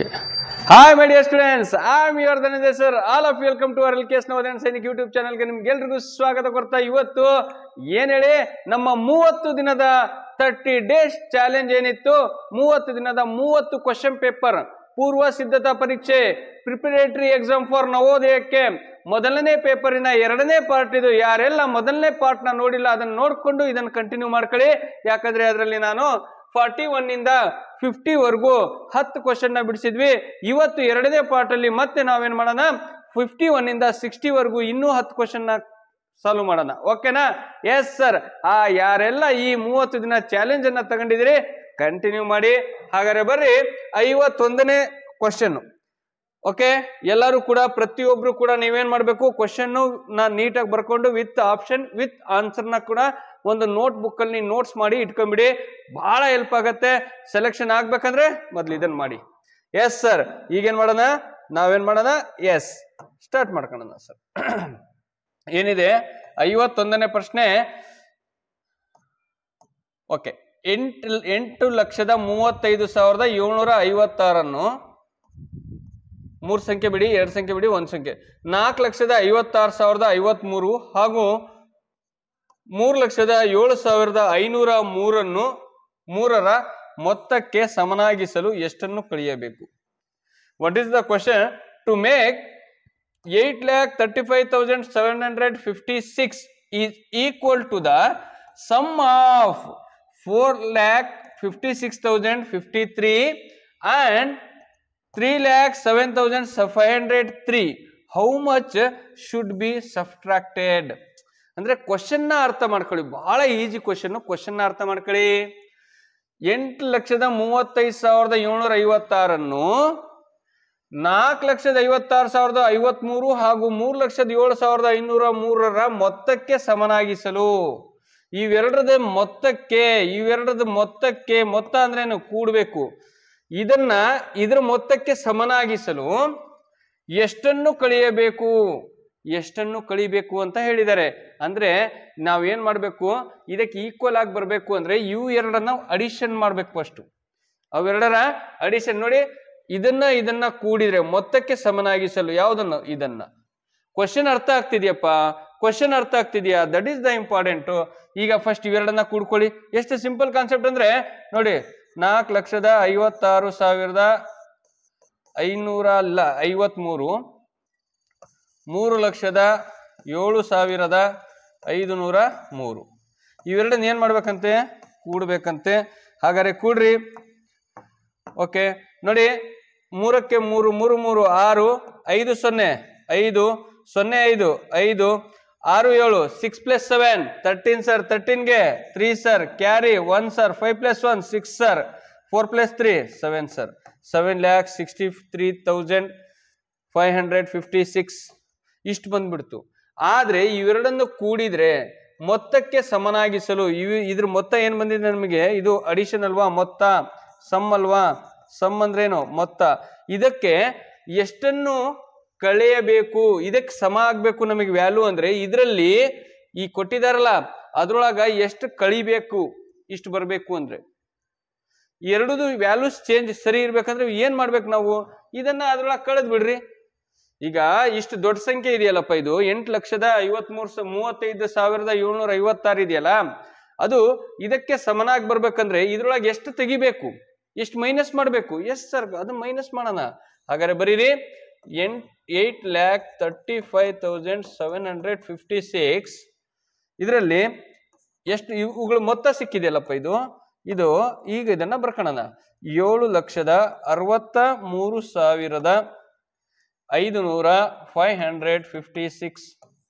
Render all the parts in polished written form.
Okay. Hi my dear students, I am your Dhananjay sir. All of you welcome to our LKS Navodaya Sainik YouTube channel ಗೆ ನಿಮಗೆಲ್ಲರಿಗೂ ಸ್ವಾಗತ ಕೊಡ್ತಾ ಇವತ್ತು ಏನು ಹೇಳಿ ನಮ್ಮ 30 ದಿನದ 30 days ಚಾಲೆಂಜ್ ಏನಿತ್ತು 30 ದಿನದ 30 ಕ್ವೆಶ್ಚನ್ ಪೇಪರ್ ಪೂರ್ವ ಸಿದ್ಧತಾ ಪರೀಕ್ಷೆ ಪ್ರಿಪರೇಟರಿ ಎಕ್ಸಾಮ್ ಫಾರ್ ನವೋದಯಕ್ಕೆ ಮೊದಲನೇ ಪೇಪರಿನ ಎರಡನೇ ಪಾರ್ಟ್ ಇದು. ಯಾರೆಲ್ಲ ಮೊದಲನೇ ಪಾರ್ಟ್ ನ ನೋಡಿಲ್ಲ ಅದನ್ನ ನೋಡ್ಕೊಂಡು ಇದನ್ನ ಕಂಟಿನ್ಯೂ ಮಾಡ್ಕೊಳ್ಳಿ. ಯಾಕಂದ್ರೆ ಅದರಲ್ಲಿ ನಾನು 41 ಇಂದ 50 ವರೆಗೂ 10 ಕ್ವೆಶ್ಚನ್ ನ ಬಿಡಿಸಿದ್ವಿ. ಇವತ್ತು ಎರಡನೇ ಪಾರ್ಟ್ ಅಲ್ಲಿ ಮತ್ತೆ ನಾವೇನ್ ಮಾಡೋಣ 51 ಇಂದ 60 ವರೆಗೂ ಇನ್ನೂ 10 ಕ್ವೆಶ್ಚನ್ ನ ಸಾಲ್ವ್ ಮಾಡೋಣ. ಓಕೆನಾ? Yes sir. ಯಾರೆಲ್ಲ ಈ 30 ದಿನ ಚಾಲೆಂಜ್ ಅನ್ನ ತಗೊಂಡಿದ್ರಿ ಕಂಟಿನ್ಯೂ ಮಾಡಿ. ಹಾಗಾದ್ರೆ ಬರ್ರಿ 51ನೇ ಕ್ವೆಶ್ಚನ್. ಓಕೆ, ಎಲ್ಲರೂ ಕೂಡ ಪ್ರತಿಯೊಬ್ರು ಕೂಡ ನೀವೇನ್ ಮಾಡ್ಬೇಕು, ಕ್ವೆಶ್ಚನ್ ನ ನೀಟಾಗಿ ಬರ್ಕೊಂಡು ವಿತ್ ಆಪ್ಷನ್ ವಿತ್ ಆನ್ಸರ್ ನ ಕೂಡ ಒಂದು ನೋಟ್ ಬುಕ್ ಅಲ್ಲಿ ನೋಟ್ಸ್ ಮಾಡಿ ಇಟ್ಕೊಂಡ್ಬಿಡಿ. ಬಹಳ ಹೆಲ್ಪ್ ಆಗತ್ತೆ. ಸೆಲೆಕ್ಷನ್ ಆಗ್ಬೇಕಂದ್ರೆ ಮೊದ್ಲು ಇದನ್ನ ಮಾಡಿ. S sir. ಈಗೇನ್ ಮಾಡೋಣ, ನಾವೇನ್ ಮಾಡೋಣ, ಎಸ್ ಸ್ಟಾರ್ಟ್ ಮಾಡ್ಕೊಳ್ಳೋಣ ಸರ್. ಏನಿದೆ 51ನೇ ಪ್ರಶ್ನೆ. ಓಕೆ, 8,35,756 3 ಸಂಖ್ಯೆ ಬಿಡಿ, 2 ಸಂಖ್ಯೆ ಬಿಡಿ, 1 ಸಂಖ್ಯೆ 4,56,053 ಹಾಗೂ 3,07,503 3ರ ಮೊತ್ತಕ್ಕೆ ಸಮನಾಗಿಸಲು ಎಷ್ಟನ್ನು ಕಳೆಯಬೇಕು? What is the question? To make 8,35,756 is equal to the sum of 4,56,053 and 3,07,503. How much should be subtracted? ಅಂದ್ರೆ ಕ್ವಶನ್ ನ ಅರ್ಥ ಮಾಡ್ಕೊಳ್ಳಿ. ಬಹಳ ಈಜಿ ಕ್ವಶನ್. ಕ್ವಶನ್ ನ ಅರ್ಥ ಮಾಡ್ಕೊಳ್ಳಿ. 8,35,756 4,56,053 ಹಾಗೂ 3,07,503 ಮೊತ್ತಕ್ಕೆ ಸಮನಾಗಿಸಲು ಇವೆರಡದ ಮೊತ್ತಕ್ಕೆ ಮೊತ್ತ ಅಂದ್ರೇನು, ಕೂಡಬೇಕು. ಇದನ್ನ ಇದ್ರ ಮೊತ್ತಕ್ಕೆ ಸಮನಾಗಿಸಲು ಎಷ್ಟನ್ನು ಕಳಿಬೇಕು ಅಂತ ಹೇಳಿದ್ದಾರೆ. ಅಂದ್ರೆ ನಾವೇನ್ ಮಾಡ್ಬೇಕು, ಇದಕ್ಕೆ ಈಕ್ವಲ್ ಆಗಿ ಬರ್ಬೇಕು ಅಂದ್ರೆ ಇವು ಎರಡನ್ನ ಅಡಿಷನ್ ಮಾಡ್ಬೇಕು. ಫಸ್ಟ್ ಅವೆರಡರ ಅಡಿಷನ್ ನೋಡಿ. ಇದನ್ನ ಕೂಡಿದ್ರೆ ಮೊತ್ತಕ್ಕೆ ಸಮನಾಗಿಸಲು ಯಾವ್ದನ್ನ, ಇದನ್ನ. ಕ್ವಶನ್ ಅರ್ಥ ಆಗ್ತಿದ್ಯಪ್ಪ? ಕ್ವಶನ್ ಅರ್ಥ ಆಗ್ತಿದ್ಯಾ? That is the important. ಈಗ ಫಸ್ಟ್ ಇವೆರಡನ್ನ ಕೂಡ್ಕೊಳ್ಳಿ. ಎಷ್ಟು ಸಿಂಪಲ್ ಕಾನ್ಸೆಪ್ಟ್ ಅಂದ್ರೆ ನೋಡಿ, 4,56,553 3,07,503 ಇವೆರಡನ್ನ ಏನ್ ಮಾಡ್ಬೇಕಂತೆ, ಕೂಡ್ಬೇಕಂತೆ. ಹಾಗಾದ್ರೆ ಕೂಡ್ರಿ. ಓಕೆ ನೋಡಿ, 3ಕ್ಕೆ 3 3 3 6 5 0 5 0 5 5 6 7 6 + 7 13 ಸರ್. 13ಗೆ 3 sir, carry 1 sir, 5 + 1 6 sir, 4 + 3 7 sir. 7,63,556 ಇಷ್ಟು ಬಂದ್ಬಿಡ್ತು. ಆದ್ರೆ ಇವೆರಡನ್ನು ಕೂಡಿದ್ರೆ ಮೊತ್ತಕ್ಕೆ ಸಮನಾಗಿಸಲು ಇದ್ರ ಮೊತ್ತ ಏನ್ ಬಂದಿದೆ ನಮಗೆ, ಇದು ಅಡಿಷನ್ ಅಲ್ವಾ, ಮೊತ್ತ ಸಮ್ ಅಲ್ವಾ. ಸಮ್ ಅಂದ್ರೇನು, ಮೊತ್ತ. ಇದಕ್ಕೆ ಎಷ್ಟನ್ನು ಕಳೆಯಬೇಕು, ಇದಕ್ಕೆ ಸಮ ಆಗ್ಬೇಕು ನಮಗೆ ವ್ಯಾಲ್ಯೂ ಅಂದ್ರೆ ಇದರಲ್ಲಿ ಈ ಕೊಟ್ಟಿದಾರಲ್ಲ ಅದ್ರೊಳಗ ಎಷ್ಟು ಕಳಿಬೇಕು, ಇಷ್ಟು ಬರ್ಬೇಕು ಅಂದ್ರೆ ಎರಡದು ವ್ಯಾಲ್ಯೂಸ್ ಚೇಂಜ್ ಸರಿ ಇರ್ಬೇಕಂದ್ರೆ ಏನ್ ಮಾಡ್ಬೇಕು ನಾವು, ಇದನ್ನ ಅದ್ರೊಳಗೆ ಕಳೆದ್ ಬಿಡ್ರಿ. ಈಗ ಇಷ್ಟು ದೊಡ್ಡ ಸಂಖ್ಯೆ ಇದೆಯಲ್ಲಪ್ಪ, ಇದು 8,35,756 ಇದೆಯಲ್ಲ, ಅದು ಇದಕ್ಕೆ ಸಮನಾಗಿ ಬರ್ಬೇಕಂದ್ರೆ ಇದ್ರೊಳಗೆ ಎಷ್ಟು ತೆಗಿಬೇಕು, ಎಷ್ಟು ಮೈನಸ್ ಮಾಡ್ಬೇಕು. ಎಸ್ ಸರ್, ಅದನ್ನ ಮೈನಸ್ ಮಾಡೋಣ. ಹಾಗಾದ್ರೆ ಬರೀರಿ 8,35,756 ಇದರಲ್ಲಿ ಎಷ್ಟು ಇವುಗಳ ಮೊತ್ತ ಸಿಕ್ಕಿದೆಯಲ್ಲಪ್ಪ, ಇದು ಈಗ ಇದನ್ನ ಬರ್ಕೊಳ್ಳೋಣ. 7,63,556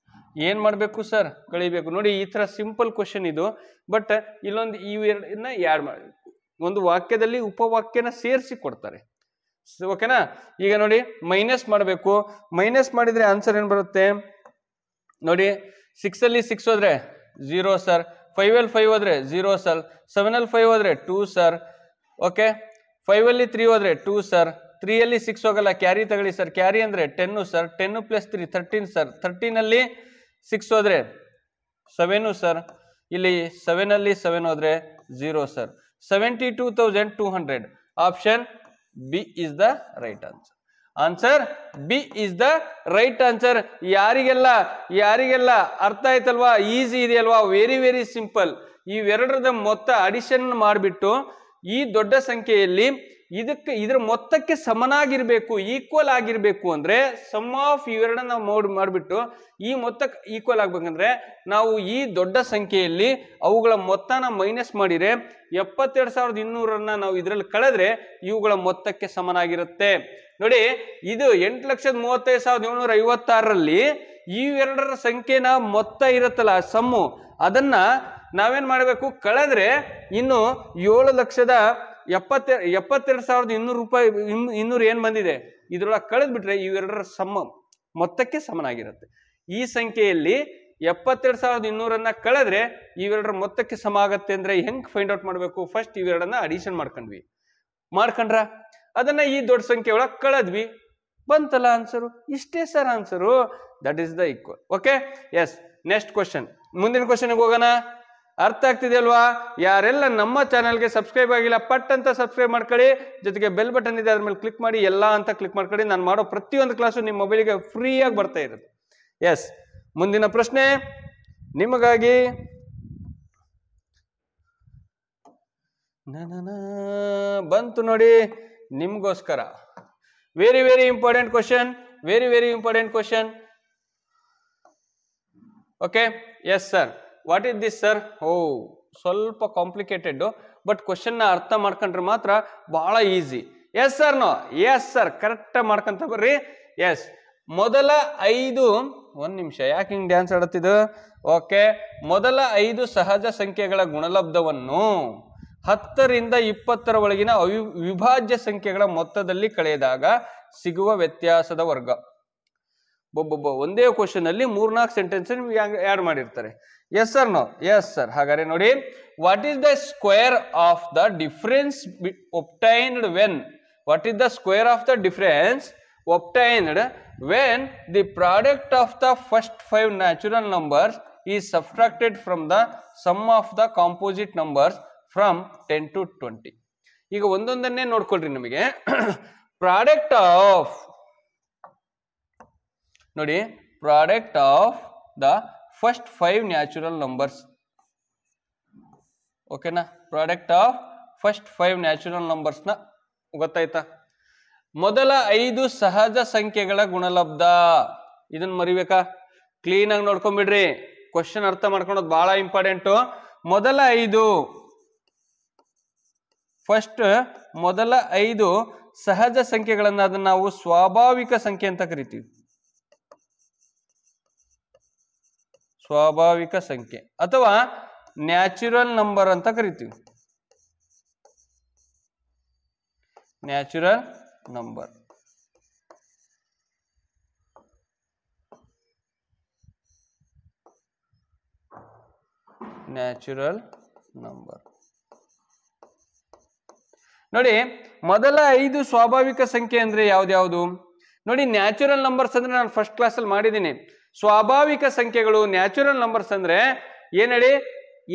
ಏನ್ ಮಾಡ್ಬೇಕು ಸರ್, ಕಳಿಬೇಕು. ನೋಡಿ, ಈ ತರ ಸಿಂಪಲ್ ಕ್ವಶನ್ ಇದು. ಬಟ್ ಇಲ್ಲೊಂದು ಇವೆರಡನ್ನ ಆಡ್ ಮಾಡಬೇಕು. ಒಂದು ವಾಕ್ಯದಲ್ಲಿ ಉಪವಾಕ್ಯನ ಸೇರಿಸಿ ಕೊಡ್ತಾರೆ. ಓಕೆನಾ? ಈಗ ನೋಡಿ, ಮೈನಸ್ ಮಾಡಬೇಕು. ಮೈನಸ್ ಮಾಡಿದ್ರೆ ಆನ್ಸರ್ ಏನ್ ಬರುತ್ತೆ ನೋಡಿ. 6 ಅಲ್ಲಿ 6 ಹೋದ್ರೆ 0 ಸರ್, 5 ಅಲ್ಲಿ 5 ಹೋದ್ರೆ 0 ಸರ್, 7 ಅಲ್ಲಿ 5 ಹೋದ್ರೆ 2 ಸರ್. ಓಕೆ, 5 ಅಲ್ಲಿ 3 ಹೋದ್ರೆ 2 ಸರ್, 3 ಅಲ್ಲಿ 6 ಹೋಗಲ್ಲ, ಕ್ಯಾರಿ ತಗೊಳ್ಳಿ ಸರ್. ಕ್ಯಾರಿ ಅಂದ್ರೆ 10 ಸರ್, 10 + 3 13 ಸರ್. 13 ಅಲ್ಲಿ 6 ಹೋದ್ರೆ 7 ಸರ್, ಇಲ್ಲಿ 7 ಅಲ್ಲಿ 7 ಹೋದ್ರೆ 0 sir. 72,200 option b is the right answer. Answer B is the right answer. ಯಾರಿಗೆಲ್ಲ ಅರ್ಥ ಆಯ್ತಲ್ವಾ? ಈಸಿ ಇದೆಯಲ್ವಾ? Very very simple. ಇವೆರಡರದ ಮೊತ್ತ ಅಡಿಷನ್ ಮಾಡಿಬಿಟ್ಟು ಈ ದೊಡ್ಡ ಸಂಖ್ಯೆಯಲ್ಲಿ ಇದ್ರ ಮೊತ್ತಕ್ಕೆ ಸಮನಾಗಿರ್ಬೇಕು, ಈಕ್ವಲ್ ಆಗಿರ್ಬೇಕು ಅಂದ್ರೆ ಸಮ್ ಆಫ್ ಇವೆರಡನ್ನ ನಾವು ಮಾಡಿಬಿಟ್ಟು ಈ ಮೊತ್ತಕ್ಕೆ ಈಕ್ವಲ್ ಆಗ್ಬೇಕಂದ್ರೆ ನಾವು ಈ ದೊಡ್ಡ ಸಂಖ್ಯೆಯಲ್ಲಿ ಅವುಗಳ ಮೊತ್ತನ ಮೈನಸ್ ಮಾಡಿದ್ರೆ 72,200 ನಾವು ಇದರಲ್ಲಿ ಕಳೆದ್ರೆ ಇವುಗಳ ಮೊತ್ತಕ್ಕೆ ಸಮನಾಗಿರುತ್ತೆ. ನೋಡಿ, ಇದು 8,35,756 ಇವೆರಡರ ಸಂಖ್ಯೆನ ಮೊತ್ತ ಇರುತ್ತಲ್ಲ, ಸಮ್ಮು, ಅದನ್ನ ನಾವೇನ್ ಮಾಡಬೇಕು? ಕಳೆದ್ರೆ ಇನ್ನು 7,72,200 ರೂಪಾಯಿ 200 ಏನ್ ಬಂದಿದೆ ಇದ್ರೊಳಗೆ ಕಳೆದ್ ಬಿಟ್ರೆ ಇವೆರಡರ ಸಮ ಮೊತ್ತಕ್ಕೆ ಸಮನಾಗಿರುತ್ತೆ. ಈ ಸಂಖ್ಯೆಯಲ್ಲಿ 72,200 ಕಳೆದ್ರೆ ಇವೆರಡರ ಮೊತ್ತಕ್ಕೆ ಸಮ ಆಗತ್ತೆ ಅಂದ್ರೆ ಹೆಂಗ್ ಫೈಂಡ್ ಔಟ್ ಮಾಡ್ಬೇಕು? ಫಸ್ಟ್ ಇವೆರಡನ್ನ ಅಡಿಷನ್ ಮಾಡ್ಕೊಂಡ್ರ ಅದನ್ನ ಈ ದೊಡ್ಡ ಸಂಖ್ಯೆ ಒಳಗೆ ಕಳೆದ್ವಿ, ಬಂತಲ್ಲ ಆನ್ಸರು. ಇಷ್ಟೇ sir answer. That is the equal. Okay, yes. Next question, ಮುಂದಿನ ಕ್ವಶನ್ಗೆ ಹೋಗೋಣ. ಅರ್ಥ ಆಗ್ತಿದೆಯಲ್ವಾ? ಯಾರೆಲ್ಲ ನಮ್ಮ ಚಾನಲ್ಗೆ ಸಬ್ಸ್ಕ್ರೈಬ್ ಆಗಿಲ್ಲ ಪಟ್ ಅಂತ ಸಬ್ಸ್ಕ್ರೈಬ್ ಮಾಡ್ಕೊಳ್ಳಿ. ಜೊತೆಗೆ ಬೆಲ್ ಬಟನ್ ಇದೆ, ಅದ್ರ ಮೇಲೆ ಕ್ಲಿಕ್ ಮಾಡಿ, ಎಲ್ಲ ಅಂತ ಕ್ಲಿಕ್ ಮಾಡ್ಕೊಳ್ಳಿ. ನಾನು ಮಾಡೋ ಪ್ರತಿಯೊಂದು ಕ್ಲಾಸು ನಿಮ್ಮ ಮೊಬೈಲಿಗೆ ಫ್ರೀಯಾಗಿ ಬರ್ತಾ ಇರುತ್ತೆ. ಎಸ್, ಮುಂದಿನ ಪ್ರಶ್ನೆ ನಿಮಗಾಗಿ. ಬಂತು ನೋಡಿ ನಿಮ್ಗೋಸ್ಕರ. Very very important question, very very important question. Okay, yes sir. What is this sir? ಸ್ವಲ್ಪ ಕಾಂಪ್ಲಿಕೇಟೆಡ್, ಬಟ್ ಕ್ವಶನ್ ನ ಅರ್ಥ ಮಾಡ್ಕೊಂಡ್ರೆ ಮಾತ್ರ ಬಹಳ easy. Yes sir, no? Yes sir, correct ಮಾಡ್ಕೊಂತ ಬರ್ರಿ. ಎಸ್, ಮೊದಲ 5, ಒಂದ್ ನಿಮಿಷ, ಯಾಕೆ ಹಿಂಗ್ ಡ್ಯಾನ್ಸ್ ಆಡುತ್ತಿದ್ದು? ಓಕೆ, ಮೊದಲ 5 ಸಹಜ ಸಂಖ್ಯೆಗಳ ಗುಣಲಬ್ಧವನ್ನು 10ರಿಂದ 20 ಒಳಗಿನ ಅವಿಭಾಜ್ಯ ಸಂಖ್ಯೆಗಳ ಮೊತ್ತದಲ್ಲಿ ಕಳೆದಾಗ ಸಿಗುವ ವ್ಯತ್ಯಾಸದ ವರ್ಗ. ಒಂದೇ ಕ್ವಶನ್ ಅಲ್ಲಿ 3-4 ಸೆಂಟೆನ್ಸ್ ಆಡ್ ಮಾಡಿರ್ತಾರೆ. Yes sir, no? Yes sir. ಹಾಗಾದ್ರೆ ನೋಡಿ, what is the square of the difference obtained when? What is the square of the difference obtained when the product of the first 5 natural numbers is subtracted from the sum of the composite numbers from 10 to 20? ಈಗ ಒಂದೊಂದನ್ನೇ ನೋಡ್ಕೊಳ್ರಿ. ನಮಗೆ product of, ನೋಡಿ, product of the first 5 natural numbers. ಓಕೆನಾ? Product of first 5 natural numbers ನ ಗೊತ್ತಾಯ್ತಾ? ಮೊದಲ 5 ಸಹಜ ಸಂಖ್ಯೆಗಳ ಗುಣಲಬ್ಧ. ಇದನ್ನ ಮರಿಬೇಕಾ? ಕ್ಲೀನ್ ಆಗಿ ನೋಡ್ಕೊಂಡ್ಬಿಡ್ರಿ. ಕ್ವಶನ್ ಅರ್ಥ ಮಾಡ್ಕೊಳೋದು ಬಹಳ ಇಂಪಾರ್ಟೆಂಟು. ಮೊದಲ 5 ಮೊದಲ 5 ಸಹಜ ಸಂಖ್ಯೆಗಳನ್ನ ಅದನ್ನ ನಾವು ಸ್ವಾಭಾವಿಕ ಸಂಖ್ಯೆ ಅಂತ ಕರಿತೀವಿ. ಸ್ವಾಭಾವಿಕ ಸಂಖ್ಯೆ ಅಥವಾ ನ್ಯಾಚುರಲ್ ನಂಬರ್ ಅಂತ ಕರಿತೀವಿ. Natural number. Natural number. ನೋಡಿ, ಮೊದಲ 5 ಸ್ವಾಭಾವಿಕ ಸಂಖ್ಯೆ ಅಂದ್ರೆ ಯಾವ್ದ್ಯಾವುದು? ನೋಡಿ, ನ್ಯಾಚುರಲ್ ನಂಬರ್ಸ್ ಅಂದ್ರೆ ನಾನು ಫಸ್ಟ್ ಕ್ಲಾಸ್ ಅಲ್ಲಿ ಮಾಡಿದ್ದೀನಿ. ಸ್ವಾಭಾವಿಕ ಸಂಖ್ಯೆಗಳು, ನ್ಯಾಚುರಲ್ ನಂಬರ್ಸ್ ಅಂದ್ರೆ ಏನ್ ಹೇಳಿ?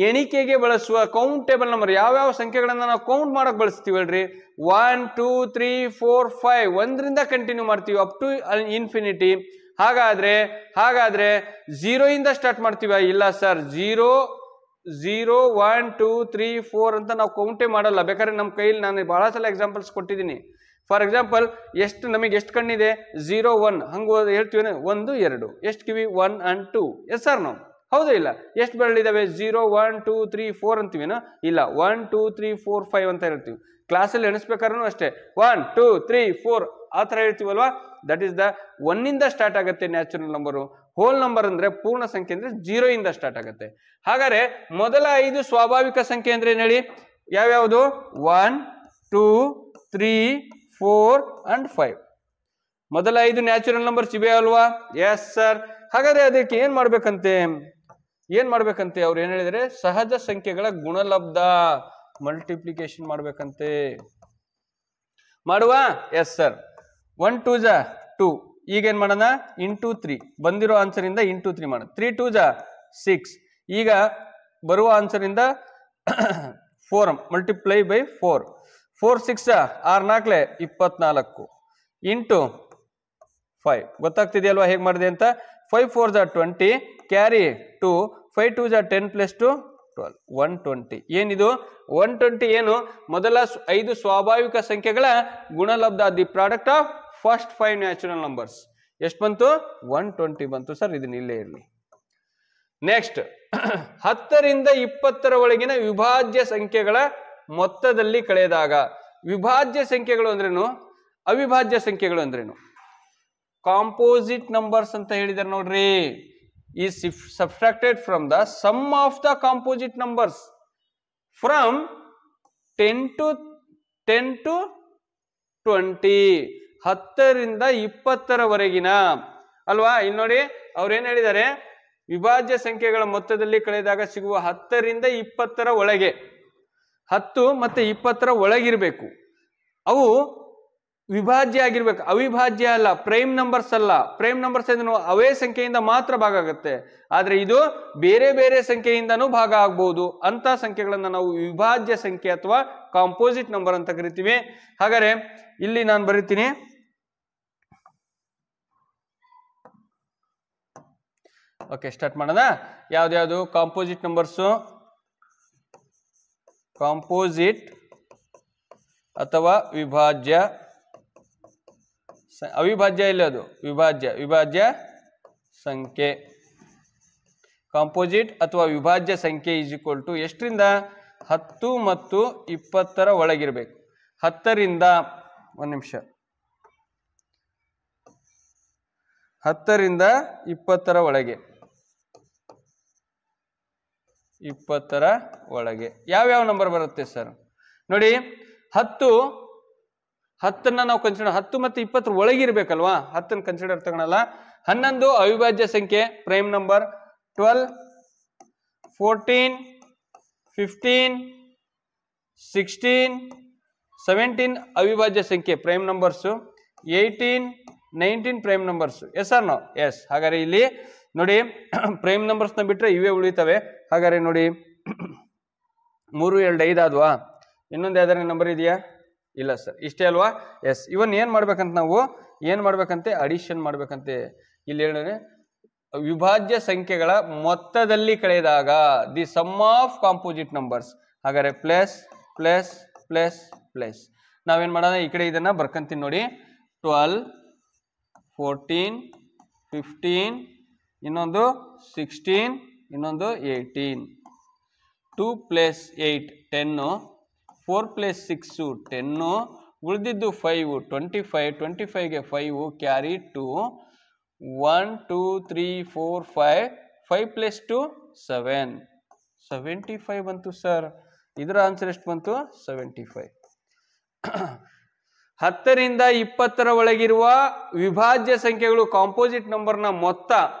ಎಣಿಕೆಗೆ ಬಳಸುವ ಕೌಂಟೇಬಲ್ ನಂಬರ್. ಯಾವ್ಯಾವ ಸಂಖ್ಯೆಗಳನ್ನ ನಾವು ಕೌಂಟ್ ಮಾಡಕ್ ಬಳಸ್ತೀವಲ್ರಿ? 1 2 3 4 5 ಒಂದರಿಂದ ಕಂಟಿನ್ಯೂ ಮಾಡ್ತೀವಿ ಅಪ್ ಟು ಇನ್ಫಿನಿಟಿ. ಹಾಗಾದ್ರೆ 0 ಇಂದ ಸ್ಟಾರ್ಟ್ ಮಾಡ್ತೀವ? ಇಲ್ಲ ಸರ್, 0 1 2 3 4 ಅಂತ ನಾವು ಕೌಂಟೇ ಮಾಡಲ್ಲ. ಬೇಕಾದ್ರೆ ನಮ್ಮ ಕೈಯಲ್ಲಿ ನಾನು ಬಹಳ ಸಲ ಎಕ್ಸಾಂಪಲ್ಸ್ ಕೊಟ್ಟಿದ್ದೀನಿ. ಫಾರ್ ಎಕ್ಸಾಂಪಲ್, ನಮಗೆ ಎಷ್ಟು ಕಣ್ಣಿದೆ? 0 1 ಹಂಗ ಹೇಳ್ತೀವಿ. 1 2 ಎಷ್ಟು ಕಿವಿ? 1 and 2. ಎಸ್ ಸರ್, ನಾವು ಹೌದು ಇಲ್ಲ? ಎಷ್ಟು ಬೆರಳಿದಾವೆ? 0 1 2 3 4 ಅಂತೀವಿನೋ? ಇಲ್ಲ, 1 2 3 4 5 ಅಂತ ಹೇಳ್ತೀವಿ. ಕ್ಲಾಸಲ್ಲಿ ಎಣಿಸ್ಬೇಕಾದ್ರೂ ಅಷ್ಟೇ 1 2 3 4 ಆ ತರ ಹೇಳ್ತೀವಲ್ವಾ? ದಟ್ ಈಸ್ ದ 1 ಇಂದ ಸ್ಟಾರ್ಟ್ ಆಗುತ್ತೆ ನ್ಯಾಚುರಲ್ ನಂಬರು. ಹೋಲ್ ನಂಬರ್ ಅಂದ್ರೆ ಪೂರ್ಣ ಸಂಖ್ಯೆ ಅಂದ್ರೆ 0 ಇಂದ ಸ್ಟಾರ್ಟ್ ಆಗುತ್ತೆ. ಹಾಗಾದ್ರೆ ಮೊದಲ 5 ಸ್ವಾಭಾವಿಕ ಸಂಖ್ಯೆ ಅಂದ್ರೆ ಏನ್ ಹೇಳಿ? ಯಾವ್ಯಾವುದು? 1 2 3 4 and 5 ಮೊದಲ 5 ನ್ಯಾಚುರಲ್ ನಂಬರ್ಸ್ ಇವೆ ಅಲ್ವಾ? Yes sir. ಹಾಗಾದ್ರೆ ಅದಕ್ಕೆ ಏನ್ ಮಾಡ್ಬೇಕಂತೆ ಅವ್ರು ಏನ್ ಹೇಳಿದ್ರೆ? ಸಹಜ ಸಂಖ್ಯೆಗಳ ಗುಣಲಬ್ಧ ಮಲ್ಟಿಪ್ಲಿಕೇಶನ್ ಮಾಡ್ಬೇಕಂತೆ. ಮಾಡುವ? Yes sir. 1 2 2. ಈಗ ಏನ್ ಮಾಡೋಣ? ಇಂಟು 3. ಬಂದಿರೋ ಆನ್ಸರ್ ಇಂದ ಇಂಟು 3 ಮಾಡೋಣ. 3 2 6. ಈಗ ಬರುವ ಆನ್ಸರ್ ಇಂದ 4 ಮಲ್ಟಿಪ್ಲೈ ಬೈ 4. 4 6 6 4 24 ಇಂಟು 5 ಗೊತ್ತಾಗ್ತಿದೆಯಲ್ವಾ ಹೇಗೆ ಮಾಡಿದೆ ಅಂತ. 5 4 20 ಕ್ಯಾರಿ 2 5 2 10 ಪ್ಲಸ್ 2 12 120. ಏನಿದು 120 ಏನು ಮೊದಲ 5 ಸ್ವಾಭಾವಿಕ ಸಂಖ್ಯೆಗಳ ಗುಣಲಬ್ಧ, the product of first 5 natural numbers. ಎಷ್ಟು ಬಂತು 120 ಬಂತು ಸರ್. ಇದನ್ನ ಇಲ್ಲೇ ಇರಲಿ. ನೆಕ್ಸ್ಟ್ 10 ರಿಂದ 20 ಒಳಗಿನ ವಿಭಾಜ್ಯ ಸಂಖ್ಯೆಗಳ ಮೊತ್ತದಲ್ಲಿ ಕಳೆದಾಗ. ವಿಭಾಜ್ಯ ಸಂಖ್ಯೆಗಳು ಅಂದ್ರೇನು, ಅವಿಭಾಜ್ಯ ಸಂಖ್ಯೆಗಳು ಅಂದ್ರೇನು? ಕಾಂಪೋಸಿಟ್ ನಂಬರ್ಸ್ ಅಂತ ಹೇಳಿದಾರೆ ನೋಡ್ರಿ. is subtracted from the sum of the composite numbers from 10 to 20. 10 ರಿಂದ 20 ಅಲ್ವಾ. ಇಲ್ಲಿ ನೋಡಿ ಅವ್ರೇನ್ ಹೇಳಿದ್ದಾರೆ, ವಿಭಾಜ್ಯ ಸಂಖ್ಯೆಗಳ ಮೊತ್ತದಲ್ಲಿ ಕಳೆದಾಗ ಸಿಗುವ 10 ರಿಂದ 20 ಒಳಗೆ, 10 ಮತ್ತೆ 20 ಒಳಗಿರ್ಬೇಕು. ಅವು ವಿಭಾಜ್ಯ ಆಗಿರ್ಬೇಕು, ಅವಿಭಾಜ್ಯ ಅಲ್ಲ. ಪ್ರೈಮ್ ನಂಬರ್ಸ್ ಅಲ್ಲ. ಪ್ರೈಮ್ ನಂಬರ್ಸ್ ಅಂದ್ರೆ ಅವೇ ಸಂಖ್ಯೆಯಿಂದ ಮಾತ್ರ ಭಾಗ ಆಗುತ್ತೆ. ಆದ್ರೆ ಇದು ಬೇರೆ ಬೇರೆ ಸಂಖ್ಯೆಯಿಂದನೂ ಭಾಗ ಆಗ್ಬಹುದು. ಅಂತ ಸಂಖ್ಯೆಗಳನ್ನ ನಾವು ವಿಭಾಜ್ಯ ಸಂಖ್ಯೆ ಅಥವಾ ಕಾಂಪೋಸಿಟ್ ನಂಬರ್ ಅಂತ ಕರಿತೀವಿ. ಹಾಗಾದ್ರೆ ಇಲ್ಲಿ ನಾನು ಬರೀತೀನಿ, ಓಕೆ ಸ್ಟಾರ್ಟ್ ಮಾಡೋಣ. ಯಾವ್ದ್ಯಾವ್ದು ಕಾಂಪೋಸಿಟ್ ನಂಬರ್ಸು? ಕಾಂಪೋಸಿಟ್ ಅಥವಾ ವಿಭಾಜ್ಯ, ಅವಿಭಾಜ್ಯ ಇಲ್ಲ, ಅದು ವಿಭಾಜ್ಯ. ವಿಭಾಜ್ಯ ಸಂಖ್ಯೆ ಕಾಂಪೋಸಿಟ್ ಅಥವಾ ವಿಭಾಜ್ಯ ಸಂಖ್ಯೆ ಈಸ್ ಈಕ್ವಲ್ ಟು ಎಷ್ಟರಿಂದ 10 ಮತ್ತು 20 ಒಳಗಿರ್ಬೇಕು. 10 ರಿಂದ 1 ನಿಮಿಷ 10 ರಿಂದ 20 ಒಳಗೆ, 20 ಒಳಗೆ ಯಾವ್ಯಾವ ನಂಬರ್ ಬರುತ್ತೆ ಸರ್? ನೋಡಿ 10ನ್ನ ನಾವು ಕನ್ಸಿಡರ್, 10 ಮತ್ತು 20 ಒಳಗಿರ್ಬೇಕಲ್ವಾ. 10 ಕನ್ಸಿಡರ್ ತಗೊಳಲ್ಲ. 11 ಅವಿಭಾಜ್ಯ ಸಂಖ್ಯೆ, ಪ್ರೈಮ್ ನಂಬರ್. 12 14 15 16 17 ಅವಿಭಾಜ್ಯ ಸಂಖ್ಯೆ, prime numbers. 18 19 prime numbers. Yes or no? Yes. ಹಾಗಾದ್ರೆ ಇಲ್ಲಿ ನೋಡಿ ಪ್ರೈಮ್ ನಂಬರ್ಸ್ನ ಬಿಟ್ರೆ ಇವೇ ಉಳಿತವೆ. ಹಾಗಾದ್ರೆ ನೋಡಿ 3 2 5 ಆದ್ವಾ? ಇನ್ನೊಂದು ಯಾವ್ದಾರ ನಂಬರ್ ಇದೆಯಾ? ಇಲ್ಲ ಸರ್, ಇಷ್ಟೇ ಅಲ್ವಾ? ಎಸ್. ಇವನ್ ಏನ್ ಮಾಡ್ಬೇಕಂತ, ನಾವು ಏನ್ ಮಾಡ್ಬೇಕಂತೆ, ಅಡಿಷನ್ ಮಾಡ್ಬೇಕಂತೆ. ಇಲ್ಲಿ ಹೇಳಿದ್ರೆ ವಿಭಾಜ್ಯ ಸಂಖ್ಯೆಗಳ ಮೊತ್ತದಲ್ಲಿ ಕಳೆದಾಗ, the sum of composite numbers. ಹಾಗಾದ್ರೆ ಪ್ಲಸ್ ಪ್ಲಸ್ ಪ್ಲಸ್ ಪ್ಲಸ್. ನಾವೇನ್ ಮಾಡೋಣ, ಈ ಕಡೆ ಇದನ್ನ ಬರ್ಕಂತೀನಿ ನೋಡಿ. 12 14 15 ಇನ್ನೊಂದು 16 ಇನ್ನೊಂದು 18. 2 + 8 10, 4 + 6 10, ಉಳಿದಿದ್ದು 5 25, 25ಗೆ 5 ಕ್ಯಾರಿ 2, 1 2 3 4 5, 5 + 2 7, 75 ಬಂತು ಸರ್. ಇದರ ಆನ್ಸರ್ ಎಷ್ಟು ಬಂತು? 75. 10 ರಿಂದ 20 ಒಳಗಿರುವ ವಿಭಾಜ್ಯ ಸಂಖ್ಯೆಗಳು ಕಾಂಪೋಸಿಟ್ ನಂಬರ್ನ ಮೊತ್ತ,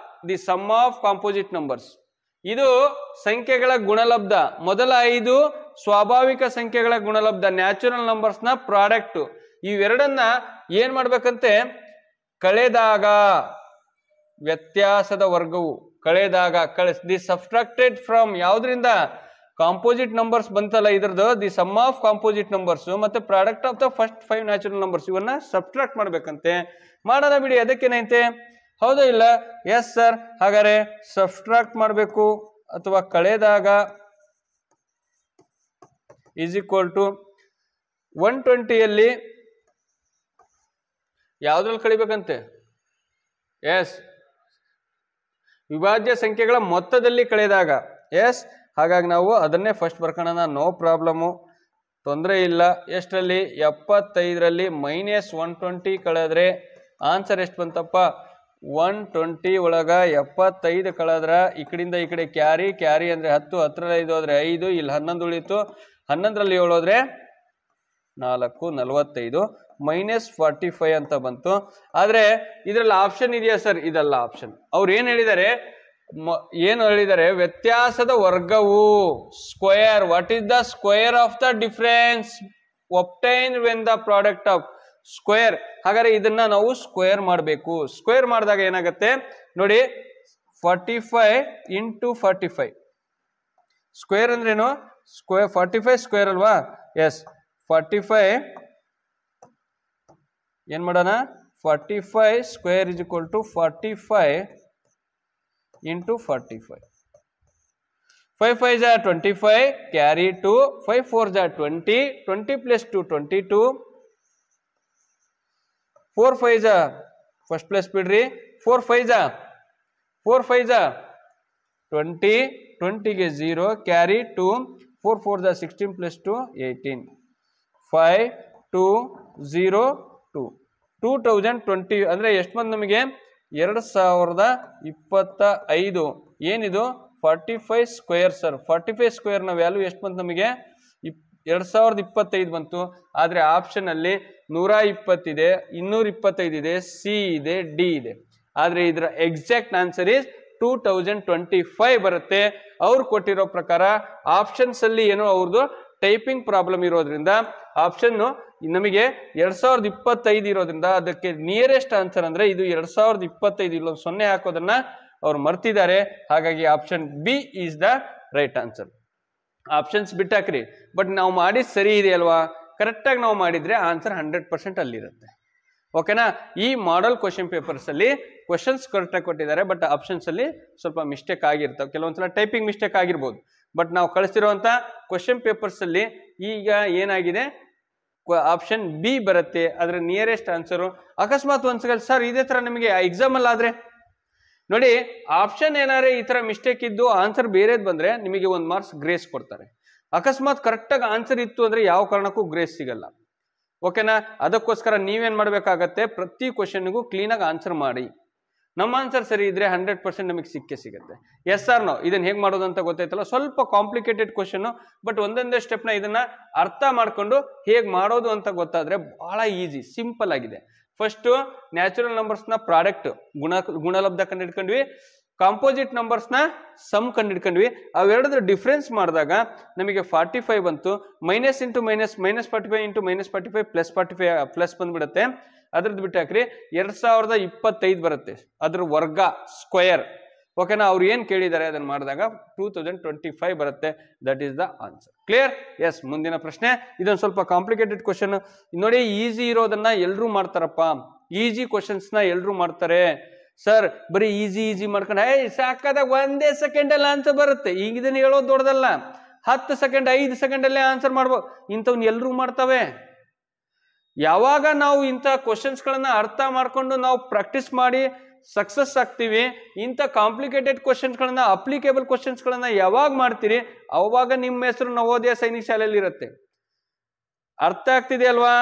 the sum of composite numbers. ಇದು ಸಂಖ್ಯೆಗಳ ಗುಣಲಬ್ಧ. ಮೊದಲ 5 ಸ್ವಾಭಾವಿಕ ಸಂಖ್ಯೆಗಳ ಗುಣಲಬ್ಧ, ನ್ಯಾಚುರಲ್ ನಂಬರ್ಸ್ ನ ಪ್ರಾಡಕ್ಟ್. ಇವೆರಡನ್ನ ಏನ್ ಮಾಡ್ಬೇಕಂತೆ, ಕಳೆದಾಗ, ವ್ಯತ್ಯಾಸದ ವರ್ಗವು ಕಳೆದಾಗ, ದಿ ಸಬ್ಟ್ರಾಕ್ಟೆಡ್ ಫ್ರಮ್ ಯಾವ್ದ್ರಿಂದ, ಕಾಂಪೋಸಿಟ್ ನಂಬರ್ಸ್ ಬಂತಲ್ಲ ಇದ್ರದ್ದು, the sum of composite numbers ಮತ್ತೆ product of the first 5 natural numbers, ಇವನ್ನ ಸಬ್ಟ್ರಾಕ್ಟ್ ಮಾಡ್ಬೇಕಂತೆ. ಮಾಡೋಣ ಬಿಡಿ, ಅದಕ್ಕೇನೈತೆ, ಹೌದಾ ಇಲ್ಲ? S sir. ಹಾಗಾದ್ರೆ ಸಬ್ಟ್ರಾಕ್ಟ್ ಮಾಡಬೇಕು ಅಥವಾ ಕಳೆದಾಗ ಈಸ್ ಈಕ್ವಲ್ ಟು 120ಯಲ್ಲಿ ಯಾವ್ದ್ರಲ್ಲಿ ಕಳಿಬೇಕಂತೆ? ಎಸ್, ವಿಭಾಜ್ಯ ಸಂಖ್ಯೆಗಳ ಮೊತ್ತದಲ್ಲಿ ಕಳೆದಾಗ. ಎಸ್, ಹಾಗಾಗಿ ನಾವು ಅದನ್ನೇ ಫಸ್ಟ್ ಬರ್ಕೋಣ. ನೋ ಪ್ರಾಬ್ಲಮ್ಮು, ತೊಂದರೆ ಇಲ್ಲ. ಎಷ್ಟರಲ್ಲಿ? 75ರಲ್ಲಿ -120 ಕಳೆದ್ರೆ ಆನ್ಸರ್ ಎಷ್ಟು ಬಂತಪ್ಪ? 120 ಒಳಗ 75 ಕಳೆದ್ರ ಈ ಕಡೆಯಿಂದ ಈ ಕಡೆ ಕ್ಯಾರಿ, ಕ್ಯಾರಿ ಅಂದ್ರೆ 10, 10ರಲ್ಲಿ 5 ಹೋದ್ರೆ 5, ಇಲ್ಲಿ 11 ಉಳಿತು. 11ರಲ್ಲಿ 7 ಹೋದ್ರೆ 4 45 -45 ಅಂತ ಬಂತು. ಆದ್ರೆ ಇದ್ರಲ್ಲಿ ಆಪ್ಷನ್ ಇದೆಯಾ ಸರ್? ಇದಲ್ಲ ಆಪ್ಷನ್. ಅವ್ರು ಏನ್ ಹೇಳಿದ್ದಾರೆ, ವ್ಯತ್ಯಾಸದ ವರ್ಗವು, square. What is the square of the difference obtained when the product of square. ಹಾಗಾದ್ರೆ ಇದನ್ನ ನಾವು ಸ್ಕ್ವೇರ್ ಮಾಡಬೇಕು. ಸ್ಕ್ವೇರ್ ಮಾಡಿದಾಗ ಏನಾಗುತ್ತೆ ನೋಡಿ, 45 × 45. ಸ್ಕ್ವೇರ್ ಅಂದ್ರೇನು? ಸ್ಕ್ವೇರ್ 45 ಸ್ಕ್ವೇರ್ ಅಲ್ವಾ? ಎಸ್, 45 ಏನು ಮಾಡೋಣ 45 square is equal to 45 into 45 5 5 are 25 carry 2 5 4 are 20 20 plus 2 22 4 5 are first place ಬಿಡ್ರಿ 4 5 are 20 20 ಗೆ 0 carry 2 4 4 are 16 plus 2 18 5 2 0 2 2020 ಅಂದ್ರೆ ಎಷ್ಟು ಬಂತು ನಮಗೆ 2025 ಏನಿದು 45 ಸ್ಕ್ವೇರ್ ಸರ್ 45 ಸ್ಕ್ವೇರ್ ನ ವ್ಯಾಲ್ಯೂ ಎಷ್ಟು ಬಂತು ನಮಗೆ 2025 ಬಂತು. ಆದ್ರೆ ಆಪ್ಷನ್ ಅಲ್ಲಿ 120 ಇದೆ 225 ಇದೆ ಸಿ ಇದೆ ಡಿ ಇದೆ. ಆದ್ರೆ ಇದರ ಎಕ್ಸಾಕ್ಟ್ ಆನ್ಸರ್ ಇಸ್ 2025 ಬರುತ್ತೆ. ಅವ್ರು ಕೊಟ್ಟಿರೋ ಪ್ರಕಾರ ಆಪ್ಷನ್ಸ್ ಅಲ್ಲಿ ಏನೋ ಅವ್ರದ್ದು ಟೈಪಿಂಗ್ ಪ್ರಾಬ್ಲಮ್ ಇರೋದ್ರಿಂದ ಆಪ್ಷನ್ ನಮಗೆ 2025 ಇರೋದ್ರಿಂದ ಅದಕ್ಕೆ ನಿಯರೆಸ್ಟ್ ಆನ್ಸರ್ ಅಂದ್ರೆ ಇದು 2025 ಇಲ್ಲೊಂದು 0 ಹಾಕೋದನ್ನ ಅವ್ರು ಮರ್ತಿದ್ದಾರೆ. ಹಾಗಾಗಿ option B is the right answer. Options ಬಿಟ್ಟಾಕ್ರಿ, ಬಟ್ ನಾವು ಮಾಡಿದ್ ಸರಿ ಇದೆ ಅಲ್ವಾ, ಕರೆಕ್ಟ್ ಆಗಿ ನಾವು ಮಾಡಿದ್ರೆ ಆನ್ಸರ್ 100% ಅಲ್ಲಿರುತ್ತೆ. ಓಕೆನಾ. ಈ ಮಾಡೆಲ್ ಕ್ವಶನ್ ಪೇಪರ್ಸ್ ಅಲ್ಲಿ ಕ್ವಶನ್ಸ್ ಕರೆಕ್ಟ್ ಆಗಿ ಕೊಟ್ಟಿದ್ದಾರೆ, ಬಟ್ ಆಪ್ಷನ್ಸ್ ಅಲ್ಲಿ ಸ್ವಲ್ಪ ಮಿಸ್ಟೇಕ್ ಆಗಿರ್ತವೆ, ಕೆಲವೊಂದ್ಸಲ ಟೈಪಿಂಗ್ ಮಿಸ್ಟೇಕ್ ಆಗಿರ್ಬೋದು. ಬಟ್ ನಾವು ಕಳಿಸಿರುವಂತ ಕ್ವಶನ್ ಪೇಪರ್ಸ್ ಅಲ್ಲಿ ಈಗ ಏನಾಗಿದೆ ಆಪ್ಷನ್ ಬಿ ಬರುತ್ತೆ, ಅದರ ನಿಯರೆಸ್ಟ್ ಆನ್ಸರು. ಅಕಸ್ಮಾತ್ ಒಂದ್ಸಲ ಸರ್ ಇದೇ ತರ ನಿಮಗೆ ಎಕ್ಸಾಮ್ ಅಲ್ಲಿ ಆದ್ರೆ ನೋಡಿ ಆಪ್ಷನ್ ಏನಾದ್ರೆ ಈ ತರ ಮಿಸ್ಟೇಕ್ ಇದ್ದು ಆನ್ಸರ್ ಬೇರೆದ್ ಬಂದ್ರೆ ನಿಮಗೆ 1 ಮಾರ್ಕ್ಸ್ ಗ್ರೇಸ್ ಕೊಡ್ತಾರೆ. ಅಕಸ್ಮಾತ್ ಕರೆಕ್ಟ್ ಆಗಿ ಆನ್ಸರ್ ಇತ್ತು ಅಂದ್ರೆ ಯಾವ ಕಾರಣಕ್ಕೂ ಗ್ರೇಸ್ ಸಿಗಲ್ಲ. ಓಕೆನಾ. ಅದಕ್ಕೋಸ್ಕರ ನೀವೇನ್ ಮಾಡ್ಬೇಕಾಗತ್ತೆ, ಪ್ರತಿ ಕ್ವಶನ್ಗೂ ಕ್ಲೀನ್ ಆಗಿ ಆನ್ಸರ್ ಮಾಡಿ. ನಮ್ಮ ಆನ್ಸರ್ ಸರಿ ಇದ್ರೆ 100% ನಮಗೆ ಸಿಕ್ಕೇ ಸಿಗುತ್ತೆ. ಎಸ್ ಆರ್ ನೋ ಇದನ್ನ ಹೇಗೆ ಮಾಡೋದು ಅಂತ ಗೊತ್ತಾಯ್ತಲ್ಲ. ಸ್ವಲ್ಪ ಕಾಂಪ್ಲಿಕೇಟೆಡ್ ಕ್ವಶನ್, ಬಟ್ ಒಂದೊಂದೇ ಸ್ಟೆಪ್ನ ಇದನ್ನ ಅರ್ಥ ಮಾಡ್ಕೊಂಡು ಹೇಗೆ ಮಾಡೋದು ಅಂತ ಗೊತ್ತಾದ್ರೆ ಬಹಳ ಈಸಿ, ಸಿಂಪಲ್ ಆಗಿದೆ. ಫಸ್ಟ್ ನ್ಯಾಚುರಲ್ ನಂಬರ್ಸ್ ನ ಪ್ರಾಡಕ್ಟ್ ಗುಣಲಬ್ಧ ಕಂಡಿಡ್ಕೊಂಡ್ವಿ, ಕಾಂಪೋಸಿಟ್ ನಂಬರ್ಸ್ ನ ಸಮ್ ಕಂಡಿಡ್ಕೊಂಡ್ವಿ. ಅವೆರಡರ ಡಿಫ್ರೆನ್ಸ್ ಮಾಡಿದಾಗ ನಮಗೆ 45 ಬಂತು. Minus into minus -45 into -45 plus 45 plus ಬಂದ್ಬಿಡುತ್ತೆ. ಅದ್ರದ್ದು ಬಿಟ್ಟು ಹಾಕ್ರಿ 2025 ಬರುತ್ತೆ, ಅದ್ರ ವರ್ಗ ಸ್ಕ್ವೇರ್. ಓಕೆನಾ. ಅವ್ರು ಏನ್ ಕೇಳಿದ್ದಾರೆ ಅದನ್ನ ಮಾಡಿದಾಗ 2025 ಬರುತ್ತೆ. That is the answer. Clear. Yes. ಮುಂದಿನ ಪ್ರಶ್ನೆ ಇದೊಂದು ಸ್ವಲ್ಪ ಕಾಂಪ್ಲಿಕೇಟೆಡ್ ಕ್ವಶನ್ ನೋಡಿ. ಈಸಿ ಇರೋದನ್ನ ಎಲ್ರು ಮಾಡ್ತಾರಪ್ಪ, ಈಸಿ ಕ್ವಶನ್ಸ್ ನ ಎಲ್ರು ಮಾಡ್ತಾರೆ. ಸರ್ ಬರೀ ಈಸಿ ಮಾಡ್ಕೊಂಡು ಸಾಕಾದಾಗ 1 ಸೆಕೆಂಡ್ ಅಲ್ಲಿ ಆನ್ಸರ್ ಬರುತ್ತೆ. ಈಗ ಇದನ್ನ ಹೇಳೋದು ದೊಡ್ಡದಲ್ಲ, 10 ಸೆಕೆಂಡ್ 5 ಸೆಕೆಂಡ್ ಅಲ್ಲೇ ಆನ್ಸರ್ ಮಾಡ್ಬೋದು. ಇಂಥವ್ನ ಎಲ್ರು ಮಾಡ್ತವೆ. ಯಾವಾಗ ನಾವು ಇಂಥ ಕ್ವಶನ್ಸ್ ಗಳನ್ನ ಅರ್ಥ ಮಾಡ್ಕೊಂಡು ನಾವು ಪ್ರಾಕ್ಟೀಸ್ ಮಾಡಿ ಸಕ್ಸಸ್ ಆಗ್ತೀವಿ, ಇಂಥ ಕಾಂಪ್ಲಿಕೇಟೆಡ್ ಕ್ವಶನ್ಸ್ ಗಳನ್ನ ಅಪ್ಲಿಕೇಬಲ್ ಕ್ವಶನ್ಸ್ ಗಳನ್ನ ಯಾವಾಗ ಮಾಡ್ತೀರಿ ಅವಾಗ ನಿಮ್ಮ ಹೆಸರು ನವೋದಯ ಸೈನಿಕ ಶಾಲೆಯಲ್ಲಿ ಇರುತ್ತೆ. ಅರ್ಥ ಆಗ್ತಿದೆ ಅಲ್ವಾ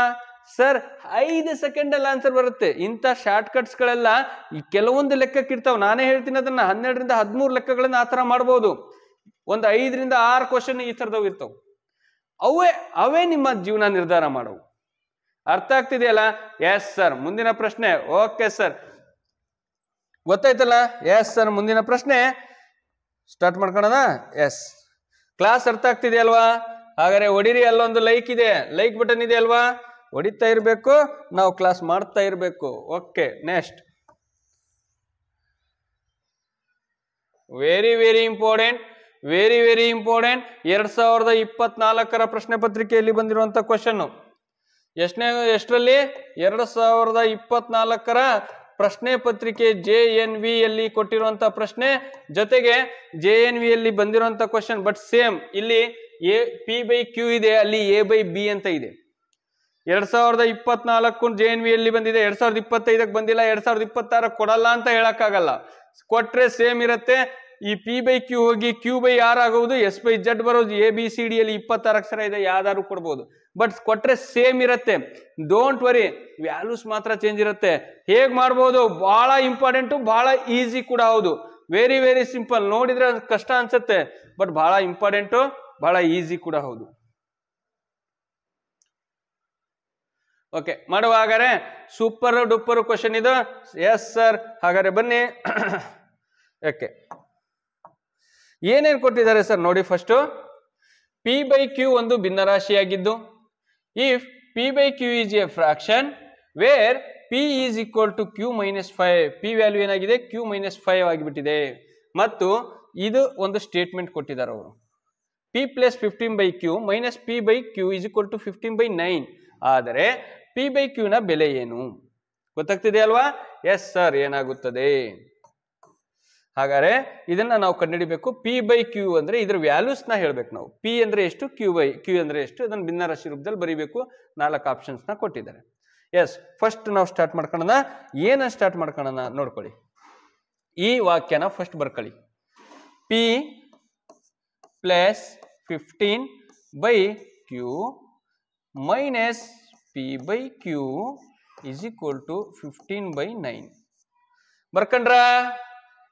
ಸರ್? 5 ಸೆಕೆಂಡ್ ಅಲ್ಲಿ ಆನ್ಸರ್ ಬರುತ್ತೆ. ಇಂಥ ಶಾರ್ಟ್ ಕಟ್ಸ್ ಗಳೆಲ್ಲ ಕೆಲವೊಂದು ಲೆಕ್ಕಕ್ಕಿರ್ತಾವ. ನಾನೇ ಹೇಳ್ತೀನಿ ಅದನ್ನ 12 ರಿಂದ 13 ಲೆಕ್ಕಗಳನ್ನ ಆತರ ಮಾಡ್ಬೋದು. ಒಂದು 5 ರಿಂದ 6 ಕ್ವಶನ್ ಈ ತರದವ್ ಇರ್ತಾವ. ಅವೇ ನಿಮ್ಮ ಜೀವನ ನಿರ್ಧಾರ ಮಾಡವು. ಅರ್ಥ ಆಗ್ತಿದೆಯಲ್ಲ? Yes sir. ಮುಂದಿನ ಪ್ರಶ್ನೆ. ಓಕೆ ಸರ್, ಗೊತ್ತಾಯ್ತಲ್ಲ? Yes sir. ಮುಂದಿನ ಪ್ರಶ್ನೆ ಸ್ಟಾರ್ಟ್ ಮಾಡ್ಕೊಳ್ಳೋಣ. ಎಸ್. ಕ್ಲಾಸ್ ಅರ್ಥ ಆಗ್ತಿದೆಯಲ್ವಾ? ಹಾಗಾದ್ರೆ ಹೊಡಿರಿ, ಅಲ್ಲೊಂದು ಲೈಕ್ ಇದೆ, ಲೈಕ್ ಬಟನ್ ಇದೆ ಅಲ್ವಾ? ಹೊಡಿತಾ ಇರಬೇಕು, ನಾವು ಕ್ಲಾಸ್ ಮಾಡ್ತಾ ಇರಬೇಕು. Okay, next. Very very important, very very important. 2024ರ ಪ್ರಶ್ನೆ ಪತ್ರಿಕೆಯಲ್ಲಿ ಬಂದಿರುವಂತ ಕ್ವಶನ್ ಎಷ್ಟರಲ್ಲಿ? 2024ರ ಪ್ರಶ್ನೆ ಪತ್ರಿಕೆ JNV ಯಲ್ಲಿ ಕೊಟ್ಟಿರುವಂತ ಪ್ರಶ್ನೆ ಜೊತೆಗೆ JNV ಯಲ್ಲಿ ಬಂದಿರುವಂತ ಕ್ವಶನ್. ಬಟ್ ಸೇಮ್ ಇಲ್ಲಿ P/Q ಇದೆ, ಅಲ್ಲಿ A/B ಅಂತ ಇದೆ. 2024 JNV ಯಲ್ಲಿ ಬಂದಿದೆ, 2025ಕ್ಕೆ ಬಂದಿಲ್ಲ, 2026 ಕೊಡಲ್ಲ ಅಂತ ಹೇಳಕ್ಕಾಗಲ್ಲ. ಕೊಟ್ರೆ ಸೇಮ್ ಇರುತ್ತೆ. ಈ P/Q ಹೋಗಿ Q/R ಆಗೋದು, S/Z ಬರೋದು. ABCD ಯಲ್ಲಿ 26 ಅಕ್ಷರ ಇದೆ, ಯಾವ್ದಾದ್ರು ಕೊಡ್ಬೋದು. ಬಟ್ ಕೊಟ್ರೆ ಸೇಮ್ ಇರುತ್ತೆ. ಡೋಂಟ್ ವರಿ, ವ್ಯಾಲ್ಯೂಸ್ ಮಾತ್ರ ಚೇಂಜ್ ಇರುತ್ತೆ. ಹೇಗ್ ಮಾಡ್ಬೋದು? ಬಹಳ ಇಂಪಾರ್ಟೆಂಟು, ಬಹಳ ಈಸಿ ಕೂಡ ಹೌದು. Very very simple. ನೋಡಿದ್ರೆ ಕಷ್ಟ ಅನ್ಸುತ್ತೆ, ಬಟ್ ಬಹಳ ಇಂಪಾರ್ಟೆಂಟು, ಬಹಳ ಈಸಿ ಕೂಡ ಹೌದು. ಓಕೆ, ಮಾಡುವ. ಹಾಗಾದ್ರೆ ಸೂಪರ್ ಡೂಪರ್ ಕ್ವಶನ್ ಇದು. S sir. ಹಾಗಾದ್ರೆ ಬನ್ನಿ. ಓಕೆ, ಏನೇನು ಕೊಟ್ಟಿದ್ದಾರೆ ಸರ್ ನೋಡಿ. ಫಸ್ಟ್ P/Q ಒಂದು ಭಿನ್ನರಾಶಿಯಾಗಿದ್ದು, if P/Q is a fraction where P is equal to Q minus 5, P value ಏನಾಗಿದೆ? Q minus 5 ಆಗಿಬಿಟ್ಟಿದೆ. ಮತ್ತು ಇದು ಒಂದು ಸ್ಟೇಟ್ಮೆಂಟ್ ಕೊಟ್ಟಿದ್ದಾರೆ ಅವರು. P plus 15/q minus p/q is equal to 15/9. ಆದರೆ p/q ನ ಬೆಲೆ ಏನು ಗೊತ್ತಾಗ್ತಿದೆ ಅಲ್ವಾ? ಎಸ್ ಸರ್, ಏನಾಗುತ್ತದೆ? ಹಾಗಾದ್ರೆ ಇದನ್ನ ನಾವು ಕಂಡುಹಿಡಿಬೇಕು. p/q ಅಂದ್ರೆ ಇದ್ರ ವ್ಯಾಲ್ಯೂಸ್ ನ ಹೇಳ್ಬೇಕು ನಾವು. p ಅಂದ್ರೆ ಎಷ್ಟು, q ಅಂದ್ರೆ ಎಷ್ಟು, ಅದನ್ನ ಭಿನ್ನರಾಶಿ ರೂಪದಲ್ಲಿ ಬರೀಬೇಕು. 4 ಆಪ್ಷನ್ಸ್ ನ ಕೊಟ್ಟಿದ್ದಾರೆ. ಎಸ್, ಫಸ್ಟ್ ನಾವು ಸ್ಟಾರ್ಟ್ ಮಾಡ್ಕೊಳ್ಳೋಣ. ಏನ ಸ್ಟಾರ್ಟ್ ಮಾಡ್ಕೊಳ್ಳೋಣ ನೋಡ್ಕೊಳ್ಳಿ. ಈ ವಾಕ್ಯನ ಫಸ್ಟ್ ಬರ್ಕೊಳ್ಳಿ. p plus 15/q minus p/q is equal to 15/9. ಬರ್ಕಂಡ್ರ?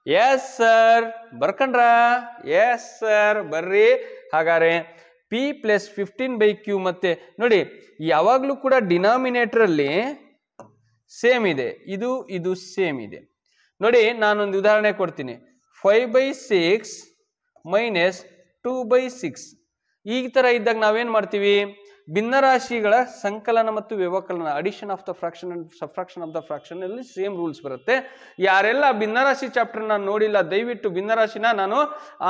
Yes sir. ಬರ್ಕಂಡ್ರ? ಎಸ್ ಸರ್, ಬರ್ರಿ. ಹಾಗಾದ್ರೆ p ಪ್ಲಸ್ 15/q ಮತ್ತೆ ನೋಡಿ, ಯಾವಾಗ್ಲೂ ಕೂಡ ಡಿನಾಮಿನೇಟರ್ ಅಲ್ಲಿ ಸೇಮ್ ಇದೆ, ಇದು ಸೇಮ್ ಇದೆ. ನೋಡಿ, ನಾನೊಂದು ಉದಾಹರಣೆ ಕೊಡ್ತೀನಿ. 5/6 ಮೈನಸ್ 2/6 ಈ ತರ ಇದ್ದಾಗ ನಾವೇನ್ ಮಾಡ್ತೀವಿ? ಭಿನ್ನರಾಶಿಗಳ ಸಂಕಲನ ಮತ್ತು ವ್ಯವಕಲನ, addition of the fraction and subtraction of the fraction ಅಲ್ಲಿ ಸೇಮ್ ರೂಲ್ಸ್ ಬರುತ್ತೆ. ಯಾರೆಲ್ಲ ಭಿನ್ನರಾಶಿ ಚಾಪ್ಟರ್ ನಾನು ನೋಡಿಲ್ಲ, ದಯವಿಟ್ಟು ಭಿನ್ನರಾಶಿನ ನಾನು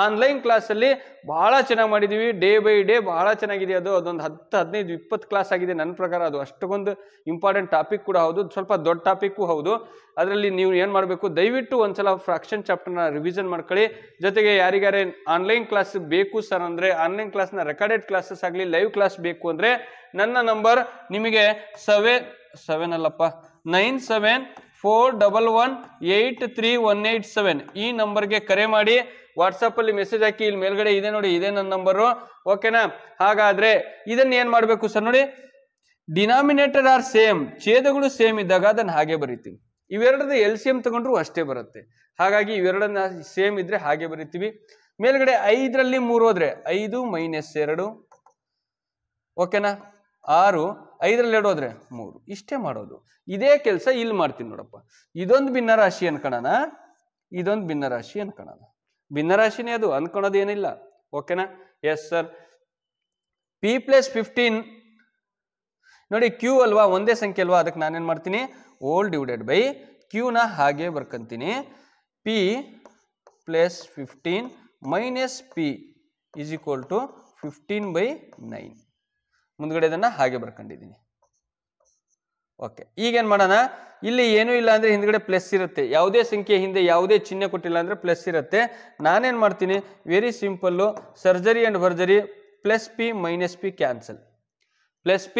ಆನ್ಲೈನ್ ಕ್ಲಾಸ್ ಅಲ್ಲಿ ಬಹಳ ಚೆನ್ನಾಗಿ ಮಾಡಿದೀವಿ. ಡೇ ಬೈ ಡೇ ಬಹಳ ಚೆನ್ನಾಗಿದೆ. ಅದೊಂದು 10, 15, 20 ಕ್ಲಾಸ್ ಆಗಿದೆ ನನ್ನ ಪ್ರಕಾರ. ಅದು ಅಷ್ಟೊಂದು ಇಂಪಾರ್ಟೆಂಟ್ ಟಾಪಿಕ್ ಕೂಡ ಹೌದು, ಸ್ವಲ್ಪ ದೊಡ್ಡ ಟಾಪಿಕ್ಕು ಹೌದು. ಅದರಲ್ಲಿ ನೀವು ಏನು ಮಾಡಬೇಕು, ದಯವಿಟ್ಟು ಒಂದ್ಸಲ ಫ್ರಾಕ್ಷನ್ ಚಾಪ್ಟರ್ನ ರಿವಿಷನ್ ಮಾಡ್ಕೊಳ್ಳಿ. ಜೊತೆಗೆ ಯಾರಿಗಾರೆ ಆನ್ಲೈನ್ ಕ್ಲಾಸ್ ಬೇಕು ಸರ್ ಅಂದರೆ, ಆನ್ಲೈನ್ ಕ್ಲಾಸ್ನ ರೆಕಾರ್ಡೆಡ್ ಕ್ಲಾಸಸ್ ಆಗಲಿ, ಲೈವ್ ಕ್ಲಾಸ್ ಬೇಕು ಅಂದರೆ ನನ್ನ ನಂಬರ್ ನಿಮಗೆ 9741183187 ಈ ನಂಬರ್ಗೆ ಕರೆ ಮಾಡಿ. ವಾಟ್ಸಪ್ ಅಲ್ಲಿ ಮೆಸೇಜ್ ಹಾಕಿ. ಇಲ್ಲಿ ಮೇಲ್ಗಡೆ ಇದೆ ನೋಡಿ, ಇದೇ ನನ್ನ ನಂಬರು. ಓಕೆನಾ? ಹಾಗಾದ್ರೆ ಇದನ್ನ ಏನ್ ಮಾಡ್ಬೇಕು ಸರ್ ನೋಡಿ, ಡಿನಾಮಿನೇಟರ್ ಆರ್ ಸೇಮ್, ಛೇದಗಳು ಸೇಮ್ ಇದ್ದಾಗ ಅದನ್ನ ಹಾಗೆ ಬರೀತೀವಿ. ಇವೆರಡದ LCM ತಗೊಂಡ್ರು ಅಷ್ಟೇ ಬರುತ್ತೆ. ಹಾಗಾಗಿ ಇವೆರಡನ್ನ ಸೇಮ್ ಇದ್ರೆ ಹಾಗೆ ಬರೀತೀವಿ. ಮೇಲ್ಗಡೆ 5ರಲ್ಲಿ 3 ಹೋದ್ರೆ 5 ಮೈನಸ್ 2, ಓಕೆನಾ? 6, 5ರಲ್ಲಿ 2 ಹೋದ್ರೆ 3. ಇಷ್ಟೇ ಮಾಡೋದು. ಇದೇ ಕೆಲಸ ಇಲ್ಲಿ ಮಾಡ್ತೀನಿ ನೋಡಪ್ಪ. ಇದೊಂದು ಭಿನ್ನರಾಶಿ ಅನ್ಕೋಣ, ಇದೊಂದು ಭಿನ್ನರಾಶಿ ಅನ್ಕೋಣ. ಭಿನ್ನರಾಶಿನೇ ಅದು, ಅನ್ಕೊಳೋದೇನಿಲ್ಲ. ಓಕೆನಾ? Yes sir. p ಪ್ಲಸ್ 15 ನೋಡಿ, q ಅಲ್ವಾ, ಒಂದೇ ಸಂಖ್ಯೆ ಅಲ್ವಾ, ಅದಕ್ಕೆ ನಾನೇನ್ ಮಾಡ್ತೀನಿ, ಓಲ್ ಡಿವೈಡೆಡ್ ಬೈ q ನ ಹಾಗೆ ಬರ್ಕಂತೀನಿ. p plus 15 minus p is equal to 15/9. ಮುಂದ್ಗಡೆ ಇದನ್ನ ಹಾಗೆ ಬರ್ಕೊಂಡಿದ್ದೀನಿ. ಓಕೆ, ಈಗೇನ್ ಮಾಡೋಣ, ಇಲ್ಲಿ ಏನೂ ಇಲ್ಲ ಅಂದ್ರೆ ಹಿಂದ್ಗಡೆ ಪ್ಲಸ್ ಇರುತ್ತೆ. ಯಾವುದೇ ಸಂಖ್ಯೆ ಹಿಂದೆ ಯಾವುದೇ ಚಿಹ್ನೆ ಕೊಟ್ಟಿಲ್ಲ ಅಂದ್ರೆ ಪ್ಲಸ್ ಇರುತ್ತೆ. ನಾನೇನ್ ಮಾಡ್ತೀನಿ, ವೆರಿ ಸಿಂಪಲ್ಲು, ಸರ್ಜರಿ ಅಂಡ್ ಭರ್ಜರಿ, plus p minus p cancel, plus p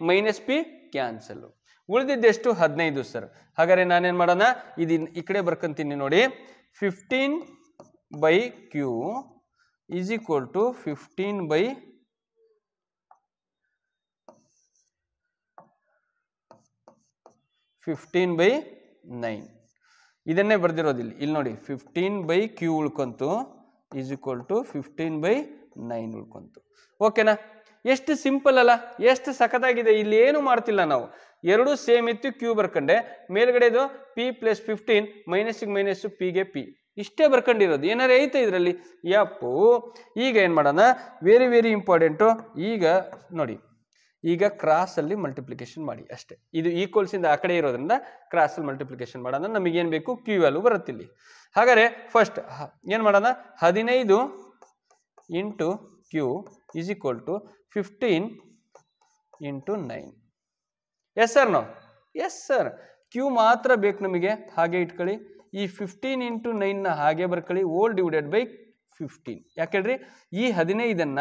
minus p cancel. ಉಳಿದಿದ್ದೆಷ್ಟು? 15 ಸರ್. ಹಾಗಾದ್ರೆ ನಾನೇನ್ ಮಾಡೋಣ, ಇದು ಈ ಕಡೆ ಬರ್ಕಂತೀನಿ ನೋಡಿ. 15/q is equal to 15/9. ಇದನ್ನೇ ಬರ್ದಿರೋದಿಲ್ಲ. ಇಲ್ಲಿ ನೋಡಿ, 15/q ಉಳ್ಕೊಂತು ಈಸ್ ಈಕ್ವಲ್ ಟು 15/9 ಉಳ್ಕೊಂತು. ಓಕೆನಾ? ಎಷ್ಟು ಸಿಂಪಲ್ ಅಲ್ಲ, ಎಷ್ಟು ಸಖತ್ತಾಗಿದೆ. ಇಲ್ಲಿ ಏನು ಮಾಡ್ತಿಲ್ಲ ನಾವು, ಎರಡು ಸೇಮ್ ಇತ್ತು, ಕ್ಯೂ ಬರ್ಕಂಡೆ. ಮೇಲ್ಗಡೆದು p ಪ್ಲಸ್ 15 ಮೈನಸ್ಸಿಗೆ ಮೈನಸ್ ಪಿಗೆ p, ಇಷ್ಟೇ ಬರ್ಕೊಂಡಿರೋದು. ಏನಾರು ಐತೆ ಇದರಲ್ಲಿ? ಯಪ್ಪು. ಈಗ ಏನು ಮಾಡೋಣ, ವೆರಿ ವೆರಿ ಇಂಪಾರ್ಟೆಂಟು. ಈಗ ನೋಡಿ, ಈಗ ಕ್ರಾಸ್ ಅಲ್ಲಿ ಮಲ್ಟಿಪ್ಲಿಕೇಶನ್ ಮಾಡಿ ಅಷ್ಟೇ. ಇದು ಈಕ್ವಲ್ಸ್ ಇಂದ ಆ ಕಡೆ ಇರೋದ್ರಿಂದ ಕ್ರಾಸ್ ಅಲ್ಲಿ ಮಲ್ಟಿಪ್ಲಿಕೇಶನ್ ಮಾಡೋಣ. ನಮಗೇನು ಬೇಕು, ಕ್ಯೂ ವ್ಯಾಲ್ಯೂ ಬರುತ್ತೆ ಇಲ್ಲಿ. ಹಾಗಾದ್ರೆ ಫಸ್ಟ್ ಏನು ಮಾಡೋಣ, 15 into q is equal to 15 into 9. Yes sir no? Yes sir. Q ಮಾತ್ರ ಬೇಕು ನಮಗೆ, ಹಾಗೆ ಇಟ್ಕೊಳ್ಳಿ. ಈ 15 ಇಂಟು 9ನ ಹಾಗೆ ಬರ್ಕೊಳ್ಳಿ, ಓಲ್ ಡಿವೈಡೆಡ್ ಬೈ 15. ಯಾಕೆ ಹೇಳ್ರಿ, ಈ 15ಅನ್ನ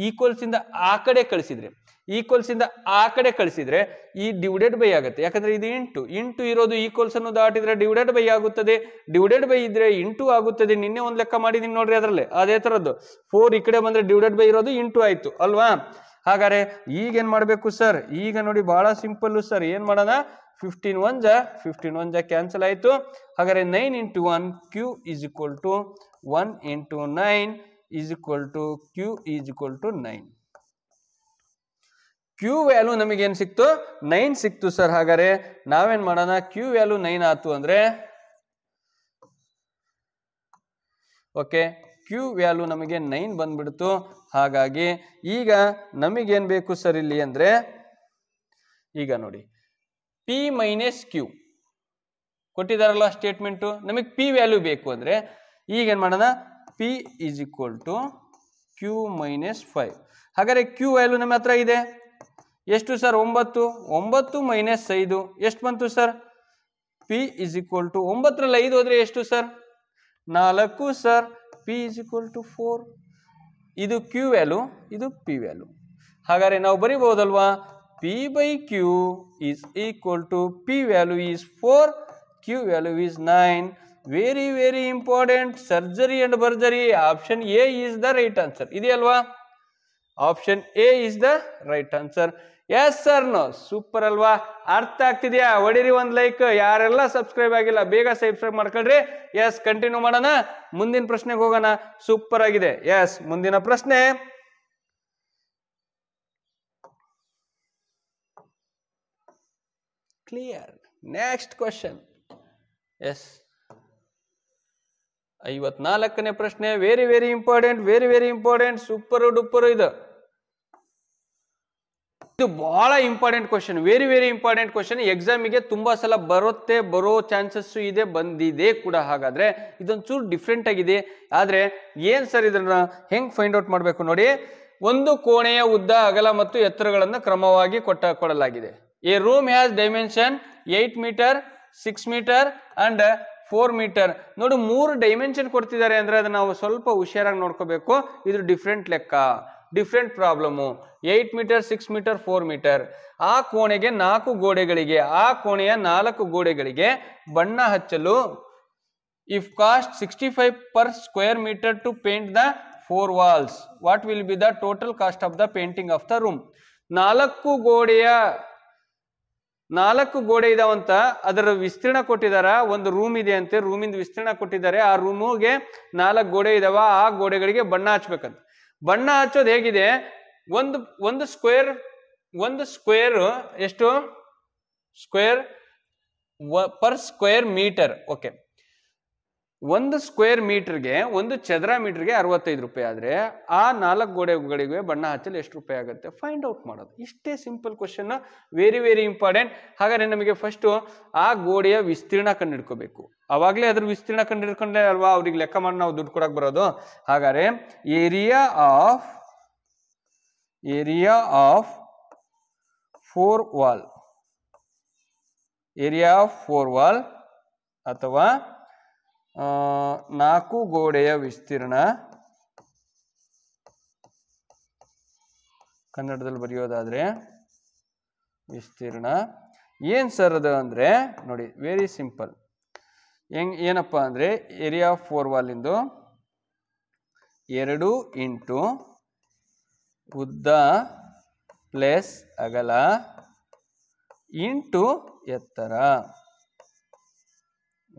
ಈಕ್ವಲ್ಸ್ ಇಂದ ಆ ಕಡೆ ಕಳಿಸಿದ್ರೆ, ಈಕ್ವಲ್ಸ್ ಇಂದ ಆ ಕಡೆ ಕಳಿಸಿದ್ರೆ ಈ ಡಿವೈಡೆಡ್ ಬೈ ಆಗುತ್ತೆ. ಯಾಕಂದ್ರೆ ಇದು ಇಂಟು ಇರೋದು ಈಕ್ವಲ್ಸ್ ಅನ್ನು ದಾಟಿದ್ರೆ ಡಿವೈಡೆಡ್ ಬೈ ಆಗುತ್ತದೆ, ಡಿವೈಡೆಡ್ ಬೈ ಇದ್ರೆ ಇಂಟು ಆಗುತ್ತದೆ. ನಿನ್ನೆ ಒಂದು ಲೆಕ್ಕ ಮಾಡಿದೀನಿ ನೋಡ್ರಿ, ಅದರಲ್ಲಿ ಅದೇ ತರದ್ದು. 4 ಈ ಕಡೆ ಬಂದ್ರೆ ಡಿವೈಡೆಡ್ ಬೈ ಇರೋದು ಇಂಟು ಆಯ್ತು ಅಲ್ವಾ? ಹಾಗಾದ್ರೆ ಈಗ ಏನ್ ಮಾಡ್ಬೇಕು ಸರ್, ಈಗ ನೋಡಿ ಬಹಳ ಸಿಂಪಲ್ ಸರ್. ಏನ್ ಮಾಡೋಣ, 15 ಕ್ಯಾನ್ಸಲ್ ಆಯ್ತು. ಹಾಗಾದ್ರೆ 9 into 1 q is equal to 1 into 9 is equal to q is equal to 9. Q value ನಮಗೆ ಏನ್ ಸಿಕ್ತು, 9 ಸಿಕ್ತು ಸರ್. ಹಾಗಾದ್ರೆ ನಾವೇನ್ ಮಾಡೋಣ, ಕ್ಯೂ ವ್ಯಾಲ್ಯೂ 9 ಆಯ್ತು ಅಂದ್ರೆ, ಓಕೆ, ಕ್ಯೂ ವ್ಯಾಲ್ಯೂ ನಮಗೆ 9 ಬಂದ್ಬಿಡ್ತು. ಹಾಗಾಗಿ ಈಗ ನಮಗೇನ್ ಬೇಕು ಸರ್ ಇಲ್ಲಿ ಅಂದ್ರೆ, ಈಗ ನೋಡಿ p ಮೈನಸ್ ಕ್ಯೂ ಕೊಟ್ಟಿದಾರಲ್ಲ ಸ್ಟೇಟ್ಮೆಂಟು, ನಮಗೆ p ವ್ಯಾಲ್ಯೂ ಬೇಕು ಅಂದ್ರೆ ಈಗ ಏನ್ ಮಾಡೋಣ, p is equal to q minus 5. ಹಾಗಾದರೆ ಕ್ಯೂ ವ್ಯಾಲ್ಯೂ ನಮ್ಮ ಹತ್ರ ಇದೆ ಎಷ್ಟು ಸರ್? 9. 9 ಮೈನಸ್ 5 ಎಷ್ಟು ಬಂತು sir? P is equal to 9ರಲ್ಲಿ 5 ಹೋದರೆ ಎಷ್ಟು sir? 4 sir. P is equal to 4. ಇದು ಕ್ಯೂ ವ್ಯಾಲ್ಯೂ, ಇದು ಪಿ ವ್ಯಾಲ್ಯೂ. ಹಾಗಾದರೆ ನಾವು ಬರೀಬಹುದಲ್ವಾ? P by Q is equal to P value is 4, Q value is 9. Very very important. Surgery and ಬರ್ಜರಿ. Option A is the right answer. ಇದೆಯಲ್ವಾ? Option A is the right answer. Yes sir no. Super ಅಲ್ವಾ? ಅರ್ಥ ಆಗ್ತಿದ್ಯಾ? ಹೊಡಿರಿ ಒಂದು like. ಯಾರೆಲ್ಲ subscribe ಆಗಿಲ್ಲ ಬೇಗ subscribe ಮಾಡ್ಕೊಳ್ರಿ. ಎಸ್, ಕಂಟಿನ್ಯೂ ಮಾಡೋಣ. ಮುಂದಿನ ಪ್ರಶ್ನೆಗೆ ಹೋಗೋಣ. ಸೂಪರ್ ಆಗಿದೆ. ಎಸ್, ಮುಂದಿನ ಪ್ರಶ್ನೆ. ಕ್ಲಿಯರ್. Next question. ಎಸ್, 54ನೇ ಪ್ರಶ್ನೆ. Very very important, very very important. Super duper. ಇದು ಬಹಳ important question. Very very important question. ಎಕ್ಸಾಮಿಗೆ ತುಂಬಾ ಸಲ ಬರೋ ಚಾನ್ಸಸ್ ಇದೆ, ಬಂದಿದೆ ಕೂಡ. ಹಾಗಾದ್ರೆ ಇದೊಂಚೂರು ಡಿಫ್ರೆಂಟ್ ಆಗಿದೆ. ಆದ್ರೆ ಏನ್ ಸರ್ ಇದನ್ನ ಹೆಂಗ್ ಫೈಂಡ್ ಔಟ್ ಮಾಡಬೇಕು ನೋಡಿ. ಒಂದು ಕೋಣೆಯ ಉದ್ದ, ಅಗಲ ಮತ್ತು ಎತ್ತರಗಳನ್ನು ಕ್ರಮವಾಗಿ ಕೊಡಲಾಗಿದೆ. A room has dimension 8 meter, 6 meter and 4 meter. ನೋಡಿ, 3 ಡೈಮೆನ್ಷನ್ ಕೊಡ್ತಿದ್ದಾರೆ ಅಂದ್ರೆ ಅದನ್ನ ನಾವು ಸ್ವಲ್ಪ ಹುಷಾರಾಗಿ ನೋಡ್ಕೋಬೇಕು. ಇದು ಡಿಫ್ರೆಂಟ್ ಲೆಕ್ಕ, different problem. 8 meter, 6 meter, 4 meter. ಆ ಕೋಣೆಗೆ 4 ಗೋಡೆಗಳಿಗೆ, ಆ ಕೋಣೆಯ 4 ಗೋಡೆಗಳಿಗೆ ಬಣ್ಣ ಹಚ್ಚಲು if cost 65 per square meter to paint the 4 walls, what will be the total cost of the painting of the room? 4 ಗೋಡೆ ಇದಾವಂತ, ಅದರ ವಿಸ್ತೀರ್ಣ ಕೊಟ್ಟಿದಾರ. ಒಂದು ರೂಮ್ ಇದೆ ಅಂತೆ, ರೂಮಿಂದ ವಿಸ್ತೀರ್ಣ ಕೊಟ್ಟಿದ್ದಾರೆ. ಆ ರೂಮಿಗೆ 4 ಗೋಡೆ ಇದಾವ. ಆ ಗೋಡೆಗಳಿಗೆ ಬಣ್ಣ ಹಚ್ಬೇಕಂತ. ಬಣ್ಣ ಹಚ್ಚೋದು ಹೇಗಿದೆ? ಒಂದು ಸ್ಕ್ವೇರ್ ಎಷ್ಟು? Square per square meter. Okay, ಒಂದು ಸ್ಕ್ವೇರ್ ಮೀಟರ್ಗೆ, ಒಂದು ಚದರ ಮೀಟರ್ಗೆ 65 ರೂಪಾಯಿ. ಆದ್ರೆ ಆ 4 ಗೋಡೆಗಳಿಗೆ ಬಣ್ಣ ಹಚ್ಚಲು ಎಷ್ಟು ರೂಪಾಯಿ ಆಗುತ್ತೆ? ಫೈಂಡ್ ಔಟ್ ಮಾಡೋದು. ಇಷ್ಟೇ simple question. Very very important. ಹಾಗಾದ್ರೆ ನಮಗೆ ಫಸ್ಟ್ ಆ ಗೋಡೆಯ ವಿಸ್ತೀರ್ಣ ಕಂಡುಹಿಡ್ಕೋಬೇಕು. ಅವಾಗಲೇ ಅದ್ರ ವಿಸ್ತೀರ್ಣ ಕಂಡುಹಿಡ್ಕೊಂಡ್ರೆ ಅಲ್ವಾ ಅವ್ರಿಗೆ ಲೆಕ್ಕ ಮಾಡಿ ನಾವು ದುಡ್ಡು ಕೊಡಕ್ ಬರೋದು. ಹಾಗಾದ್ರೆ area of 4 wall, area of 4 wall ಅಥವಾ 4 ಗೋಡೆಯ ವಿಸ್ತೀರ್ಣ, ಕನ್ನಡದಲ್ಲಿ ಬರೆಯೋದಾದ್ರೆ ವಿಸ್ತೀರ್ಣ ಏನ್ ಸರ್ ಅದು ಅಂದ್ರೆ ನೋಡಿ, ವೆರಿ ಸಿಂಪಲ್. ಏನಪ್ಪ ಅಂದ್ರೆ ಏರಿಯಾ ಆಫ್ 4 ವಾಲ್ ಇಂದು 2 ಇಂಟು ಉದ್ದ ಪ್ಲಸ್ ಅಗಲ ಇಂಟು ಎತ್ತರ.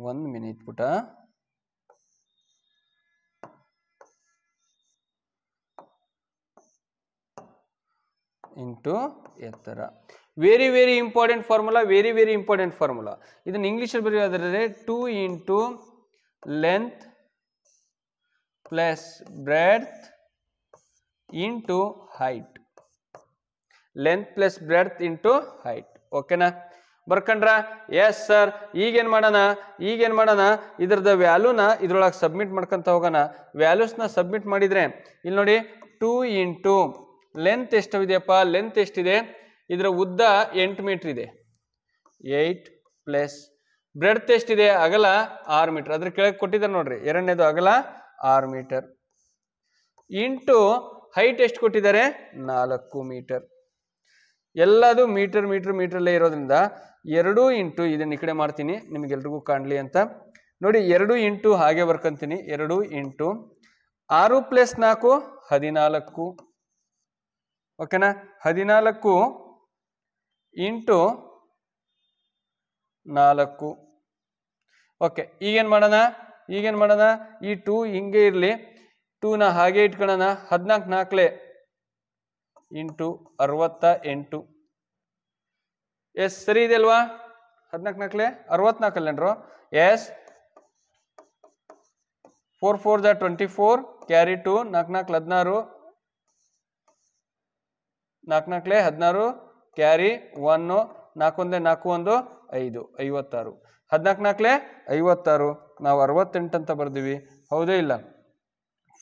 1 ಮಿನಿಟ್ ಪುಟ. ಇಂಟು ಎತ್ತರ. Very very important formula, very very important formula. ಇದನ್ನ ಇಂಗ್ಲಿಷಲ್ಲಿ ಬರೆಯೋದಾದ್ರೆ 2 into length plus breadth into height. Length plus breadth into height. ಓಕೆನಾ? ಬರ್ಕಂಡ್ರ? Yes sir. ಈಗೇನ್ ಮಾಡೋಣ, ಇದ್ರದ ವ್ಯಾಲ್ಯೂನ ಇದ್ರೊಳಗೆ ಸಬ್ಮಿಟ್ ಮಾಡ್ಕೊಂತ ಹೋಗೋಣ. ವ್ಯಾಲ್ಯೂಸ್ನ ಸಬ್ಮಿಟ್ ಮಾಡಿದ್ರೆ ಇಲ್ಲಿ ನೋಡಿ, 2 ಇಂಟು ಲೆಂತ್ ಎಷ್ಟಿದೆಯಪ್ಪ? ಲೆಂತ್ ಎಷ್ಟಿದೆ? ಇದರ ಉದ್ದ 8 ಮೀಟರ್ ಇದೆ. 8 ಪ್ಲಸ್ ಬ್ರೆಡ್ತ್ ಎಷ್ಟಿದೆ? ಅಗಲ 6 ಮೀಟರ್. ಅದ್ರ ಕೆಳಗೆ ಕೊಟ್ಟಿದ್ದಾರೆ ನೋಡ್ರಿ, ಎರಡನೇದು ಅಗಲ 6 ಮೀಟರ್. ಇಂಟು ಹೈಟ್ ಎಷ್ಟು ಕೊಟ್ಟಿದ್ದಾರೆ? 4 ಮೀಟರ್. ಎಲ್ಲದು ಮೀಟರ್ಲೇ ಇರೋದ್ರಿಂದ 2 ಇಂಟು, ಇದನ್ನ ಈ ಕಡೆ ಮಾಡ್ತೀನಿ ನಿಮಗೆಲ್ರಿಗೂ ಕಾಣಲಿ ಅಂತ ನೋಡಿ. 2 ಇಂಟು ಹಾಗೆ ಬರ್ಕೊಂತೀನಿ. 2 ಇಂಟು 6 ಪ್ಲಸ್ 4 14. ಓಕೆನಾ? 14 ಇಂಟು 4. ಓಕೆ, ಈಗೇನ್ ಮಾಡೋಣ? ಈ 2 ಹಿಂಗೆ ಇರಲಿ, 2ನ ಹಾಗೆ ಇಟ್ಕೊಳ್ಳೋಣ. 14 4 ಇಂಟು 68. ಎಸ್, ಸರಿ ಇದೆ ಅಲ್ವಾ? 14 4 64 ಅಲ್ಲೇನ್ರು? ಎಸ್. 4 4 24, carry 2, 4 4 16, 4 4 16, carry 1, 4 1 4 1 5, 56. 14 4 56. ನಾವು 68 ಅಂತ ಬರ್ದಿವಿ, ಹೌದೇ ಇಲ್ಲ?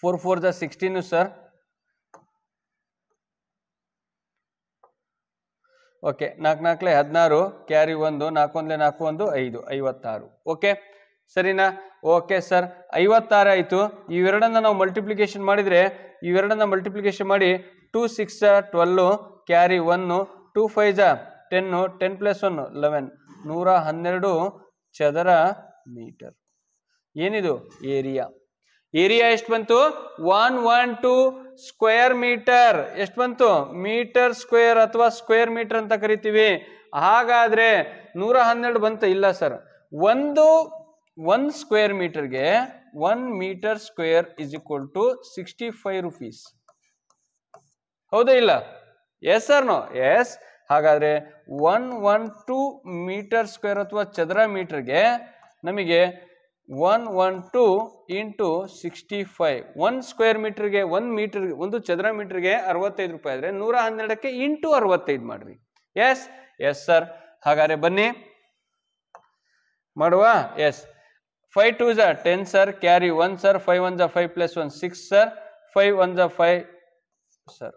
4 4 16 ಸರ್, ಓಕೆ 4 4 16 ಕ್ಯಾರಿ 1 4 1 4 1 5 56 ಓಕೆ ಸರಿನಾ ಓಕೆ ಸರ್ 56 ಆಯಿತು ಇವೆರಡನ್ನ ನಾವು ಮಲ್ಟಿಪ್ಲಿಕೇಶನ್ ಮಾಡಿದರೆ ಇವೆರಡನ್ನ ಮಲ್ಟಿಪ್ಲಿಕೇಶನ್ ಮಾಡಿ 2 6 12 ಕ್ಯಾರಿ 1 2 5 10 10 ಪ್ಲಸ್ 1 11 112 ಚದರ ಮೀಟರ್ ಏನಿದು ಏರಿಯಾ ಏರಿಯಾ ಎಷ್ಟು ಬಂತು 112 ಸ್ಕ್ವೇರ್ ಮೀಟರ್ ಎಷ್ಟು ಬಂತು ಮೀಟರ್ ಸ್ಕ್ವೇರ್ ಅಥವಾ ಸ್ಕ್ವೇರ್ ಮೀಟರ್ ಅಂತ ಕರಿತೀವಿ ಹಾಗಾದ್ರೆ 112 ಬಂತ ಇಲ್ಲ ಸರ್ ಒಂದು ಸ್ಕ್ವೇರ್ ಮೀಟರ್ಗೆ 1 meter square is equal to 65 rupees ಹೌದಾ ಇಲ್ಲ ಎಸ್ ಸರ್ ನೋ ಎಸ್ ಹಾಗಾದ್ರೆ 112 ಮೀಟರ್ ಸ್ಕ್ವೇರ್ ಅಥವಾ ಚದರ ಮೀಟರ್ಗೆ ನಮಗೆ 112 ಇಂಟು 65 1 ಸ್ಕ್ವೇರ್ ಮೀಟರ್ಗೆ 1 ಮೀಟರ್ ಒಂದು ಚದರ ಮೀಟರ್ಗೆ 65 ರೂಪಾಯಿ ಆದ್ರೆ 112ಕ್ಕೆ ಇಂಟು 65 ಮಾಡ್ರಿ ಎಸ್ ಎಸ್ ಸರ್ ಹಾಗಾದ್ರೆ ಬನ್ನಿ ಮಾಡುವ yes 5 2 10 sir carry 1 sir 5 1 5 plus 1 6 sir 5 1 5 sir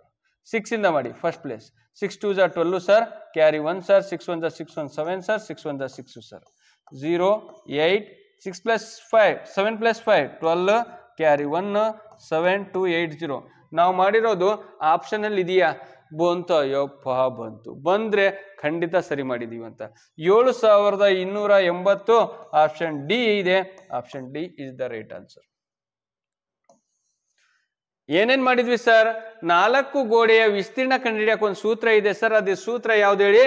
6 ಇಂದ ಮಾಡಿ first place 6 2 12 sir carry 1 sir 6 1 6 1 7 sir 6 1 6 sir 0 8 6 plus 5 7 plus 5 12 carry 1 7 2 8 0 ನಾವು ಮಾಡಿರೋದು ಆಪ್ಷನ್ ಅಲ್ಲಿ ಇದೆಯಾ ಬಂತು ಅಯ್ಯಪ್ಪ ಬಂತು ಬಂದ್ರೆ ಖಂಡಿತ ಸರಿ ಮಾಡಿದೀವಿ ಅಂತ 7280 ಆಪ್ಷನ್ ಡಿ ಇದೆ option D is the right answer ಏನೇನ್ ಮಾಡಿದ್ವಿ ಸರ್ 4 ಗೋಡೆಯ ವಿಸ್ತೀರ್ಣ ಕಂಡುಹಿಡಿಯಕ್ಕೆ ಒಂದು ಸೂತ್ರ ಇದೆ ಸರ್ ಅದು ಸೂತ್ರ ಯಾವ್ದು ಹೇಳಿ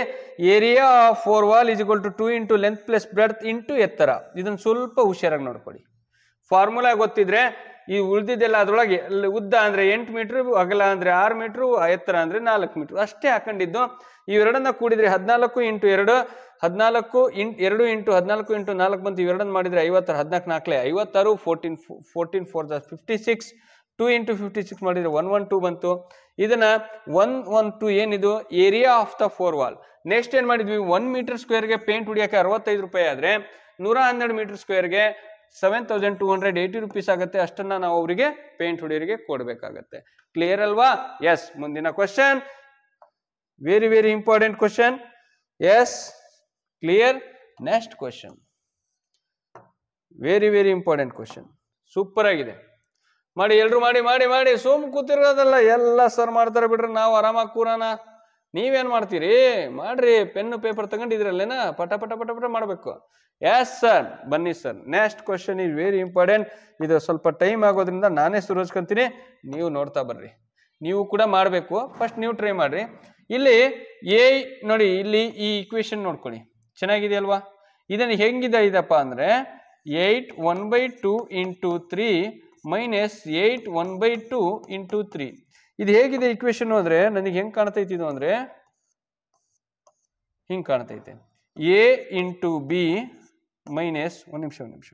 area of 4 wall is equal to 2 into length plus breadth into ಎತ್ತರ ಇದನ್ನ ಸ್ವಲ್ಪ ಹುಷಾರಾಗಿ ನೋಡ್ಕೊಳ್ಳಿ ಫಾರ್ಮುಲಾ ಗೊತ್ತಿದ್ರೆ ಈ ಉಳಿದಿದ್ದೆಲ್ಲ ಅದ್ರೊಳಗೆ ಉದ್ದ ಅಂದ್ರೆ 8 ಮೀಟರ್ ಅಗಲ ಅಂದ್ರೆ 6 ಮೀಟರ್ ಎತ್ತರ ಅಂದ್ರೆ 4 ಮೀಟರ್ ಅಷ್ಟೇ ಹಾಕೊಂಡಿದ್ದು ಇವೆರಡನ್ನ ಕೂಡಿದ್ರೆ 14 ಇಂಟು 2 14 2 ಇಂಟು 14 ಇಂಟು 4 ಬಂತು ಇವೆರಡನ್ನ ಮಾಡಿದ್ರೆ 56 14 4 56 14 4 56 2 ಇಂಟು 56 ಮಾಡಿದ್ರೆ 112 ಬಂತು ಇದನ್ನ 112 ಏನಿದು area of the 4 wall next ಏನ್ ಮಾಡಿದ್ವಿ 1 ಮೀಟರ್ ಸ್ಕ್ವೇರ್ಗೆ ಪೇಂಟ್ ಹೊಡಿಯಕ್ಕೆ 65 ರೂಪಾಯಿ ಆದ್ರೆ 112 ಮೀಟರ್ ಸ್ಕ್ವೇರ್ಗೆ 7280 rupees ಆಗುತ್ತೆ ಅಷ್ಟನ್ನ ನಾವು ಅವರಿಗೆ ಪೇಂಟ್ ಹೊಡಿಯೋರಿಗೆ ಕೊಡಬೇಕಾಗತ್ತೆ ಕ್ಲಿಯರ್ ಅಲ್ವಾ ಎಸ್ ಮುಂದಿನ question very very important question yes clear next question very very important question super ಆಗಿದೆ ಮಾಡಿ ಎಲ್ರು ಮಾಡಿ ಮಾಡಿ ಮಾಡಿ ಸೋಮ್ ಕೂತಿರೋದಲ್ಲ ಎಲ್ಲ ಸರ್ ಮಾಡ್ತಾರೆ ಬಿಡ್ರಿ ನಾವು ಆರಾಮಾಗಿ ಕೂರೋಣ ನೀವೇನ್ ಮಾಡ್ತೀರಿ ಮಾಡ್ರಿ ಪೆನ್ನು ಪೇಪರ್ ತಗೊಂಡಿದ್ರಲ್ಲೇನಾ ಪಟ ಪಟ ಪಟ ಪಟ ಮಾಡ್ಬೇಕು ಎಸ್ ಸರ್ ಬನ್ನಿ sir next question is very important ಇದು ಸ್ವಲ್ಪ ಟೈಮ್ ಆಗೋದ್ರಿಂದ ನಾನೇ ಸುರೋಸ್ಕೊಂತೀನಿ ನೀವು ನೋಡ್ತಾ ಬರ್ರಿ ನೀವು ಕೂಡ ಮಾಡಬೇಕು ಫಸ್ಟ್ ನೀವು ಟ್ರೈ ಮಾಡ್ರಿ ಇಲ್ಲಿ ಎ ನೋಡಿ ಇಲ್ಲಿ ಈ ಈಕ್ವೇಶನ್ ನೋಡ್ಕೊಳ್ಳಿ ಚೆನ್ನಾಗಿದೆಯಲ್ವಾ ಇದನ್ನು ಹೆಂಗಿದೆ ಇದಪ್ಪ ಅಂದ್ರೆ 8 1/2 ಇಂಟು 3 ಮೈನಸ್ 8 1/2 ಇಂಟು 3 ಇದು ಹೇಗಿದೆ ಈಕ್ವೇಶನ್ ಅಂದ್ರೆ ನನಗೆ ಹೆಂಗ್ ಕಾಣ್ತೈತಿ ಇದು ಅಂದ್ರೆ ಹಿಂಗ್ ಕಾಣ್ತೈತೆ ಎ ಇಂಟು ಬಿ ಮೈನಸ್ ಒಂದು ನಿಮಿಷ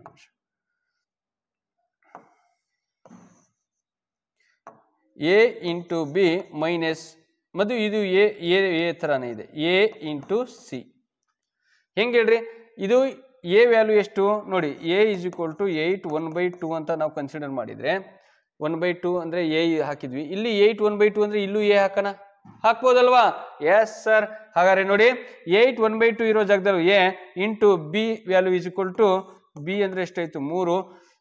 ಎ ಇಂಟು ಬಿ ಮೈನಸ್ ಮತ್ತು ಇದು ಎ ಥರನೇ ಇದೆ ಎ ಇಂಟು ಸಿ ಹೆಂಗೆ ಹೇಳ್ರಿ ಇದು ಎ ವ್ಯಾಲ್ಯೂ ಎಷ್ಟು ನೋಡಿ ಎ ಇಸ್ ಈಕ್ವಲ್ ಟು 8 1/2 ಅಂತ ನಾವು ಕನ್ಸಿಡರ್ ಮಾಡಿದ್ರೆ 1/2 ಅಂದ್ರೆ ಎ ಹಾಕಿದ್ವಿ ಇಲ್ಲಿ 8 1/2 ಅಂದ್ರೆ ಇಲ್ಲೂ ಎ ಹಾಕೋಣ ಹಾಕ್ಬೋದಲ್ವಾ ಎಸ್ ಸರ್ ಹಾಗಾದ್ರೆ ನೋಡಿ 8 1/2 ಇರೋ ಜಾಗದಲ್ಲಿ A into B value is equal to B ಅಂದ್ರೆ ಎಷ್ಟಾಯ್ತು 3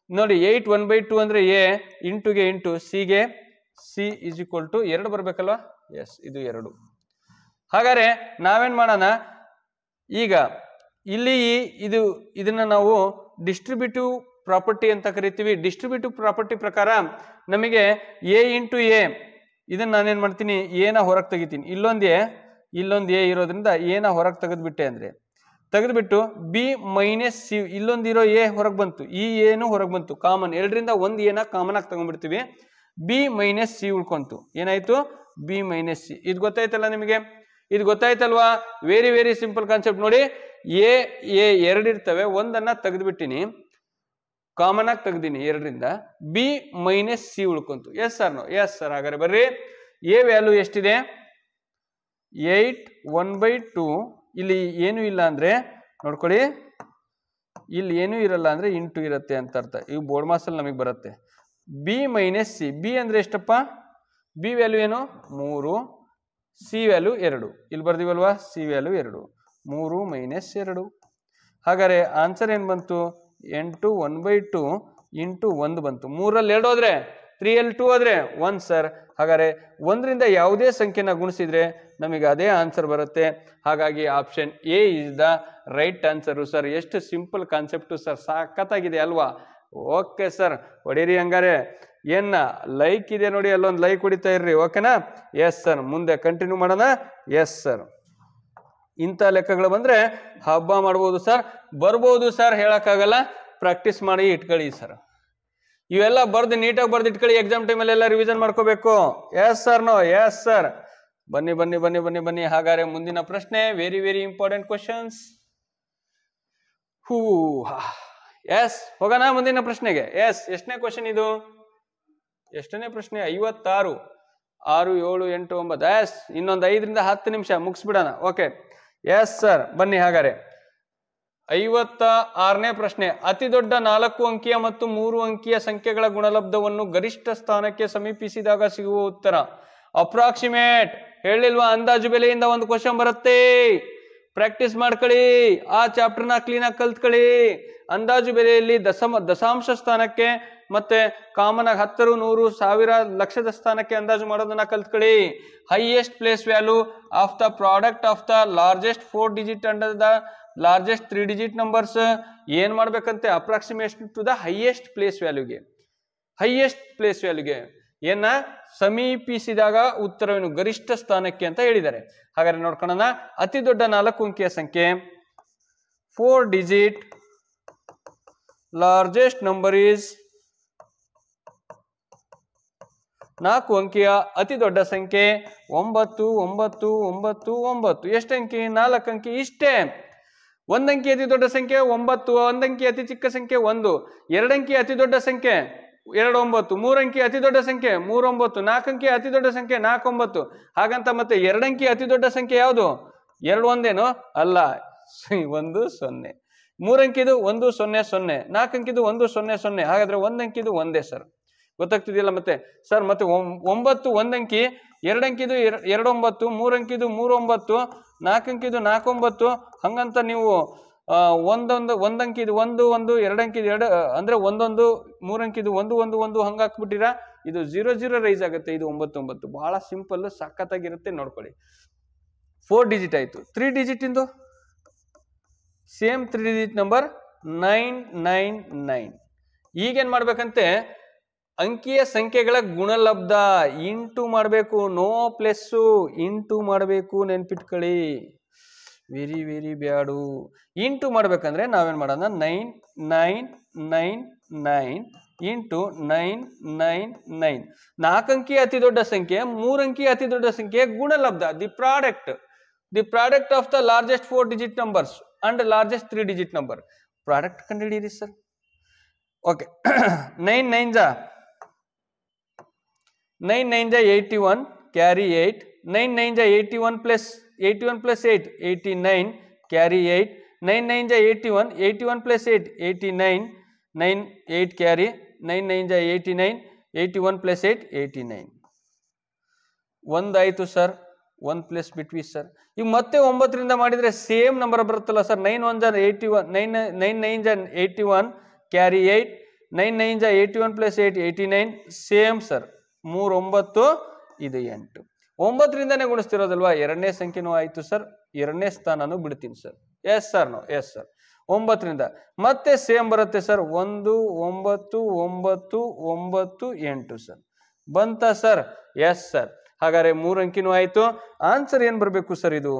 ನೋಡಿ 8 1/2 ಅಂದ್ರೆ ಎ ಇಂಟುಗೆ ಇಂಟು ಸಿಗೆ ಸಿ ಇಸ್ ಈಕ್ವಲ್ ಟು 2 ಬರ್ಬೇಕಲ್ವಾ ಎಸ್ ಇದು 2 ಹಾಗಾದ್ರೆ ನಾವೇನ್ ಮಾಡೋಣ ಈಗ ಇಲ್ಲಿ ಇದನ್ನ ನಾವು ಡಿಸ್ಟ್ರಿಬ್ಯೂಟಿವ್ ಪ್ರಾಪರ್ಟಿ ಅಂತ ಕರಿತೀವಿ ಡಿಸ್ಟ್ರಿಬ್ಯೂಟಿವ್ ಪ್ರಾಪರ್ಟಿ ಪ್ರಕಾರ ನಮಗೆ ಎ ಇಂಟು ಎ ಇದನ್ನ ನಾನೇನ್ ಮಾಡ್ತೀನಿ ಎನ ಹೊರಗೆ ತೆಗಿತೀನಿ ಇಲ್ಲೊಂದು ಎ ಇರೋದ್ರಿಂದ ಎನ ಹೊರಗೆ ತೆಗೆದ್ಬಿಟ್ಟೆ ಅಂದ್ರೆ ತೆಗೆದ್ಬಿಟ್ಟು ಬಿ ಮೈನಸ್ ಸಿ ಇಲ್ಲೊಂದಿರೋ ಎ ಹೊರಗೆ ಬಂತು ಈ ಏನು ಹೊರಗೆ ಬಂತು ಕಾಮನ್ ಎರಡರಿಂದ ಒಂದು ಎನ ಕಾಮನ್ ಆಗಿ ತಗೊಂಡ್ಬಿಡ್ತೀವಿ ಬಿ ಮೈನಸ್ ಸಿ ಉಳ್ಕೊಂತು ಏನಾಯ್ತು ಬಿ ಮೈನಸ್ ಸಿ ಇದು ಗೊತ್ತಾಯ್ತಲ್ಲ ನಿಮಗೆ ಇದು ಗೊತ್ತಾಯ್ತಲ್ವಾ ವೆರಿ ವೆರಿ ಸಿಂಪಲ್ ಕಾನ್ಸೆಪ್ಟ್ ನೋಡಿ ಎ ಎರಡು ಇರ್ತವೆ ಒಂದನ್ನ ತೆಗೆದ್ಬಿಟ್ಟಿನಿ ಕಾಮನ್ ಆಗಿ ತೆಗ್ದೀನಿ ಎರಡರಿಂದ ಬಿ ಮೈನಸ್ ಸಿ ಉಳ್ಕೊಂತು yes sir no yes sir ಹಾಗಾದ್ರೆ ಬರ್ರಿ ಎ ವ್ಯಾಲ್ಯೂ ಎಷ್ಟಿದೆ 8 1/2 ಇಲ್ಲಿ ಏನು ಇಲ್ಲ ಅಂದ್ರೆ ನೋಡ್ಕೊಳ್ಳಿ ಇಲ್ಲಿ ಏನೂ ಇರಲ್ಲ ಅಂದ್ರೆ ಇಂಟು ಇರುತ್ತೆ ಅಂತ ಅರ್ಥ ಇವು ಬೋರ್ಡ್ ಮಾಸಲ್ಲಿ ನಮಗೆ ಬರುತ್ತೆ ಬಿ ಮೈನಸ್ ಸಿ ಬಿ ಅಂದ್ರೆ ಎಷ್ಟಪ್ಪ ಬಿ ವ್ಯಾಲ್ಯೂ ಏನು 3 ಸಿ ವ್ಯಾಲ್ಯೂ 2 ಇಲ್ಲಿ ಬರ್ದಿವಲ್ವಾ, ಸಿ ವ್ಯಾಲ್ಯೂ 2, 3 - 2. ಹಾಗಾದ್ರೆ ಆನ್ಸರ್ ಏನು ಬಂತು? 8 1/2 ಇಂಟು 1 ಬಂತು. 3ರಲ್ಲಿ 2 ಹೋದ್ರೆ 3ಯಲ್ಲಿ 2 ಹೋದ್ರೆ 1 ಸರ್. ಹಾಗಾದ್ರೆ 1ರಿಂದ ಯಾವುದೇ ಸಂಖ್ಯೆನ ಗುಣಿಸಿದ್ರೆ ನಮಗೆ ಅದೇ ಆನ್ಸರ್ ಬರುತ್ತೆ. ಹಾಗಾಗಿ option A is the right answer sir. ಎಷ್ಟು ಸಿಂಪಲ್ ಕಾನ್ಸೆಪ್ಟು ಸರ್, ಸಖತ್ತಾಗಿದೆ ಅಲ್ವಾ? ಓಕೆ ಸರ್, ಹೊಡೀರಿ ಹಂಗಾರೆ. ಏನ ಲೈಕ್ ಇದೆ ನೋಡಿ, ಅಲ್ಲೊಂದು ಲೈಕ್ ಹೊಡಿತಾ ಇರ್ರಿ, ಓಕೆನಾ? ಎಸ್ ಸರ್, ಮುಂದೆ ಕಂಟಿನ್ಯೂ ಮಾಡೋಣ. ಎಸ್ ಸರ್, ಇಂಥ ಲೆಕ್ಕಗಳು ಬಂದ್ರೆ ಹಬ್ಬ ಮಾಡ್ಬೋದು ಸರ್, ಬರ್ಬೋದು ಸರ್, ಹೇಳಕ್ಕಾಗಲ್ಲ. ಪ್ರಾಕ್ಟೀಸ್ ಮಾಡಿ ಇಟ್ಕೊಳ್ಳಿ ಸರ್. ಇವೆಲ್ಲ ಬರ್ದು ನೀಟಾಗಿ ಬರ್ದು ಇಟ್ಕೊಳ್ಳಿ, ಎಕ್ಸಾಮ್ ಟೈಮಲ್ಲಿ ಎಲ್ಲ ರಿವಿಷನ್ ಮಾಡ್ಕೋಬೇಕು. Yes sir, no yes sir. ಬನ್ನಿ ಬನ್ನಿ ಬನ್ನಿ ಬನ್ನಿ ಬನ್ನಿ. ಹಾಗಾದ್ರೆ ಮುಂದಿನ ಪ್ರಶ್ನೆ, very very important questions. Yes, ಹೋಗೋಣ ಮುಂದಿನ ಪ್ರಶ್ನೆಗೆ. ಎಸ್, ಎಷ್ಟನೇ ಕ್ವಶನ್ ಇದು? ಎಷ್ಟನೇ ಪ್ರಶ್ನೆ? 56. 6 7 8 9. ಎಸ್, ಇನ್ನೊಂದು 5ರಿಂದ 10 ನಿಮಿಷ ಮುಗಿಸ್ಬಿಡೋಣ. ಓಕೆ ಎಸ್ ಸರ್, ಬನ್ನಿ. ಹಾಗಾದ್ರೆ 56ನೇ ಪ್ರಶ್ನೆ, ಅತಿ ದೊಡ್ಡ 4 ಅಂಕಿಯ ಮತ್ತು 3 ಅಂಕಿಯ ಸಂಖ್ಯೆಗಳ ಗುಣಲಬ್ಧವನ್ನು ಗರಿಷ್ಠ ಸ್ಥಾನಕ್ಕೆ ಸಮೀಪಿಸಿದಾಗ ಸಿಗುವ ಉತ್ತರ. ಅಪ್ರಾಕ್ಸಿಮೇಟ್ ಹೇಳಿಲ್ವಾ? ಅಂದಾಜು ಬೆಲೆಯಿಂದ ಒಂದು ಕ್ವಶನ್ ಬರುತ್ತೆ, ಪ್ರಾಕ್ಟೀಸ್ ಮಾಡ್ಕೊಳ್ಳಿ. ಆ ಚಾಪ್ಟರ್ನ ಕ್ಲೀನಾಗಿ ಕಲ್ತ್ಕೊಳ್ಳಿ. ಅಂದಾಜು ಬೆಲೆಯಲ್ಲಿ ದಶಾಂಶ ಸ್ಥಾನಕ್ಕೆ ಮತ್ತೆ ಕಾಮನ್ ಆಗಿ 10, 100, 1000, ಲಕ್ಷದ ಸ್ಥಾನಕ್ಕೆ ಅಂದಾಜು ಮಾಡೋದನ್ನ ಕಲ್ತ್ಕೊಳ್ಳಿ. Highest place value of the product of the largest 4 digit under the largest 3 digit numbers. ಏನ್ ಮಾಡ್ಬೇಕಂತೆ? Approximation to the highest place ವ್ಯಾಲ್ಯೂಗೆ. ಹೈಯೆಸ್ಟ್ ಪ್ಲೇಸ್ ವ್ಯಾಲ್ಯೂಗೆ ಏನ ಸಮೀಪಿಸಿದಾಗ ಉತ್ತರವೇನು? ಗರಿಷ್ಠ ಸ್ಥಾನಕ್ಕೆ ಅಂತ ಹೇಳಿದ್ದಾರೆ. ಹಾಗಾದ್ರೆ ನೋಡ್ಕೊಳ್ಳೋಣ. ಅತಿ ದೊಡ್ಡ 4 ಅಂಕಿಯ ಸಂಖ್ಯೆ 4 ಡಿಜಿಟ್ ಲಾರ್ಜೆಸ್ಟ್ ನಂಬರ್ ಈಸ್ 4 ಅಂಕಿಯ ಅತಿ ದೊಡ್ಡ ಸಂಖ್ಯೆ 9 9 9 9. ಎಷ್ಟು ಅಂಕಿ? 4 ಅಂಕಿ. ಇಷ್ಟೇ. 1 ಅಂಕಿ ಅತಿ ದೊಡ್ಡ ಸಂಖ್ಯೆ 9, 1 ಅಂಕಿ ಅತಿ ಚಿಕ್ಕ ಸಂಖ್ಯೆ 1, 2 ಅಂಕಿ ಅತಿ ದೊಡ್ಡ ಸಂಖ್ಯೆ 2 9, 3 ಅಂಕಿ ಅತಿ ದೊಡ್ಡ ಸಂಖ್ಯೆ 3 9, 4 ಅಂಕಿ ಅತಿ ದೊಡ್ಡ ಸಂಖ್ಯೆ 4 9. ಹಾಗಂತ ಮತ್ತೆ 2 ಅಂಕಿ ಅತಿ ದೊಡ್ಡ ಸಂಖ್ಯೆ ಯಾವುದು? 2 ಒಂದೇನೋ? ಅಲ್ಲ, 1 0. 3 ಅಂಕಿದು 1 0 0, 4 ಅಂಕಿದು 1 0 0. ಹಾಗಾದ್ರೆ 1 ಅಂಕಿದು ಒಂದೇ ಸರ್. ಗೊತ್ತಾಗ್ತಿದೆಯಲ್ಲ? ಮತ್ತೆ ಸರ್ ಮತ್ತೆ 9 1 ಅಂಕಿ, 2 ಅಂಕಿದು 2 9, 3 ಅಂಕಿದು 3 9, 4 ಅಂಕಿದು 4 9. ಹಂಗಂತ ನೀವು ಒಂದ್ ಅಂಕಿದು 1 1, 2 ಅಂಕಿದು 2 ಅಂದ್ರೆ 1 1, 3 ಅಂಕಿದು 1 1 1 ಹಂಗ ಹಾಕ್ಬಿಟ್ಟಿರಾ, ಇದು 0 0 ರೈಸ್ ಆಗುತ್ತೆ. ಇದು 9 9. ಬಹಳ ಸಿಂಪಲ್, ಸಖತ್ತಾಗಿರುತ್ತೆ, ನೋಡ್ಕೊಳ್ಳಿ. 4 ಡಿಜಿಟ್ ಆಯ್ತು. 3 ಡಿಜಿಟ್ ಇಂದು ಸೇಮ್ 3 ಡಿಜಿಟ್ ನಂಬರ್ 999. ಈಗೇನ್ ಮಾಡ್ಬೇಕಂತೆ? ಅಂಕಿಯ ಸಂಖ್ಯೆಗಳ ಗುಣಲಬ್ಧ ಇಂಟು ಮಾಡಬೇಕು. ನೋ ಪ್ಲಸ್ಸು, ಇಂಟು ಮಾಡಬೇಕು. ನೆನ್ಪಿಟ್ಕೊಳ್ಳಿ, ವೆರಿ ವೆರಿ ಬ್ಯಾಡು. ಇಂಟು ಮಾಡ್ಬೇಕಂದ್ರೆ ನಾವೇನ್ ಮಾಡೋಣ? 9999 ಇಂಟು 999. 4 ಅಂಕಿ ಅತಿ ದೊಡ್ಡ ಸಂಖ್ಯೆ, 3 ಅಂಕಿ ಅತಿ ದೊಡ್ಡ ಸಂಖ್ಯೆ ಗುಣಲಬ್ಧ. The product of the largest 4 digit numbers and largest 3 digit number. Product ಕಂಡುಹಿಡಿಯಿರಿ sir. Okay, 9 9 81, carry 8. 9 9 81 plus 8, 89, carry 8. 9 9 81, 81 plus 8, 89, 9 8 carry. 9 9 89, 81 plus 8, 89. 1 ಆಯ್ತು ಸರ್. 1 ಪ್ಲಸ್ ಬಿಟ್ವಿ ಸರ್. ಈಗ ಮತ್ತೆ 9ರಿಂದ ಮಾಡಿದ್ರೆ ಸೇಮ್ ನಂಬರ್ ಬರುತ್ತಲ್ಲ sir. 9 1 81, 9 9 81, carry 8. 9 9 81 plus 8, 89. Same sir. 3 9, ಇದು 8. 9ರಿಂದನೇ ಗುಣಿಸ್ತಿರೋದಲ್ವಾ? ಎರಡನೇ ಸಂಖ್ಯೆನೂ ಆಯ್ತು ಸರ್. ಎರಡನೇ ಸ್ಥಾನನೂ ಬಿಡ್ತೀನಿ sir. Yes sir, no yes sir. 9ರಿಂದ ಮತ್ತೆ ಸೇಮ್ ಬರುತ್ತೆ ಸರ್. 1 9 9 9 8 ಸರ್. ಬಂತ ಸರ್? Yes sir. ಹಾಗಾದ್ರೆ 3 ಅಂಕಿನೂ ಆಯ್ತು. ಆನ್ಸರ್ ಏನ್ ಬರ್ಬೇಕು ಸರ್? ಇದು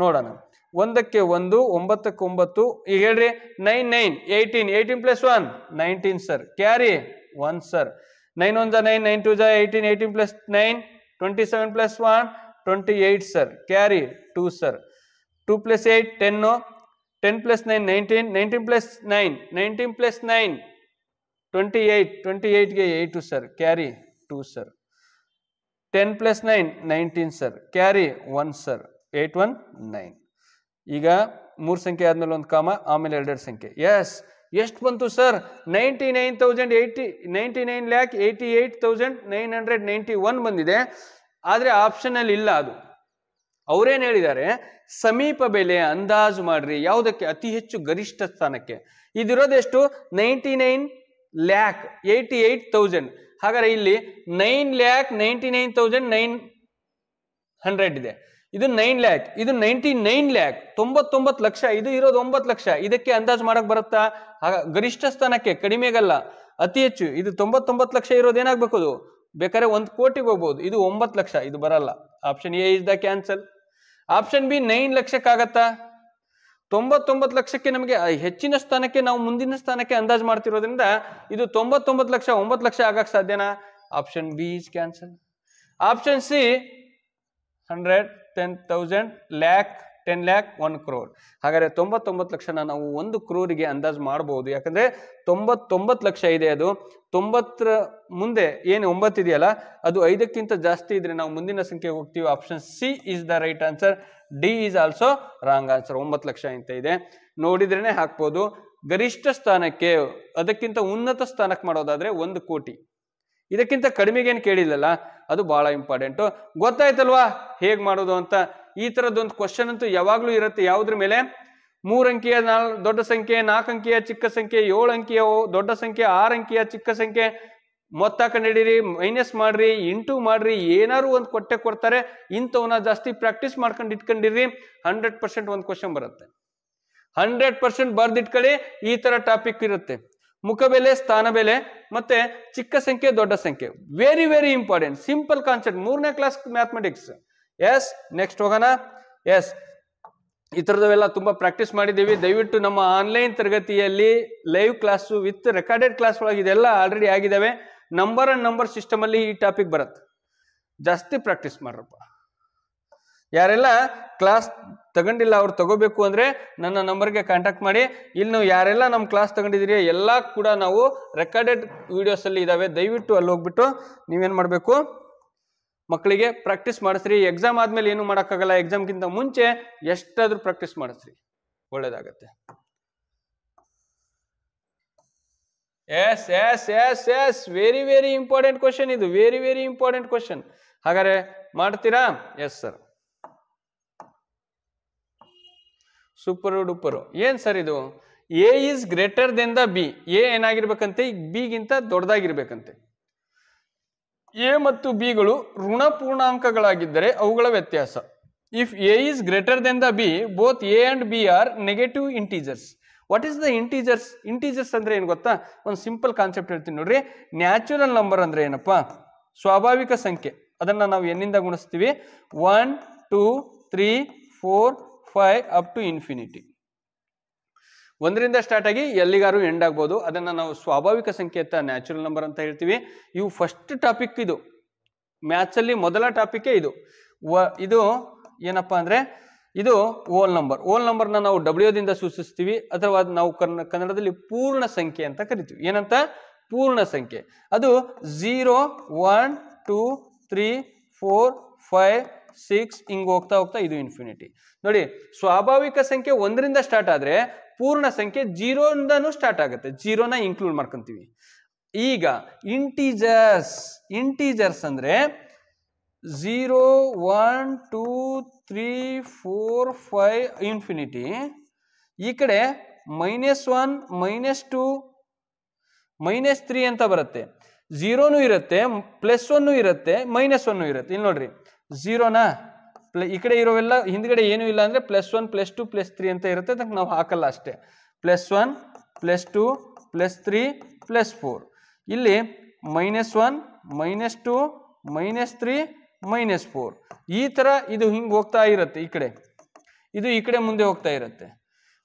ನೋಡೋಣ. 1ಕ್ಕೆ 1, 9ಕ್ಕೆ 9. ಈಗ ಹೇಳ್ರಿ. 9 9 18, 18 plus 1 19 sir. Carry 1 sir. 9 1 9, 9 2 18, 18 plus 9 27 plus 1 28 sir. Carry 2 sir. 2 plus 8 10, 10 plus 9 19, 19 plus 9 19 plus 9 28, 28ಗೆ 8 sir. Carry 2 sir. 10 plus 9 19 sir. Carry 1 sir. 8 1 9. ಈಗ 3 ಸಂಖ್ಯೆ ಆದ್ಮೇಲೆ ಒಂದು ಕಾಮ, ಆಮೇಲೆ 2 ಸಂಖ್ಯೆ. ಎಸ್, ಎಷ್ಟು ಬಂತು ಸರ್? 99,88,991 ಬಂದಿದೆ. ಆದರೆ ಆಪ್ಷನ್ ಅಲ್ಲಿ ಇಲ್ಲ ಅದು. ಅವ್ರೇನ್ ಹೇಳಿದ್ದಾರೆ, ಸಮೀಪ ಬೆಲೆ ಅಂದಾಜು ಮಾಡ್ರಿ ಯಾವುದಕ್ಕೆ, ಅತಿ ಹೆಚ್ಚು ಗರಿಷ್ಠ ಸ್ಥಾನಕ್ಕೆ. ಇದಿರೋದೆಷ್ಟು, 99,88,000. ಹಾಗಾದ್ರೆ ಇಲ್ಲಿ 9,99,900 ಇದೆ. ಇದು 9 ಲ್ಯಾಕ್, ಇದು 99 ಲ್ಯಾಕ್, 99 ಲಕ್ಷ. ಇದು ಇರೋದು 9 ಲಕ್ಷ. ಇದಕ್ಕೆ ಅಂದಾಜು ಮಾಡಕ್ ಬರುತ್ತಾ? ಗರಿಷ್ಠ ಸ್ಥಾನಕ್ಕೆ, ಕಡಿಮೆಗಲ್ಲ, ಅತಿ ಹೆಚ್ಚು. ಇದು 99 ಲಕ್ಷ ಇರೋದೇನಾಗ್ಬೇಕು, ಅದು ಬೇಕಾದ್ರೆ 1 ಕೋಟಿಗೆ ಹೋಗ್ಬೋದು. ಇದು 9 ಲಕ್ಷ, ಇದು ಬರಲ್ಲ. Option A is the cancel. Option B 9 ಲಕ್ಷಕ್ಕಾಗತ್ತಾ? 99 ಲಕ್ಷಕ್ಕೆ ನಮಗೆ ಹೆಚ್ಚಿನ ಸ್ಥಾನಕ್ಕೆ, ನಾವು ಮುಂದಿನ ಸ್ಥಾನಕ್ಕೆ ಅಂದಾಜು ಮಾಡ್ತಿರೋದ್ರಿಂದ ಇದು 99 ಲಕ್ಷ 9 ಲಕ್ಷ ಆಗಕ್ ಸಾಧ್ಯನಾ? Option b is cancel. Option C 100, 10,000, lac, 10 lac, 1 crore. ಹಾಗಾದ್ರೆ 99 ಲಕ್ಷನ ನಾವು 1 crore ಅಂದಾಜು ಮಾಡಬಹುದು. ಯಾಕಂದ್ರೆ 99 ಲಕ್ಷ ಇದೆ. ಅದು 90 ಮುಂದೆ ಏನು 9 ಇದೆಯಲ್ಲ, ಅದು 5ಕ್ಕಿಂತ ಜಾಸ್ತಿ ಇದ್ರೆ ನಾವು ಮುಂದಿನ ಸಂಖ್ಯೆ ಹೋಗ್ತೀವಿ. Option C is the right answer. D is also wrong answer. 9 lakh ಅಂತ ಇದೆ, ನೋಡಿದ್ರೇನೆ ಹಾಕ್ಬೋದು. ಗರಿಷ್ಠ ಸ್ಥಾನಕ್ಕೆ, ಅದಕ್ಕಿಂತ ಉನ್ನತ ಸ್ಥಾನಕ್ಕೆ ಮಾಡೋದಾದ್ರೆ 1 ಕೋಟಿ. ಇದಕ್ಕಿಂತ ಕಡಿಮೆಗೇನು ಕೇಳಿಲ್ಲಲ್ಲ, ಅದು ಬಹಳ ಇಂಪಾರ್ಟೆಂಟ್. ಗೊತ್ತಾಯ್ತಲ್ವಾ ಹೇಗ್ ಮಾಡೋದು ಅಂತ? ಈ ತರದೊಂದು ಕ್ವಶನ್ ಅಂತೂ ಯಾವಾಗ್ಲೂ ಇರುತ್ತೆ. ಯಾವ್ದ್ರ ಮೇಲೆ? 3 ಅಂಕಿಯ ದೊಡ್ಡ ಸಂಖ್ಯೆ, 4 ಅಂಕಿಯ ಚಿಕ್ಕ ಸಂಖ್ಯೆ, 7 ಅಂಕಿಯ ದೊಡ್ಡ ಸಂಖ್ಯೆ, 6 ಅಂಕಿಯ ಚಿಕ್ಕ ಸಂಖ್ಯೆ, ಮೊತ್ತ ಕಂಡಿಡಿರಿ, ಮೈನಸ್ ಮಾಡ್ರಿ, ಇಂಟು ಮಾಡ್ರಿ, ಏನಾರು ಒಂದು ಕೊಡ್ತಾರೆ. ಇಂಥವನ್ನ ಜಾಸ್ತಿ ಪ್ರಾಕ್ಟೀಸ್ ಮಾಡ್ಕೊಂಡು ಇಟ್ಕೊಂಡಿರಿ. 100% ಒಂದು ಕ್ವಶನ್ ಬರುತ್ತೆ. 100% ಬರ್ದಿಟ್ಕೊಳ್ಳಿ. ಈ ತರ ಟಾಪಿಕ್ ಇರುತ್ತೆ. ಮುಖಬೆಲೆ, ಸ್ಥಾನ ಬೆಲೆ, ಮತ್ತೆ ಚಿಕ್ಕ ಸಂಖ್ಯೆ, ದೊಡ್ಡ ಸಂಖ್ಯೆ. Very very important, simple concept. 3ನೇ ಕ್ಲಾಸ್ ಮ್ಯಾಥಮೆಟಿಕ್ಸ್. ಎಸ್, ನೆಕ್ಸ್ಟ್ ಹೋಗೋಣ. ಎಸ್, ಈ ತರದವೆಲ್ಲ ತುಂಬಾ ಪ್ರಾಕ್ಟೀಸ್ ಮಾಡಿದ್ದೀವಿ. ದಯವಿಟ್ಟು ನಮ್ಮ ಆನ್ಲೈನ್ ತರಗತಿಯಲ್ಲಿ live class with recorded class ಒಳಗೆ ಇದೆಲ್ಲ ಆಲ್ರೆಡಿ ಆಗಿದ್ದಾವೆ. ನಂಬರ್ ಅಂಡ್ ನಂಬರ್ ಸಿಸ್ಟಮ್ ಅಲ್ಲಿ ಈ ಟಾಪಿಕ್ ಬರುತ್ತೆ. ಜಾಸ್ತಿ ಪ್ರಾಕ್ಟೀಸ್ ಮಾಡ್ರಪ್ಪ. ಯಾರೆಲ್ಲ ಕ್ಲಾಸ್ ತಗೊಂಡಿಲ್ಲ ಅವ್ರು ತಗೋಬೇಕು ಅಂದ್ರೆ ನನ್ನ ನಂಬರ್ಗೆ ಕಾಂಟ್ಯಾಕ್ಟ್ ಮಾಡಿ. ಇಲ್ಲಿ ನಾವು ಯಾರೆಲ್ಲ ನಮ್ಮ ಕ್ಲಾಸ್ ತಗೊಂಡಿದ್ದೀರಿ ಎಲ್ಲ ಕೂಡ ನಾವು ರೆಕಾರ್ಡೆಡ್ ವಿಡಿಯೋಸ್ ಅಲ್ಲಿ ಇದಾವೆ. ದಯವಿಟ್ಟು ಅಲ್ಲಿ ಹೋಗ್ಬಿಟ್ಟು ನೀವೇನ್ ಮಾಡ್ಬೇಕು, ಮಕ್ಕಳಿಗೆ ಪ್ರಾಕ್ಟೀಸ್ ಮಾಡಿಸ್ರಿ. ಎಕ್ಸಾಮ್ ಆದ್ಮೇಲೆ ಏನು ಮಾಡೋಕ್ಕಾಗಲ್ಲ. ಎಕ್ಸಾಮ್ಗಿಂತ ಮುಂಚೆ ಎಷ್ಟಾದ್ರೂ ಪ್ರಾಕ್ಟೀಸ್ ಮಾಡಿಸ್ರಿ, ಒಳ್ಳೇದಾಗತ್ತೆ. Yes yes yes yes very very important question ಇದು. Very very important question. ಹಾಗಾದ್ರೆ ಮಾಡ್ತೀರಾ? Yes sir, super duper. ಏನ್ ಸರ್ ಇದು? A is greater than the B. A ಏನಾಗಿರ್ಬೇಕಂತೆ, ಬಿ ಗಿಂತ ದೊಡ್ಡದಾಗಿರ್ಬೇಕಂತೆ. ಎ ಮತ್ತು ಬಿಗಳು ಋಣ ಪೂರ್ಣಾಂಕಗಳಾಗಿದ್ದರೆ ಅವುಗಳ ವ್ಯತ್ಯಾಸ. If A is greater than the B, both A and B are negative integers. What is the integers? Integers ಅಂದ್ರೆ ಏನು ಗೊತ್ತಾ? ಒಂದು ಸಿಂಪಲ್ ಕಾನ್ಸೆಪ್ಟ್ ಹೇಳ್ತೀನಿ ನೋಡ್ರಿ. ನ್ಯಾಚುರಲ್ ನಂಬರ್ ಅಂದ್ರೆ ಏನಪ್ಪಾ? ಸ್ವಾಭಾವಿಕ ಸಂಖ್ಯೆ. ಅದನ್ನ ನಾವು ಎನ್ನಿಂದ ಗುಣಿಸ್ತೀವಿ? 1, 2, 3, 4, 5 ಅಪ್ ಟು ಇನ್ಫಿನಿಟಿ. 1ರಿಂದ ಸ್ಟಾರ್ಟ್ ಆಗಿ ಎಲ್ಲಿಗಾರು ಎಂಡ್ ಆಗ್ಬೋದು. ಅದನ್ನ ನಾವು ಸ್ವಾಭಾವಿಕ ಸಂಖ್ಯೆ ಅಂತ, ನ್ಯಾಚುರಲ್ ನಂಬರ್ ಅಂತ ಹೇಳ್ತೀವಿ. ಇವು ಫಸ್ಟ್ ಟಾಪಿಕ್. ಇದು ಮ್ಯಾಥ್ಸ್ ಅಲ್ಲಿ ಮೊದಲ ಟಾಪಿಕ್ ಇದು. ಇದು ಏನಪ್ಪಾ ಅಂದ್ರೆ, ಇದು ಓಲ್ ನಂಬರ್. ಓಲ್ ನಂಬರ್ನ ನಾವು ಡಬ್ಲ್ಯೂದಿಂದ ಸೂಚಿಸ್ತೀವಿ, ಅಥವಾ ನಾವು ಕನ್ನಡದಲ್ಲಿ ಪೂರ್ಣ ಸಂಖ್ಯೆ ಅಂತ ಕರಿತೀವಿ. ಏನಂತ? ಪೂರ್ಣ ಸಂಖ್ಯೆ. ಅದು 0, 1, 2, 3, 4, 5, 6 ಹಿಂಗ್ ಹೋಗ್ತಾ ಹೋಗ್ತಾ ಇದು ಇನ್ಫಿನಿಟಿ. ನೋಡಿ, ಸ್ವಾಭಾವಿಕ ಸಂಖ್ಯೆ 1ರಿಂದ ಸ್ಟಾರ್ಟ್ ಆದ್ರೆ ಪೂರ್ಣ ಸಂಖ್ಯೆ 0ಇಂದನೂ ಸ್ಟಾರ್ಟ್ ಆಗುತ್ತೆ. 0ನ ಇನ್ಕ್ಲೂಡ್ ಮಾಡ್ಕೊಂತೀವಿ. ಈಗ ಇಂಟೀಜರ್ಸ್ ಅಂದ್ರೆ 0, 1, 2, 3, 4, 5 ಇನ್ಫಿನಿಟಿ. ಈ ಕಡೆ -1, -2, -3 ಅಂತ ಬರುತ್ತೆ. 0ನೂ ಇರುತ್ತೆ, +1 ಇರುತ್ತೆ, -1 ಇರುತ್ತೆ. ಇಲ್ಲಿ ನೋಡ್ರಿ, 0ನ ಈ ಕಡೆ ಇರೋವೆಲ್ಲ ಹಿಂದ್ಗಡೆ ಏನೂ ಇಲ್ಲ ಅಂದ್ರೆ +1, +2, +3 ಅಂತ ಇರುತ್ತೆ. ಅದಕ್ಕೆ ನಾವು ಹಾಕಲ್ಲ ಅಷ್ಟೇ. +1, +2, +3, +4. ಇಲ್ಲಿ -1, -2, -3, -4. ಈ ತರ ಇದು ಹಿಂಗ್ ಹೋಗ್ತಾ ಇರುತ್ತೆ. ಈ ಕಡೆ ಇದು ಈ ಕಡೆ ಮುಂದೆ ಹೋಗ್ತಾ ಇರುತ್ತೆ.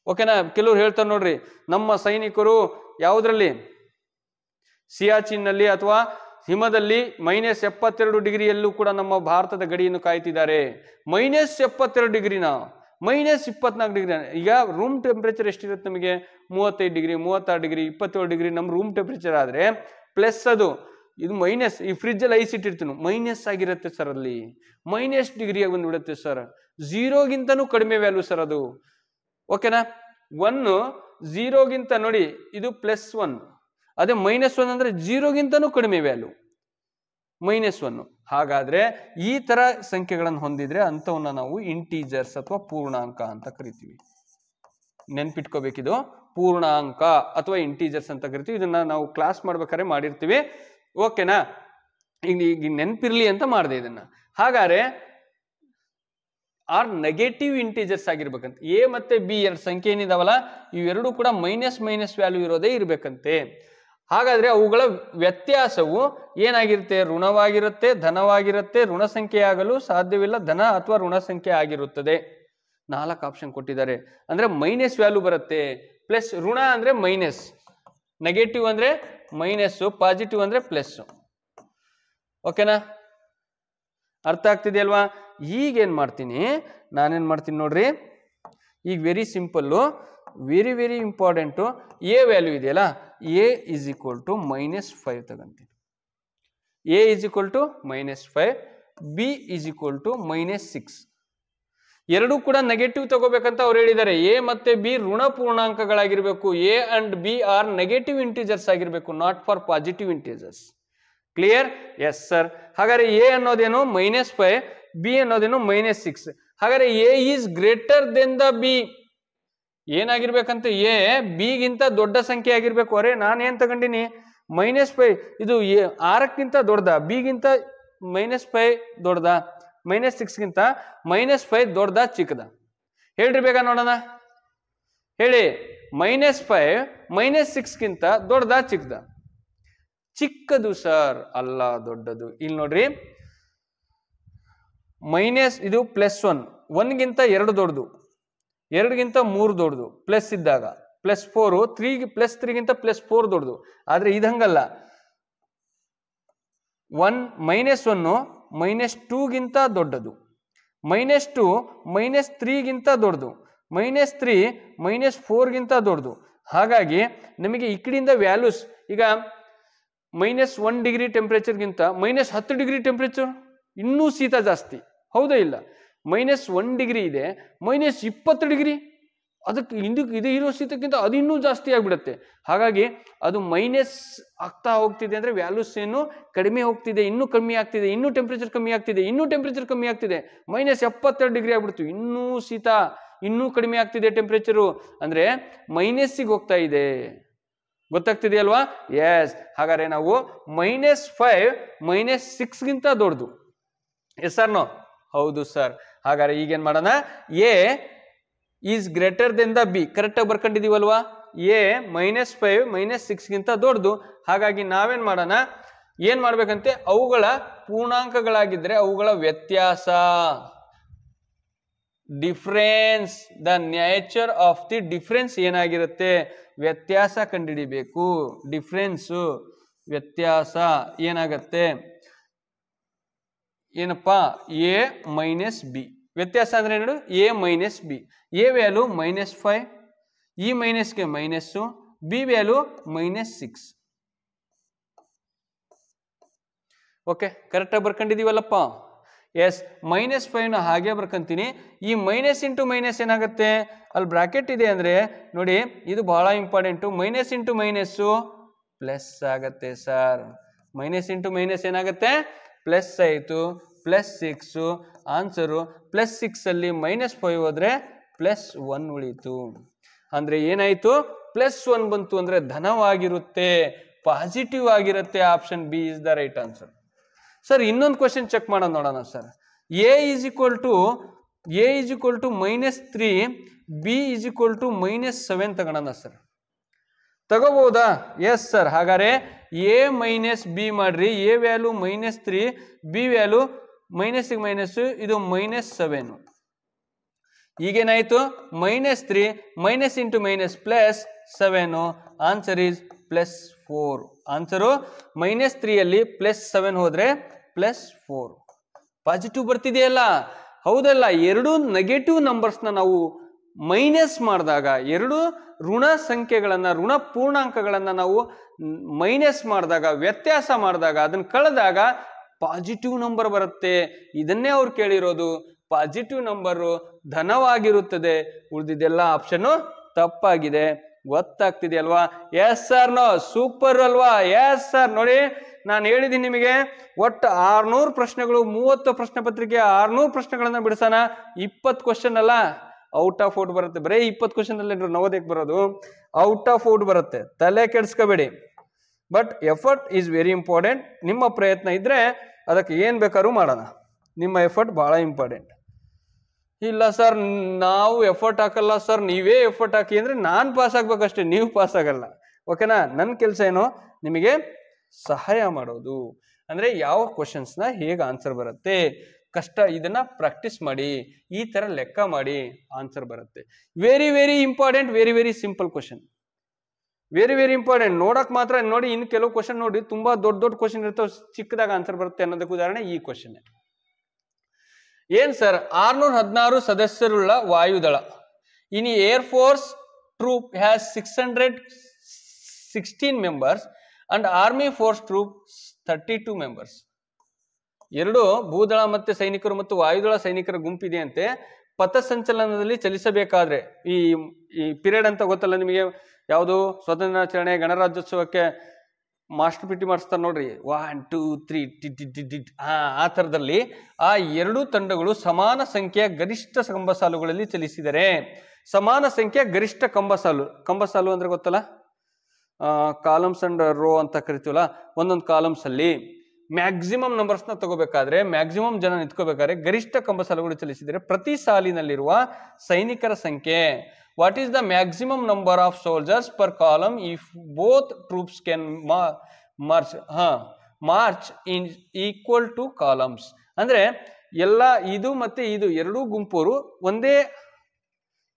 ಓಕೆನಾ? ಕೆಲವ್ರು ಹೇಳ್ತಾರೆ ನೋಡ್ರಿ, ನಮ್ಮ ಸೈನಿಕರು ಯಾವುದ್ರಲ್ಲಿ, ಸಿಯಾಚಿನ್ ನಲ್ಲಿ ಅಥವಾ ಹಿಮದಲ್ಲಿ -72 ಡಿಗ್ರಿಯಲ್ಲೂ ಕೂಡ ನಮ್ಮ ಭಾರತದ ಗಡಿಯನ್ನು ಕಾಯ್ತಿದ್ದಾರೆ. -72 ಡಿಗ್ರಿನ, -24 ಡಿಗ್ರಿ. ಈಗ ರೂಮ್ ಟೆಂಪರೇಚರ್ ಎಷ್ಟಿರುತ್ತೆ ನಮಗೆ? 35 ಡಿಗ್ರಿ, 36 ಡಿಗ್ರಿ, 27 ಡಿಗ್ರಿ ನಮ್ಮ ರೂಮ್ ಟೆಂಪರೇಚರ್ ಆದ್ರೆ ಪ್ಲಸ್ ಅದು ಇದು ಮೈನಸ್. ಈ ಫ್ರಿಜ್ ಅಲ್ಲಿ ಐಸ್ ಇಟ್ಟಿರ್ತೀವಿ, ಮೈನಸ್ ಆಗಿರುತ್ತೆ ಸರ್. ಅಲ್ಲಿ -, ಡಿಗ್ರಿ ಬಂದ್ಬಿಡುತ್ತೆ ಸರ್. 0ಗಿಂತನೂ ಕಡಿಮೆ ವ್ಯಾಲ್ಯೂ ಸರ್ ಅದು. ಓಕೆನಾ? 1 0ಗಿಂತ ನೋಡಿ, ಇದು +1. ಅದೇ -1 ಅಂದ್ರೆ 0ಗಿಂತನೂ ಕಡಿಮೆ ವ್ಯಾಲ್ಯೂ, -1. ಹಾಗಾದ್ರೆ ಈ ತರ ಸಂಖ್ಯೆಗಳನ್ನು ಹೊಂದಿದ್ರೆ ಅಂಥವನ್ನ ನಾವು ಇಂಟೀಜರ್ಸ್ ಅಥವಾ ಪೂರ್ಣಾಂಕ ಅಂತ ಕರಿತೀವಿ. ನೆನ್ಪಿಟ್ಕೋಬೇಕಿದು, ಪೂರ್ಣಾಂಕ ಅಥವಾ ಇಂಟೀಜರ್ಸ್ ಅಂತ ಕರಿತೀವಿ. ಇದನ್ನ ನಾವು ಕ್ಲಾಸ್ ಮಾಡ್ಬೇಕಾದ್ರೆ ಮಾಡಿರ್ತೀವಿ, ಓಕೆನಾ? ಈಗ ನೆನ್ಪಿರ್ಲಿ ಅಂತ ಮಾಡಿದೆ ಇದನ್ನ. ಹಾಗಾದ್ರೆ ಆರ್ ನೆಗೆಟಿವ್ ಇಂಟೀಜರ್ಸ್ ಆಗಿರ್ಬೇಕಂತ. ಎ ಮತ್ತೆ ಬಿ ಎರಡು ಸಂಖ್ಯೆ ಏನಿದಾವಲ್ಲ, ಇವೆರಡು ಕೂಡ ಮೈನಸ್ ವ್ಯಾಲ್ಯೂ ಇರೋದೇ ಇರ್ಬೇಕಂತೆ. ಹಾಗಾದ್ರೆ ಅವುಗಳ ವ್ಯತ್ಯಾಸವು ಏನಾಗಿರುತ್ತೆ? ಋಣವಾಗಿರುತ್ತೆ, ಧನವಾಗಿರುತ್ತೆ. ಋಣ ಸಂಖ್ಯೆ ಆಗಲು ಸಾಧ್ಯವಿಲ್ಲ, ಧನ ಅಥವಾ ಋಣ ಸಂಖ್ಯೆ ಆಗಿರುತ್ತದೆ. 4 ಆಪ್ಷನ್ ಕೊಟ್ಟಿದ್ದಾರೆ. ಅಂದ್ರೆ ಮೈನಸ್ ವ್ಯಾಲ್ಯೂ ಬರುತ್ತೆ. ಪ್ಲಸ್ ಋಣ ಅಂದ್ರೆ ಮೈನಸ್, ನೆಗೆಟಿವ್ ಅಂದ್ರೆ ಮೈನಸ್, ಪಾಸಿಟಿವ್ ಅಂದ್ರೆ ಪ್ಲಸ್. ಓಕೆನಾ? ಅರ್ಥ ಆಗ್ತಿದೆಯಲ್ವಾ? ಈಗೇನ್ ಮಾಡ್ತೀನಿ, ನಾನೇನ್ ಮಾಡ್ತೀನಿ ನೋಡ್ರಿ, ಈಗ very simple, very important. A value ಇದೆಯಲ್ಲ, ಎ ಇಸ್ ಈಕ್ವಲ್ ಟು -5 ತಗೊಂತೀನಿ. A is equal to -5, B is equal to -6. ಎರಡೂ ಕೂಡ ನೆಗೆಟಿವ್ ತಗೋಬೇಕಂತ ಅವ್ರು ಹೇಳಿದ್ದಾರೆ. ಎ ಮತ್ತೆ ಬಿ ಋಣ ಪೂರ್ಣಾಂಕಗಳಾಗಿರ್ಬೇಕು. A and B are negative integers ಆಗಿರ್ಬೇಕು, not for positive integers. Clear? Yes sir. ಹಾಗಾದ್ರೆ ಎ ಅನ್ನೋದೇನು -5, ಬಿ ಅನ್ನೋದೇನು -6. ಹಾಗಾದ್ರೆ A is greater than the B. ಏನಾಗಿರ್ಬೇಕಂತ? ಎ ಬಿಗಿಂತ ದೊಡ್ಡ ಸಂಖ್ಯೆ ಆಗಿರ್ಬೇಕು. ಅರೆ ನಾನೇನ್ ತಗೊಂಡಿನಿ, -5 ಇದು 6ಕ್ಕಿಂತ ದೊಡ್ಡದ, ಬಿಗಿಂತ -5 ದೊಡ್ಡದ, -6ಗಿಂತ -5 ದೊಡ್ಡದ ಚಿಕ್ಕದ? ಹೇಳ್ರಿ ಬೇಗ ನೋಡೋಣ, ಹೇಳಿ. -5 -6ಗಿಂತ ದೊಡ್ಡದ ಚಿಕ್ಕದ? ಚಿಕ್ಕದು ಸರ್, ಅಲ್ಲ ದೊಡ್ಡದು. ಇಲ್ಲಿ ನೋಡ್ರಿ, ಇದು +1, 1ಗಿಂತ 2 ದೊಡ್ಡದು, 2ಗಿಂತ 3 ದೊಡ್ಡದು, ಪ್ಲಸ್ ಇದ್ದಾಗ +4, 3ಗಿಂತ +4 ದೊಡ್ಡದು. ಆದ್ರೆ ಇದಂಗಲ್ಲ, -1 -2ಗಿಂತ ದೊಡ್ಡದು, -2 -3ಗಿಂತ ದೊಡ್ಡದು, -3 -4ಗಿಂತ ದೊಡ್ಡದು. ಹಾಗಾಗಿ ನಮಗೆ ಈ ಕಡೆಯಿಂದ ವ್ಯಾಲ್ಯೂಸ್, ಈಗ -1 ಡಿಗ್ರಿ ಟೆಂಪರೇಚರ್ಗಿಂತ -10 ಡಿಗ್ರಿ ಟೆಂಪರೇಚರ್ ಇನ್ನೂ ಶೀತ ಜಾಸ್ತಿ, ಹೌದಾ ಇಲ್ಲ? -1 ಡಿಗ್ರಿ ಇದೆ, -20 ಡಿಗ್ರಿ, ಅದಕ್ಕೆ ಇದು ಇರೋ ಶೀತಕ್ಕಿಂತ ಅದು ಇನ್ನೂ ಜಾಸ್ತಿ ಆಗ್ಬಿಡುತ್ತೆ. ಹಾಗಾಗಿ ಅದು ಮೈನಸ್ ಆಗ್ತಾ ಹೋಗ್ತಿದೆ, ಅಂದ್ರೆ ವ್ಯಾಲ್ಯೂಸ್ ಏನು ಕಡಿಮೆ ಹೋಗ್ತಿದೆ, ಇನ್ನೂ ಕಮ್ಮಿ ಆಗ್ತಿದೆ, ಇನ್ನೂ ಟೆಂಪರೇಚರ್ ಕಮ್ಮಿ ಆಗ್ತಿದೆ, ಇನ್ನೂ ಟೆಂಪರೇಚರ್ ಕಮ್ಮಿ ಆಗ್ತಿದೆ, -72 ಡಿಗ್ರಿ ಆಗ್ಬಿಡ್ತು, ಇನ್ನೂ ಶೀತ, ಇನ್ನೂ ಕಡಿಮೆ ಆಗ್ತಿದೆ ಟೆಂಪರೇಚರು, ಅಂದ್ರೆ ಮೈನಸ್ಸಿಗೆ ಹೋಗ್ತಾ ಇದೆ. ಗೊತ್ತಾಗ್ತಿದೆಯಲ್ವಾ? ಎಸ್. ಹಾಗಾದ್ರೆ ನಾವು -5 -6ಗಿಂತ ದೊಡ್ಡದು. S sir? ನೋ? ಹೌದು ಸರ್. ಹಾಗಾದ್ರೆ ಈಗೇನ್ ಮಾಡೋಣ, A is greater than the B. Correct ಆಗಿ ಬರ್ಕೊಂಡಿದೀವಲ್ವಾ? ಎ -5 -6ಗಿಂತ ದೊಡ್ಡದು. ಹಾಗಾಗಿ ನಾವೇನ್ ಮಾಡೋಣ, ಏನ್ ಮಾಡ್ಬೇಕಂತೆ, ಅವುಗಳ ಪೂರ್ಣಾಂಕಗಳಾಗಿದ್ರೆ ಅವುಗಳ ವ್ಯತ್ಯಾಸ, difference, the nature of the difference ಏನಾಗಿರುತ್ತೆ, ವ್ಯತ್ಯಾಸ ಕಂಡುಹಿಡಿಬೇಕು. ಡಿಫರೆನ್ಸು, ವ್ಯತ್ಯಾಸ ಏನಾಗತ್ತೆ, ಏನಪ್ಪಾ, A - B. ವ್ಯತ್ಯಾಸ ಅಂದ್ರೆ ಏನು? A - B. ಎ ವ್ಯಾಲ್ಯೂ -5, ಈ ಮೈನಸ್ಗೆ ಮೈನಸ್ಸು, ಬಿ ವ್ಯಾಲ್ಯೂ -6. ಓಕೆ, ಕರೆಕ್ಟಾಗಿ ಬರ್ಕೊಂಡಿದೀವಲ್ಲಪ್ಪ? ಎಸ್. -5ನ ಹಾಗೆ ಬರ್ಕೊಂತೀನಿ. ಈ ಮೈನಸ್ ಇಂಟು ಮೈನಸ್ ಏನಾಗುತ್ತೆ, ಅಲ್ಲಿ ಬ್ರಾಕೆಟ್ ಇದೆ ಅಂದ್ರೆ ನೋಡಿ, ಇದು ಬಹಳ important. Minus into minus plus ಆಗತ್ತೆ ಸರ್. ಮೈನಸ್ ಇಂಟು ಮೈನಸ್ ಏನಾಗುತ್ತೆ, ಪ್ಲಸ್ ಆಯಿತು, +6. ಆನ್ಸರು +6 ಅಲ್ಲಿ -5 ಹೋದ್ರೆ +1 ಉಳಿತು. ಅಂದ್ರೆ ಏನಾಯ್ತು, +1 ಬಂತು ಅಂದ್ರೆ ಧನವಾಗಿರುತ್ತೆ, ಪಾಸಿಟಿವ್ ಆಗಿರುತ್ತೆ. Option b is the right answer. Sir ಇನ್ನೊಂದು ಕ್ವಶನ್ ಚೆಕ್ ಮಾಡೋಣ, ನೋಡೋಣ sir. A is equal to -3, b is equal to -7 ತಗೋಣ ಸರ್. ತಗೋಬಹುದಾ? Yes sir. ಹಾಗಾದ್ರೆ ಎ -ಬಿ ಮಾಡ್ರಿ. ಎ ವ್ಯಾಲ್ಯೂ -3, ಬಿ ವ್ಯಾಲ್ಯೂ -6 ಇದು -7. ಈಗೇನಾಯ್ತು, -3 minus into minus +7. Answer is +4. Answer -3 ಅಲ್ಲಿ +7 ಹೋದ್ರೆ +4. ಪಾಸಿಟಿವ್ ಬರ್ತಿದೆಯಲ್ಲ, ಹೌದಲ್ಲ? ಎರಡು ನೆಗೆಟಿವ್ ನಂಬರ್ಸ್ನ ನಾವು ಮೈನಸ್ ಮಾಡಿದಾಗ, ಎರಡು ಋಣ ಸಂಖ್ಯೆಗಳನ್ನ, ಋಣ ಪೂರ್ಣಾಂಕಗಳನ್ನ ನಾವು ಮೈನಸ್ ಮಾಡಿದಾಗ, ವ್ಯತ್ಯಾಸ ಮಾಡಿದಾಗ, ಅದನ್ನ ಕಳೆದಾಗ ಪಾಸಿಟಿವ್ ನಂಬರ್ ಬರುತ್ತೆ. ಇದನ್ನೇ ಅವ್ರು ಕೇಳಿರೋದು. ಪಾಸಿಟಿವ್ ನಂಬರು ಧನವಾಗಿರುತ್ತದೆ. ಉಳಿದಿದ್ದೆಲ್ಲ ಆಪ್ಷನ್ ತಪ್ಪಾಗಿದೆ. ಗೊತ್ತಾಗ್ತಿದೆ ಅಲ್ವಾ? ಎಸ್ ಸರ್ ನೋ ಸೂಪರ್ ಅಲ್ವಾ? Yes sir. ನೋಡಿ ನಾನು ಹೇಳಿದ್ದೀನಿ ನಿಮಗೆ, ಒಟ್ಟು 600 ಪ್ರಶ್ನೆಗಳು, 30 ಪ್ರಶ್ನೆ ಪತ್ರಿಕೆ, 600 ಪ್ರಶ್ನೆಗಳನ್ನ ಬಿಡಿಸೋಣ. 20 ಕ್ವಶನ್ ಅಲ್ಲ, ಔಟ್ ಆಫ್ ಔಟ್ ಬರುತ್ತೆ. ಬರೀ 20 ಕ್ವಶನ್ ಅಲ್ಲಿ ನವೋದಯಕ್ಕೆ ಬರೋದು, ಔಟ್ ಆಫ್ ಔಟ್ ಬರುತ್ತೆ. ತಲೆ ಕೆಡಿಸ್ಕೋಬೇಡಿ. But effort is very important. ನಿಮ್ಮ ಪ್ರಯತ್ನ ಇದ್ರೆ ಅದಕ್ಕೆ ಏನ್ ಬೇಕಾದ್ರೂ ಮಾಡೋಣ. ನಿಮ್ಮ ಎಫರ್ಟ್ ಬಹಳ ಇಂಪಾರ್ಟೆಂಟ್. ಇಲ್ಲ ಸರ್ ನಾವು ಎಫರ್ಟ್ ಹಾಕಲ್ಲ ಸರ್, ನೀವೇ ಎಫರ್ಟ್ ಹಾಕಿ ಅಂದ್ರೆ ನಾನು ಪಾಸ್ ಆಗ್ಬೇಕಷ್ಟೇ, ನೀವು ಪಾಸ್ ಆಗಲ್ಲ. ಓಕೆನಾ? ನನ್ನ ಕೆಲಸ ಏನು, ನಿಮಗೆ ಸಹಾಯ ಮಾಡೋದು. ಅಂದ್ರೆ ಯಾವ ಕ್ವಶನ್ಸ್ನ ಹೇಗೆ ಆನ್ಸರ್ ಬರುತ್ತೆ, ಕಷ್ಟ ಇದನ್ನ ಪ್ರಾಕ್ಟೀಸ್ ಮಾಡಿ, ಈ ತರ ಲೆಕ್ಕ ಮಾಡಿ ಆನ್ಸರ್ ಬರುತ್ತೆ. Very very important, very very simple question, very very important. ನೋಡಕ್ ಮಾತ್ರ ನೋಡಿ. ಇನ್ನು ಕೆಲವು ಕ್ವಶನ್ ನೋಡಿ ತುಂಬಾ ದೊಡ್ಡ ದೊಡ್ಡ ಕ್ವಶನ್ ಇರ್ತವೆ, ಚಿಕ್ಕದಾಗ ಆನ್ಸರ್ ಬರುತ್ತೆ ಅನ್ನೋದಕ್ಕೆ ಉದಾಹರಣೆ ಈ ಕ್ವಶನ್. ಏನ್ ಸರ್? 616 ಸದಸ್ಯರುಳ್ಳ ವಾಯುದಳ. In air force troop has 616 members and army force troop 32 members. ಎರಡು ಭೂದಳ ಮತ್ತೆ ಸೈನಿಕರು ಮತ್ತು ವಾಯುದಳ ಸೈನಿಕರ ಗುಂಪಿದೆಯಂತೆ. ಪಥಸಂಚಲನದಲ್ಲಿ ಚಲಿಸಬೇಕಾದ್ರೆ, ಈ ಪೀರಿಯಡ್ ಅಂತ ಗೊತ್ತಲ್ಲ ನಿಮಗೆ, ಯಾವುದು ಸ್ವಾತಂತ್ರ್ಯಾಚರಣೆ, ಗಣರಾಜ್ಯೋತ್ಸವಕ್ಕೆ ಮಾಸ್ಟರ್ ಪಿಟಿ ಮಾಡಿಸ್ತಾರೆ ನೋಡ್ರಿ, 1 2 3 ಆ ಥರದಲ್ಲಿ ಆ ಎರಡೂ ತಂಡಗಳು ಸಮಾನ ಸಂಖ್ಯೆಯ ಗರಿಷ್ಠ ಕಂಬಸಾಲುಗಳಲ್ಲಿ ಚಲಿಸಿದರೆ, ಸಮಾನ ಸಂಖ್ಯೆಯ ಗರಿಷ್ಠ ಕಂಬಸಾಲು ಅಂದ್ರೆ ಗೊತ್ತಲ್ಲ, ಕಾಲಮ್ಸ್ ಅಂಡ್ ರೋ ಅಂತ ಕರಿತೀವಲ್ಲ, ಒಂದೊಂದು ಕಾಲಮ್ಸ್ ಅಲ್ಲಿ ಮ್ಯಾಕ್ಸಿಮಮ್ ನಂಬರ್ಸ್ನ ತಗೋಬೇಕಾದ್ರೆ, ಮ್ಯಾಕ್ಸಿಮಮ್ ಜನ ನಿಂತ್ಕೋಬೇಕಾದ್ರೆ ಗರಿಷ್ಠ ಕಂಬಸಾಲುಗಳು ಚಲಿಸಿದರೆ ಪ್ರತಿ ಸಾಲಿನಲ್ಲಿರುವ ಸೈನಿಕರ ಸಂಖ್ಯೆ. What is the maximum number of soldiers per column if both troops can march in equal to columns? ಅಂದ್ರೆ ಎಲ್ಲ ಇದು ಮತ್ತೆ ಇದು ಎರಡೂ ಗುಂಪುರು ಒಂದೇ,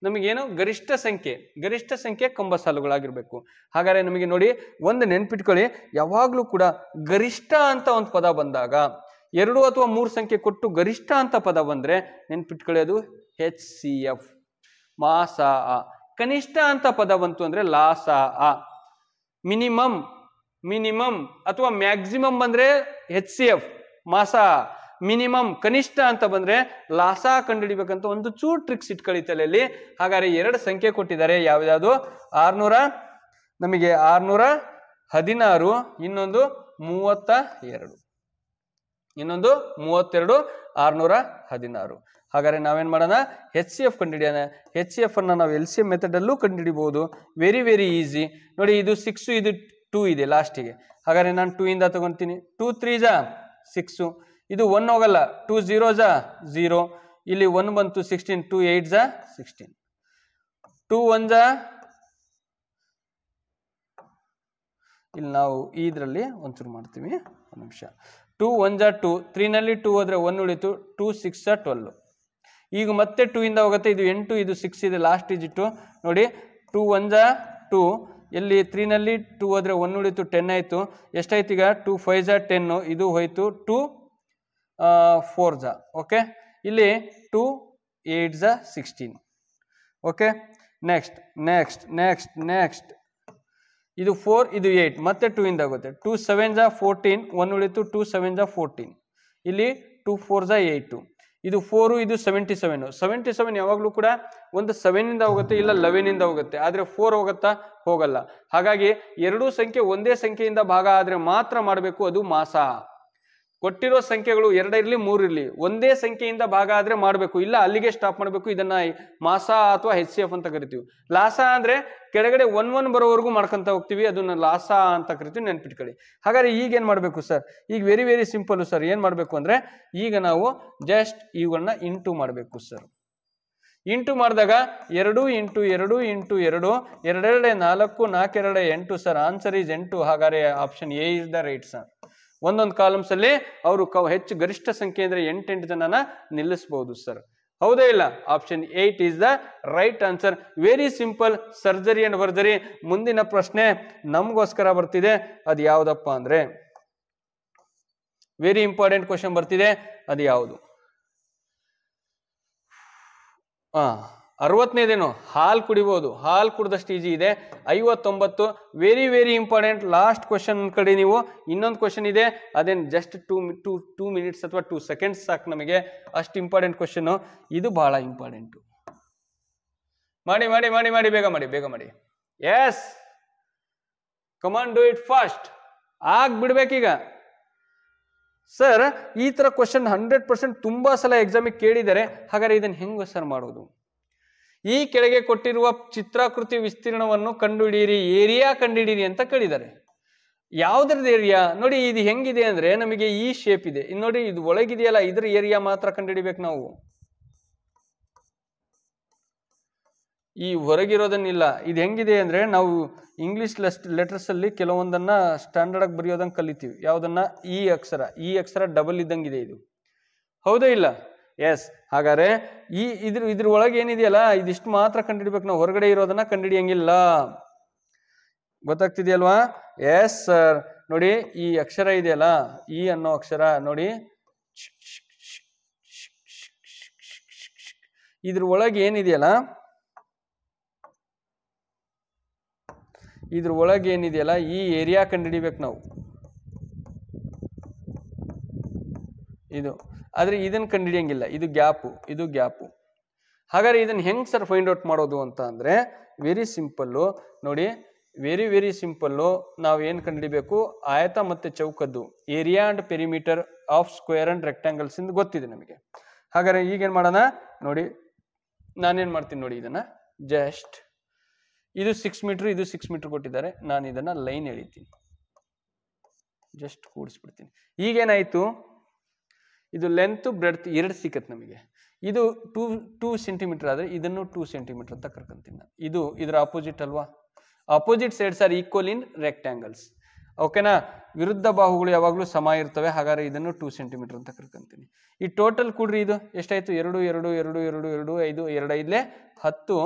ನಮಗೇನು ಗರಿಷ್ಠ ಸಂಖ್ಯೆ ಕಂಬಸಾಲುಗಳಾಗಿರ್ಬೇಕು. ಹಾಗಾದ್ರೆ ನಮಗೆ ನೋಡಿ, ಒಂದು ನೆನ್ಪಿಟ್ಕೊಳ್ಳಿ, ಯಾವಾಗ್ಲೂ ಕೂಡ ಗರಿಷ್ಠ ಅಂತ ಒಂದು ಪದ ಬಂದಾಗ 2 ಅಥವಾ 3 ಸಂಖ್ಯೆ ಕೊಟ್ಟು ಗರಿಷ್ಠ ಅಂತ ಪದ ಬಂದ್ರೆ ನೆನ್ಪಿಟ್ಕೊಳ್ಳಿ, ಅದು HCF ಮಾಸ. ಕನಿಷ್ಠ ಅಂತ ಪದ ಬಂತು ಅಂದ್ರೆ ಲಾಸ. ಮಿನಿಮಮ್ ಅಥವಾ ಮ್ಯಾಕ್ಸಿಮಮ್ ಬಂದ್ರೆ HCF ಮಾಸ, ಮಿನಿಮಮ್ ಕನಿಷ್ಠ ಅಂತ ಬಂದ್ರೆ ಲಾಸ ಕಂಡುಹಿಡಿಬೇಕಂತ ಒಂದು ಚೂರು ಟ್ರಿಕ್ಸ್ ಇಟ್ಕೊಳ್ಳಿ ತಲೆಯಲ್ಲಿ. ಹಾಗಾದ್ರೆ 2 ಸಂಖ್ಯೆ ಕೊಟ್ಟಿದ್ದಾರೆ, ಯಾವ್ಯಾವುದು? 600, ನಮಗೆ 616, ಇನ್ನೊಂದು 32, 616. ಹಾಗಾದ್ರೆ ನಾವೇನ್ ಮಾಡೋಣ? HCF ಕಂಡುಹಿಡಿಯೋಣ. HCF ಅನ್ನ ನಾವು LCM ಮೆಥಡ್ ಅಲ್ಲೂ ಕಂಡುಹಿಡಿಬಹುದು. Very very easy. ನೋಡಿ, ಇದು 6, ಇದು 2 ಇದೆ ಲಾಸ್ಟಿಗೆ. ಹಾಗಾದ್ರೆ ನಾನು 2 ಇಂದ ತಗೊಂತೀನಿ. 2 3 6, ಇದು 1 ಹೋಗಲ್ಲ. 2 0 0, ಇಲ್ಲಿ 1 ಬಂತು 16, 2 8 16, 2 1 ಇಲ್ಲಿ ನಾವು ಇದರಲ್ಲಿ ಒಂಚೂರು ಮಾಡ್ತೀವಿ, ಒಂದು ನಿಮಿಷ. 2 1 2, 3 ನಲ್ಲಿ 2 ಹೋದ್ರೆ 1 ಉಳಿತು, 2 6 12. ಈಗ ಮತ್ತೆ 2 ಇಂದ ಹೋಗುತ್ತೆ, ಇದು 8, ಇದು 6 ಇದೆ ಲಾಸ್ಟ್ ಡಿಜಿಟ್. ನೋಡಿ, 2 1 2, ಇಲ್ಲಿ 3 ನಲ್ಲಿ 2 ಹೋದ್ರೆ 1 ಉಳಿತು, 10 ಆಯ್ತು. ಎಷ್ಟಾಯ್ತು ಈಗ? 2 5 10, ಇದು ಹೋಯ್ತು, 2 4 ಓಕೆ. ಇಲ್ಲಿ 2 8 16. ಓಕೆ, ನೆಕ್ಸ್ಟ್ ಇದು 4, ಇದು 8, ಮತ್ತೆ 2 ಇಂದ ಆಗುತ್ತೆ. 2 7 14, 1 ಉಳಿತು, 2 7 14, ಇಲ್ಲಿ 2 4 8, ಇದು 4, ಇದು 77 ಯಾವಾಗಲೂ ಕೂಡ ಒಂದು 7 ಇಂದ ಹೋಗುತ್ತೆ, ಇಲ್ಲ 11 ಇಂದ ಹೋಗುತ್ತೆ. ಆದ್ರೆ 4 ಹೋಗುತ್ತಾ? ಹೋಗಲ್ಲ. ಹಾಗಾಗಿ ಎರಡೂ ಸಂಖ್ಯೆ ಒಂದೇ ಸಂಖ್ಯೆಯಿಂದ ಭಾಗ ಆದ್ರೆ ಮಾತ್ರ ಮಾಡಬೇಕು, ಅದು ಮಾಸ. ಕೊಟ್ಟಿರೋ ಸಂಖ್ಯೆಗಳು 2 ಇರಲಿ 3 ಇರಲಿ, ಒಂದೇ ಸಂಖ್ಯೆಯಿಂದ ಭಾಗ ಆದ್ರೆ ಮಾಡಬೇಕು, ಇಲ್ಲ ಅಲ್ಲಿಗೆ ಸ್ಟಾಪ್ ಮಾಡಬೇಕು. ಇದನ್ನ ಮಾಸ ಅಥವಾ HCF ಅಂತ ಕರಿತೀವಿ. ಲಾಸ ಅಂದ್ರೆ ಕೆಳಗಡೆ 1 1 ಬರೋವರೆಗೂ ಮಾಡ್ಕೊಂತ ಹೋಗ್ತೀವಿ, ಅದನ್ನ ಲಾಸ ಅಂತ ಕರಿತೀವಿ, ನೆನ್ಪಿಟ್ಕೊಳ್ಳಿ. ಹಾಗಾದ್ರೆ ಈಗ ಏನ್ ಮಾಡ್ಬೇಕು ಸರ್? ಈಗ ವೆರಿ ವೆರಿ ಸಿಂಪಲ್ ಸರ್. ಏನ್ ಮಾಡ್ಬೇಕು ಅಂದ್ರೆ, ಈಗ ನಾವು ಜಸ್ಟ್ ಇವುಗಳನ್ನ ಇಂಟು ಮಾಡ್ಬೇಕು ಸರ್. ಇಂಟು ಮಾಡಿದಾಗ 2 × 2 × 2, 2 4, 4 2 8 ಸರ್. Answer is 8. ಹಾಗಾದ್ರೆ option A is the right sir. ಒಂದೊಂದು ಕಾಲಮ್ಸ್ ಅಲ್ಲಿ ಅವರು ಹೆಚ್ಚು ಗರಿಷ್ಠ ಸಂಖ್ಯೆ ಅಂದ್ರೆ 8 ಜನನ ನಿಲ್ಲಿಸಬಹುದು ಸರ್. ಹೌದೇ ಇಲ್ಲ? Option 8 is the right answer. Very simple. Surgery and ವರ್ಜರಿ. ಮುಂದಿನ ಪ್ರಶ್ನೆ ನಮಗೋಸ್ಕರ ಬರ್ತಿದೆ, ಅದು ಯಾವ್ದಪ್ಪ ಅಂದ್ರೆ ವೆರಿ ಇಂಪಾರ್ಟೆಂಟ್ ಕ್ವಶನ್ ಬರ್ತಿದೆ. ಅದು ಯಾವುದು? 60ನೇದೇನು? ಹಾಲು ಕುಡಿಬಹುದು. ಹಾಲು ಕುಡಿದಷ್ಟು ಈಜಿ ಇದೆ. 59. Very very important. Last question ಕಡೆ ನೀವು ಇನ್ನೊಂದು ಕ್ವಶನ್ ಇದೆ, ಅದೇನು ಜಸ್ಟ್ 2 ಮಿನಿಟ್ಸ್ ಅಥವಾ 2 ಸೆಕೆಂಡ್ಸ್ ಸಾಕು ನಮಗೆ, ಅಷ್ಟು ಇಂಪಾರ್ಟೆಂಟ್ ಕ್ವಶನ್. ಇದು ಬಹಳ ಇಂಪಾರ್ಟೆಂಟು. ಮಾಡಿ, ಬೇಗ ಮಾಡಿ. Yes, come on do it fast. ಆಗ್ಬಿಡ್ಬೇಕೀಗ. ಸರ್ ಈ ತರ ಕ್ವಶನ್ 100% ತುಂಬಾ ಸಲ ಎಕ್ಸಾಮಿಗೆ ಕೇಳಿದ್ದಾರೆ. ಹಾಗಾದ್ರೆ ಇದನ್ನ ಹೆಂಗ ಸರ್ ಮಾಡೋದು? ಈ ಕೆಳಗೆ ಕೊಟ್ಟಿರುವ ಚಿತ್ರಾಕೃತಿ ವಿಸ್ತೀರ್ಣವನ್ನು ಕಂಡುಹಿಡಿಯಿರಿ, ಏರಿಯಾ ಕಂಡುಹಿಡಿಯಿರಿ ಅಂತ ಕೇಳಿದ್ದಾರೆ. ಯಾವ್ದ್ರದ್ದು ಏರಿಯಾ ನೋಡಿ, ಇದು ಹೆಂಗಿದೆ ಅಂದ್ರೆ ನಮಗೆ ಈ ಶೇಪ್ ಇದೆ, ಇನ್ನು ನೋಡಿ ಇದು ಒಳಗಿದೆಯಲ್ಲ, ಇದ್ರ ಏರಿಯಾ ಮಾತ್ರ ಕಂಡುಹಿಡಿಬೇಕು ನಾವು. ಈ ಹೊರಗಿರೋದನ್ನಿಲ್ಲ. ಇದು ಹೆಂಗಿದೆ ಅಂದ್ರೆ ನಾವು ಇಂಗ್ಲಿಷ್ ಲೆಟರ್ಸ್ ಅಲ್ಲಿ ಕೆಲವೊಂದನ್ನ ಸ್ಟ್ಯಾಂಡರ್ಡ್ ಆಗಿ ಬರೆಯೋದಂಗೆ ಕಲಿತೀವಿ. ಯಾವ್ದನ್ನ? ಈ ಅಕ್ಷರ ಡಬಲ್ ಇದ್ದಂಗಿದೆ ಇದು, ಹೌದಾ ಇಲ್ಲ? ಎಸ್. ಹಾಗಾದ್ರೆ ಇದ್ರ ಒಳಗೆ ಏನಿದೆಯಲ್ಲ ಇದಿಷ್ಟು ಮಾತ್ರ ಕಂಡುಹಿಡ್ಬೇಕು ನಾವು, ಹೊರಗಡೆ ಇರೋದನ್ನ ಕಂಡುಹಿಡಿಯಂಗಿಲ್ಲ. ಗೊತ್ತಾಗ್ತಿದೆಯಲ್ವಾ? S sir. ನೋಡಿ ಈ ಅಕ್ಷರ ಇದೆಯಲ್ಲ, ಈ ಅನ್ನೋ ಅಕ್ಷರ ನೋಡಿ, ಇದ್ರ ಒಳಗೆ ಏನಿದೆಯಲ್ಲ, ಇದ್ರ ಒಳಗೆ ಏನಿದೆಯಲ್ಲ ಈ ಏರಿಯಾ ಕಂಡುಹಿಡಿಬೇಕು ನಾವು. ಇದು ಆದ್ರೆ ಇದನ್ನ ಕಂಡುಹಿಡಿಯಂಗಿಲ್ಲ, ಇದು ಗ್ಯಾಪು. ಹಾಗಾದ್ರೆ ಇದನ್ನ ಹೆಂಗ್ ಸರ್ ಫೈಂಡ್ ಔಟ್ ಮಾಡೋದು ಅಂತ ಅಂದ್ರೆ ವೆರಿ ಸಿಂಪಲ್ಲು ನೋಡಿ, ವೆರಿ ಸಿಂಪಲ್ಲು. ನಾವು ಏನು ಕಂಡುಹಿಡಿಬೇಕು? ಆಯತ ಮತ್ತೆ ಚೌಕದ್ದು area and perimeter of square and rectangles ಇಂದ ಗೊತ್ತಿದೆ ನಮಗೆ. ಹಾಗಾದ್ರೆ ಈಗೇನ್ ಮಾಡೋಣ ನೋಡಿ, ನಾನೇನ್ ಮಾಡ್ತೀನಿ ನೋಡಿ, ಇದನ್ನ ಜಸ್ಟ್ ಇದು 6 ಮೀಟರ್, ಇದು 6 ಮೀಟರ್ ಕೊಟ್ಟಿದ್ದಾರೆ, ನಾನು ಇದನ್ನ ಲೈನ್ ಎಳಿತೀನಿ, ಜಸ್ಟ್ ಕೂಡಿಸ್ಬಿಡ್ತೀನಿ. ಈಗೇನಾಯ್ತು, ಇದು ಲೆಂತ್ ಬ್ರೆಡ್ತ್ ಎರಡು ಸಿಕ್ಕತ್ ನಮಗೆ. ಇದು 2 ಸೆಂಟಿಮೀಟರ್ ಆದ್ರೆ ಇದನ್ನು 2 ಸೆಂಟಿಮೀಟರ್ ಅಂತ ಕರ್ಕೊಂತೀನಿ ನಾನು. ಇದು ಇದರ ಆಪೋಸಿಟ್ ಅಲ್ವಾ? Opposite sides are equal in rectangles. ಓಕೆನಾ? ವಿರುದ್ಧ ಬಾಹುಗಳು ಯಾವಾಗಲೂ ಸಮ ಇರ್ತವೆ. ಹಾಗಾದ್ರೆ ಇದನ್ನು 2 ಸೆಂಟಿಮೀಟರ್ ಅಂತ ಕರ್ಕೊಂತೀನಿ. ಈ ಟೋಟಲ್ ಕೂಡ್ರಿ, ಇದು ಎಷ್ಟಾಯ್ತು? 2 2 2 2 2 5 2 5 10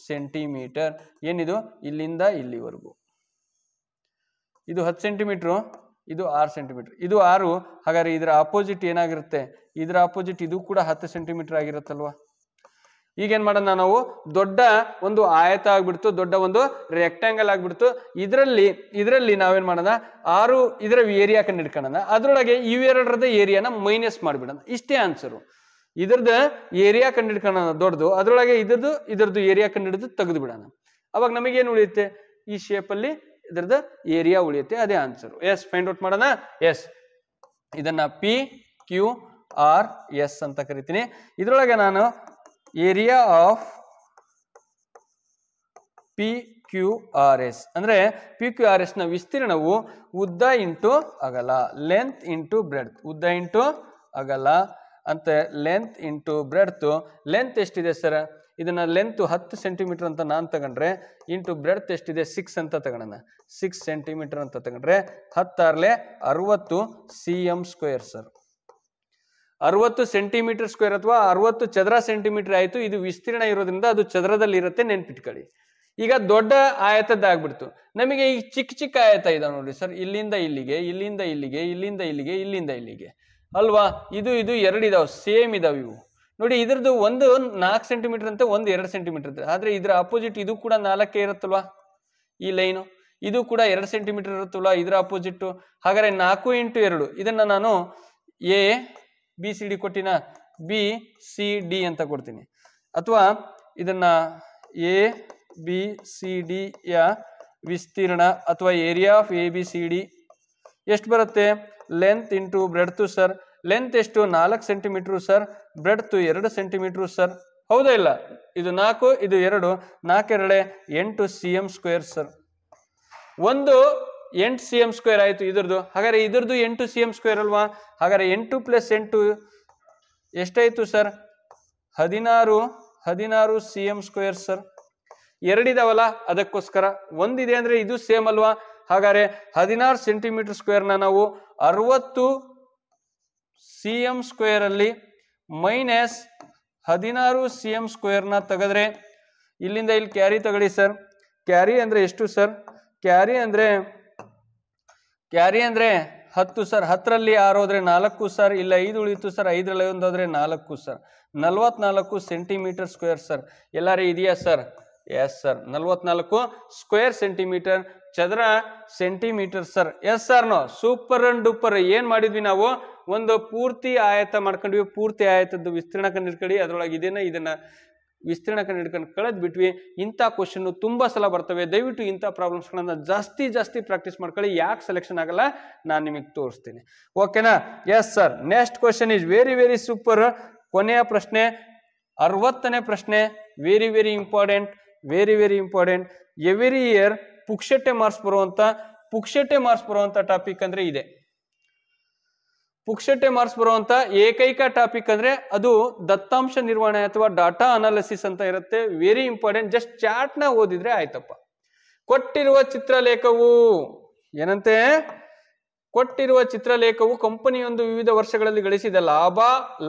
ಸೆಂಟಿಮೀಟರ್. ಏನಿದು? ಇಲ್ಲಿಂದ ಇಲ್ಲಿವರೆಗೂ ಇದು 10 ಸೆಂಟಿಮೀಟರ್, ಇದು 6 ಸೆಂಟಿಮೀಟರ್, ಇದು 6. ಹಾಗಾದ್ರೆ ಇದರ ಆಪೋಸಿಟ್ ಏನಾಗಿರುತ್ತೆ? ಇದರ ಆಪೋಸಿಟ್ ಇದು ಕೂಡ 10 ಸೆಂಟಿಮೀಟರ್ ಆಗಿರುತ್ತಲ್ವಾ? ಈಗೇನ್ ಮಾಡೋಣ ನಾವು? ದೊಡ್ಡ ಒಂದು ಆಯತ ಆಗ್ಬಿಡ್ತು, ದೊಡ್ಡ ಒಂದು ರೆಕ್ಟಾಂಗಲ್ ಆಗ್ಬಿಡ್ತು. ಇದರಲ್ಲಿ ನಾವೇನ್ ಮಾಡೋಣ? 6 ಇದರ ಏರಿಯಾ ಕಂಡು ಹಿಡ್ಕೊಳ್ಳೋಣ, ಅದ್ರೊಳಗೆ ಇವೆರಡರದ ಏರಿಯಾನ ಮೈನಸ್ ಮಾಡಿಬಿಡೋಣ. ಇಷ್ಟೇ ಆನ್ಸರು. ಇದ್ರದ್ದು ಏರಿಯಾ ಕಂಡು ಹಿಡ್ಕೊಳ್ಳೋಣ ದೊಡ್ಡದು, ಅದ್ರೊಳಗೆ ಇದರದ್ದು ಏರಿಯಾ ಕಂಡು ಹಿಡಿದು ತೆಗೆದು ಬಿಡೋಣ. ಅವಾಗ ನಮಗೇನು ಉಳಿಯುತ್ತೆ? ಈ ಶೇಪಲ್ಲಿ ಇದರದ ಏರಿಯಾ ಉಳಿಯುತ್ತೆ, ಅದೇ ಆನ್ಸರು. ಎಸ್, ಫೈಂಡ್ ಔಟ್ ಮಾಡೋಣ. ಎಸ್, ಇದನ್ನ PQRS ಅಂತ ಕರಿತೀನಿ. ಇದ್ರೊಳಗೆ ನಾನು ಏರಿಯಾ ಆಫ್ PQRS ಅಂದ್ರೆ PQRS ನ ವಿಸ್ತೀರ್ಣವು ಉದ್ದ ಇಂಟು ಅಗಲ, ಲೆಂತ್ ಇಂಟು ಬ್ರೆಡ್ತ್. ಉದ್ದ ಇಂಟು ಅಗಲ ಅಂತ, ಲೆಂತ್ ಇಂಟು ಬ್ರೆಡ್ತ್. ಲೆಂತ್ ಎಷ್ಟಿದೆ ಸರ್? ಇದನ್ನ ಲೆಂತ್ 10 ಸೆಂಟಿಮೀಟರ್ ಅಂತ ನಾನು ತಗೊಂಡ್ರೆ, ಇಂಟು ಬ್ರೆಡ್ತ್ ಎಷ್ಟಿದೆ? 6 ಅಂತ ತಗೋಣ. 6 ಸೆಂಟಿಮೀಟರ್ ಅಂತ ತಗೊಂಡ್ರೆ 10 60 cm square sir. 60 centimetre square ಅಥವಾ 60 ಚದರ ಸೆಂಟಿಮೀಟರ್ ಆಯ್ತು. ಇದು ವಿಸ್ತೀರ್ಣ ಇರೋದ್ರಿಂದ ಅದು ಚದರದಲ್ಲಿ ಇರುತ್ತೆ, ನೆನ್ಪಿಟ್ಕೊಳ್ಳಿ. ಈಗ ದೊಡ್ಡ ಆಯತದ ಆಗ್ಬಿಡ್ತು. ನಮಗೆ ಈ ಚಿಕ್ಕ ಆಯತ ಇದಾವೆ ನೋಡಿ ಸರ್, ಇಲ್ಲಿಂದ ಇಲ್ಲಿಗೆ, ಇಲ್ಲಿಂದ ಇಲ್ಲಿಗೆ, ಇಲ್ಲಿಂದ ಇಲ್ಲಿಗೆ, ಇಲ್ಲಿಂದ ಇಲ್ಲಿಗೆ ಅಲ್ವಾ? ಇದು 2 ಇದಾವೆ, ಸೇಮ್ ಇದಾವೆ ಇವು ನೋಡಿ. ಇದ್ರದ್ದು ಒಂದು 4 ಸೆಂಟಿಮೀಟರ್ ಅಂತೆ, ಒಂದು 2 ಸೆಂಟಿಮೀಟರ್ ಅಂತೆ. ಆದ್ರೆ ಇದ್ರ ಅಪೋಸಿಟ್ ಇದು ಕೂಡ 4 ಇರುತ್ತಲ್ವಾ? ಈ ಲೈನು ಇದು ಕೂಡ 2 ಸೆಂಟಿಮೀಟರ್ ಇರುತ್ತಲ್ವಾ ಇದರ ಅಪೋಸಿಟ್. ಹಾಗಾದ್ರೆ 4 ಇಂಟು 2 ಇದನ್ನ ನಾನು ABCD ಕೊಟ್ಟಿನ BCD ಅಂತ ಕೊಡ್ತೀನಿ. ಅಥವಾ ಇದನ್ನ ABCD ಯ ವಿಸ್ತೀರ್ಣ ಅಥವಾ ಏರಿಯಾ ಆಫ್ ABCD ಎಷ್ಟು ಬರುತ್ತೆ? Length into breadth sir. Length ಎಷ್ಟು? 4 centimetre sir. Breadth 2 centimetre sir. ಹೌದಾ ಇಲ್ಲ? ಇದು 4, ಇದು 2, 4 2 8 cm ಸ್ಕ್ವೇರ್ ಸರ್. ಒಂದು 8 cm ಸ್ಕ್ವೇರ್ ಆಯ್ತು ಇದ್ರದ್ದು. ಹಾಗಾದ್ರೆ ಇದ್ರದ್ದು 8 cm ಸ್ಕ್ವೇರ್ ಅಲ್ವಾ? ಹಾಗಾದ್ರೆ 8 + 8 ಎಷ್ಟಾಯ್ತು ಸರ್? 16 cm square sir. 2 ಇದಾವಲ್ಲ ಅದಕ್ಕೋಸ್ಕರ, ಒಂದಿದೆ ಅಂದ್ರೆ ಇದು ಸೇಮ್ ಅಲ್ವಾ? ಹಾಗಾದ್ರೆ 16 ಸೆಂಟಿಮೀಟರ್ ಸ್ಕ್ವೇರ್ನ ನಾವು 60 cm ಸ್ಕ್ವೇರ್ ಅಲ್ಲಿ ಮೈನಸ್ 16 cm ಸ್ಕ್ವೇರ್ನ ತೆಗೆದ್ರೆ, ಇಲ್ಲಿಂದ ಇಲ್ಲಿ ಕ್ಯಾರಿ ತಗೊಳ್ಳಿ ಸರ್. ಕ್ಯಾರಿ ಅಂದ್ರೆ ಎಷ್ಟು ಸರ್? ಕ್ಯಾರಿ ಅಂದ್ರೆ 10 ಸರ್. 10ರಲ್ಲಿ 6 ಹೋದ್ರೆ 4 ಸರ್. ಇಲ್ಲ 5 ಉಳಿಯಿತು ಸರ್. 5ರಲ್ಲಿ 1 ಹೋದ್ರೆ 4 ಸರ್. 44 centimetre square sir. ಎಲ್ಲಾರು ಇದೆಯಾ sir? Yes sir. 44 square centimetre, ಚದರ centimetre sir. Yes sir. No, super and duper. ಏನ್ ಮಾಡಿದ್ವಿ ನಾವು? ಒಂದು ಪೂರ್ತಿ ಆಯತ ಮಾಡ್ಕೊಂಡ್ವಿ. ಪೂರ್ತಿ ಆಯತದ್ದು ವಿಸ್ತೀರ್ಣ ಕಂಡು ಹಿಡ್ಕೊಳ್ಳಿ. ಅದ್ರೊಳಗೆ ಇದನ್ನ ವಿಸ್ತೀರ್ಣ ಕಂಡು ಹಿಡ್ಕೊಂಡು ಕಳೆದ್ ಬಿಟ್ವಿ. ಇಂಥ ಕ್ವಶನ್ ತುಂಬಾ ಸಲ ಬರ್ತವೆ. ದಯವಿಟ್ಟು ಇಂಥ ಪ್ರಾಬ್ಲಮ್ಸ್ಗಳನ್ನ ಜಾಸ್ತಿ ಪ್ರಾಕ್ಟೀಸ್ ಮಾಡ್ಕೊಳ್ಳಿ. ಯಾಕೆ ಸೆಲೆಕ್ಷನ್ ಆಗಲ್ಲ ನಾನು ನಿಮಗೆ ತೋರಿಸ್ತೀನಿ. ಓಕೆನಾ? Yes sir. Next question is very super. ಕೊನೆಯ ಪ್ರಶ್ನೆ 60ನೇ ಪ್ರಶ್ನೆ. Very important. ಎವ್ರಿ ಇಯರ್ ಪುಕ್ಷಟೆ ಮಾರ್ಕ್ಸ್ ಬರುವಂತ ಟಾಪಿಕ್ ಅಂದ್ರೆ ಇದೆ. ಪುಕ್ಷಟೆ ಮಾರ್ಕ್ಸ್ ಬರುವಂತ ಏಕೈಕ ಟಾಪಿಕ್ ಅಂದ್ರೆ ಅದು ದತ್ತಾಂಶ ನಿರ್ವಹಣೆ ಅಥವಾ ಡಾಟಾ ಅನಾಲಿಸಿಸ್ ಅಂತ ಇರುತ್ತೆ. Very important. ಜಸ್ಟ್ ಚಾರ್ಟ್ ನ ಓದಿದ್ರೆ ಆಯ್ತಪ್ಪ. ಕೊಟ್ಟಿರುವ ಚಿತ್ರಲೇಖವು ಏನಂತೆ? ಕೊಟ್ಟಿರುವ ಚಿತ್ರಲೇಖವು ಕಂಪನಿಯೊಂದು ವಿವಿಧ ವರ್ಷಗಳಲ್ಲಿ ಗಳಿಸಿದ ಲಾಭ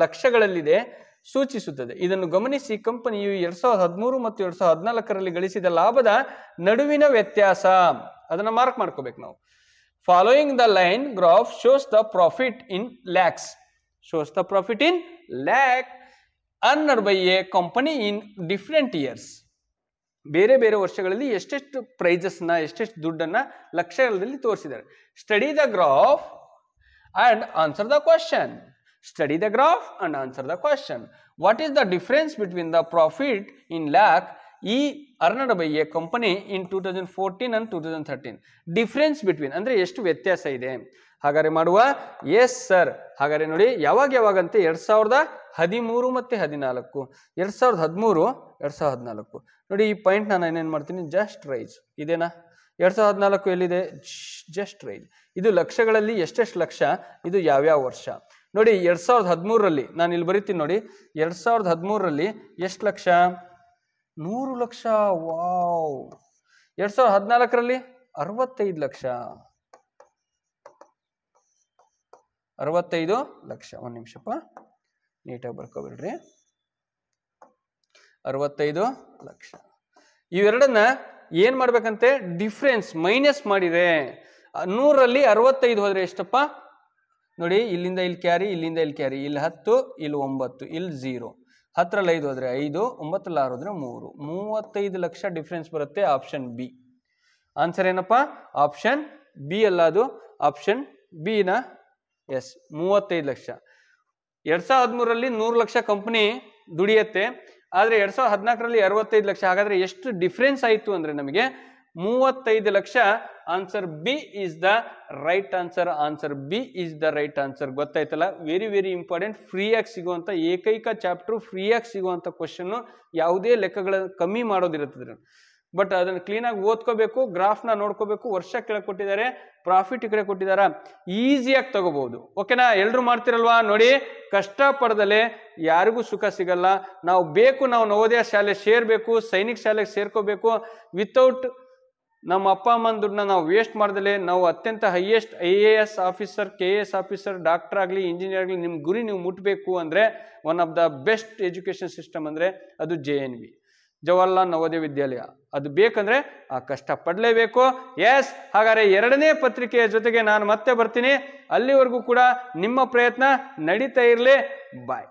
ಲಕ್ಷಗಳಲ್ಲಿದೆ ಸೂಚಿಸುತ್ತದೆ. ಇದನ್ನು ಗಮನಿಸಿ ಕಂಪನಿಯು 2013 ಮತ್ತು 2014ರಲ್ಲಿ ಗಳಿಸಿದ ಲಾಭದ ನಡುವಿನ ವ್ಯತ್ಯಾಸ ಅದನ್ನ ಮಾರ್ಕ್ ಮಾಡ್ಕೋಬೇಕು ನಾವು. Following the line graph shows the profit in lakhs. Earned by a company in different years. ಬೇರೆ ವರ್ಷಗಳಲ್ಲಿ ಎಷ್ಟೆಷ್ಟು ಪ್ರೈಸಸ್ನ ಎಷ್ಟೆಷ್ಟು ದುಡ್ಡನ್ನ ಲಕ್ಷಗಳಲ್ಲಿ ತೋರಿಸಿದ್ದಾರೆ. Study the graph and answer the question. What is the difference between the profit in lakh earned by a company in 2014 and 2013? Difference between ಅಂದ್ರೆ ಎಷ್ಟು ವ್ಯತ್ಯಾಸ ಇದೆ ಹಾಗಾದ್ರೆ ಮಾಡುವ. S sir. ಹಾಗಾದ್ರೆ ನೋಡಿ ಯಾವಾಗಂತೆ 2013 ಮತ್ತೆ 14, 2013, 2014 ನೋಡಿ. ಈ ಪಾಯಿಂಟ್ ನಾನು ಏನೇನ್ ಮಾಡ್ತೀನಿ, ಜಸ್ಟ್ ರೈಸ್ ಇದೇನಾ. 2014 ಎಲ್ಲಿದೆ? Just rice. ಇದು ಲಕ್ಷಗಳಲ್ಲಿ ಎಷ್ಟೆಷ್ಟು ಲಕ್ಷ, ಇದು ಯಾವ್ಯಾವ ವರ್ಷ ನೋಡಿ. 2013ರಲ್ಲಿ ನಾನು ಇಲ್ಲಿ ಬರೀತೀನಿ ನೋಡಿ. 2013ರಲ್ಲಿ ಎಷ್ಟು ಲಕ್ಷ? 100 ಲಕ್ಷ. ವಾವ್. 2014ರಲ್ಲಿ 65 ಲಕ್ಷ. 65 ಲಕ್ಷ. ಒಂದ್ ನಿಮಿಷಪ್ಪ, ನೀಟಾಗಿ ಬರ್ಕೋಬಿಡ್ರಿ. 65 ಲಕ್ಷ. ಇವೆರಡನ್ನ ಏನ್ ಮಾಡ್ಬೇಕಂತೆ? ಡಿಫ್ರೆನ್ಸ್ ಮೈನಸ್ ಮಾಡಿದ್ರೆ 100ರಲ್ಲಿ 65 ಹೋದ್ರೆ ಎಷ್ಟಪ್ಪ ನೋಡಿ. ಇಲ್ಲಿಂದ ಇಲ್ಲಿ ಕ್ಯಾರಿ, ಇಲ್ಲಿಂದ ಇಲ್ಲಿ ಕ್ಯಾರಿ, ಇಲ್ಲಿ 10, ಇಲ್ಲಿ 9, ಇಲ್ಲಿ 0. 10ರಲ್ಲಿ 5 ಹೋದ್ರೆ 5, 9ರಲ್ಲಿ 6 ಹೋದ್ರೆ 3. 35 ಲಕ್ಷ ಡಿಫ್ರೆನ್ಸ್ ಬರುತ್ತೆ. Option B. ಆನ್ಸರ್ ಏನಪ್ಪಾ? ಆಪ್ಷನ್ ಬಿ ಅಲ್ಲ, ಅದು ಆಪ್ಷನ್ ಬಿ ನ. ಎಸ್, 35 ಲಕ್ಷ. 2013ರಲ್ಲಿ 100 ಲಕ್ಷ ಕಂಪನಿ ದುಡಿಯತ್ತೆ, ಆದ್ರೆ 2014ರಲ್ಲಿ 65 ಲಕ್ಷ. ಹಾಗಾದ್ರೆ ಎಷ್ಟು ಡಿಫ್ರೆನ್ಸ್ ಆಯ್ತು ಅಂದ್ರೆ ನಮಗೆ 35 lakh. Answer B is the right answer. ಗೊತ್ತಾಯ್ತಲ್ಲ? Very important. ಫ್ರೀಯಾಗಿ ಸಿಗುವಂತ ಏಕೈಕ ಚಾಪ್ಟರ್, ಫ್ರೀಯಾಗಿ ಸಿಗುವಂತ ಕ್ವಶನ್. ಯಾವುದೇ ಲೆಕ್ಕಗಳ ಕಮ್ಮಿ ಮಾಡೋದಿರುತ್ತದೆ. ಬಟ್ ಅದನ್ನ ಕ್ಲೀನ್ ಆಗಿ ಓದ್ಕೋಬೇಕು, ಗ್ರಾಫ್ನ ನೋಡ್ಕೋಬೇಕು. ವರ್ಷ ಕೆಳಗೆ ಕೊಟ್ಟಿದ್ದಾರೆ, ಪ್ರಾಫಿಟ್ ಈ ಕಡೆ ಕೊಟ್ಟಿದಾರ, ಈಸಿಯಾಗಿ ತಗೋಬಹುದು. ಓಕೆನಾ? ಎಲ್ರು ಮಾಡ್ತಿರಲ್ವಾ? ನೋಡಿ, ಕಷ್ಟ ಪಡದಲೆ ಯಾರಿಗೂ ಸುಖ ಸಿಗಲ್ಲ. ನಾವು ನವೋದಯ ಶಾಲೆ ಸೇರ್ಬೇಕು, ಸೈನಿಕ್ ಶಾಲೆಗೆ ಸೇರ್ಕೋಬೇಕು. ವಿತೌಟ್ ನಮ್ಮ ಅಪ್ಪ ಅಮ್ಮನ ದುಡ್ಡನ್ನ ನಾವು ವೇಸ್ಟ್ ಮಾಡ್ದಲೆ ನಾವು ಅತ್ಯಂತ highest IAS officer, KS officer, doctor ಆಗಲಿ, ಇಂಜಿನಿಯರ್ ಆಗಲಿ, ನಿಮ್ಮ ಗುರಿ ನೀವು ಮುಟ್ಟಬೇಕು ಅಂದ್ರೆ one of the best education system ಅಂದ್ರೆ ಅದು JNV, ಜವಾಹರ್ಲಾಲ್ ನವೋದಯ ವಿದ್ಯಾಲಯ. ಅದು ಬೇಕಂದ್ರೆ ಆ ಕಷ್ಟ ಪಡಲೇಬೇಕು. ಎಸ್, ಹಾಗಾದ್ರೆ 2ನೇ ಪತ್ರಿಕೆಯ ಜೊತೆಗೆ ನಾನು ಮತ್ತೆ ಬರ್ತೀನಿ. ಅಲ್ಲಿವರೆಗೂ ಕೂಡ ನಿಮ್ಮ ಪ್ರಯತ್ನ ನಡೀತಾ ಇರಲಿ. ಬಾಯ್.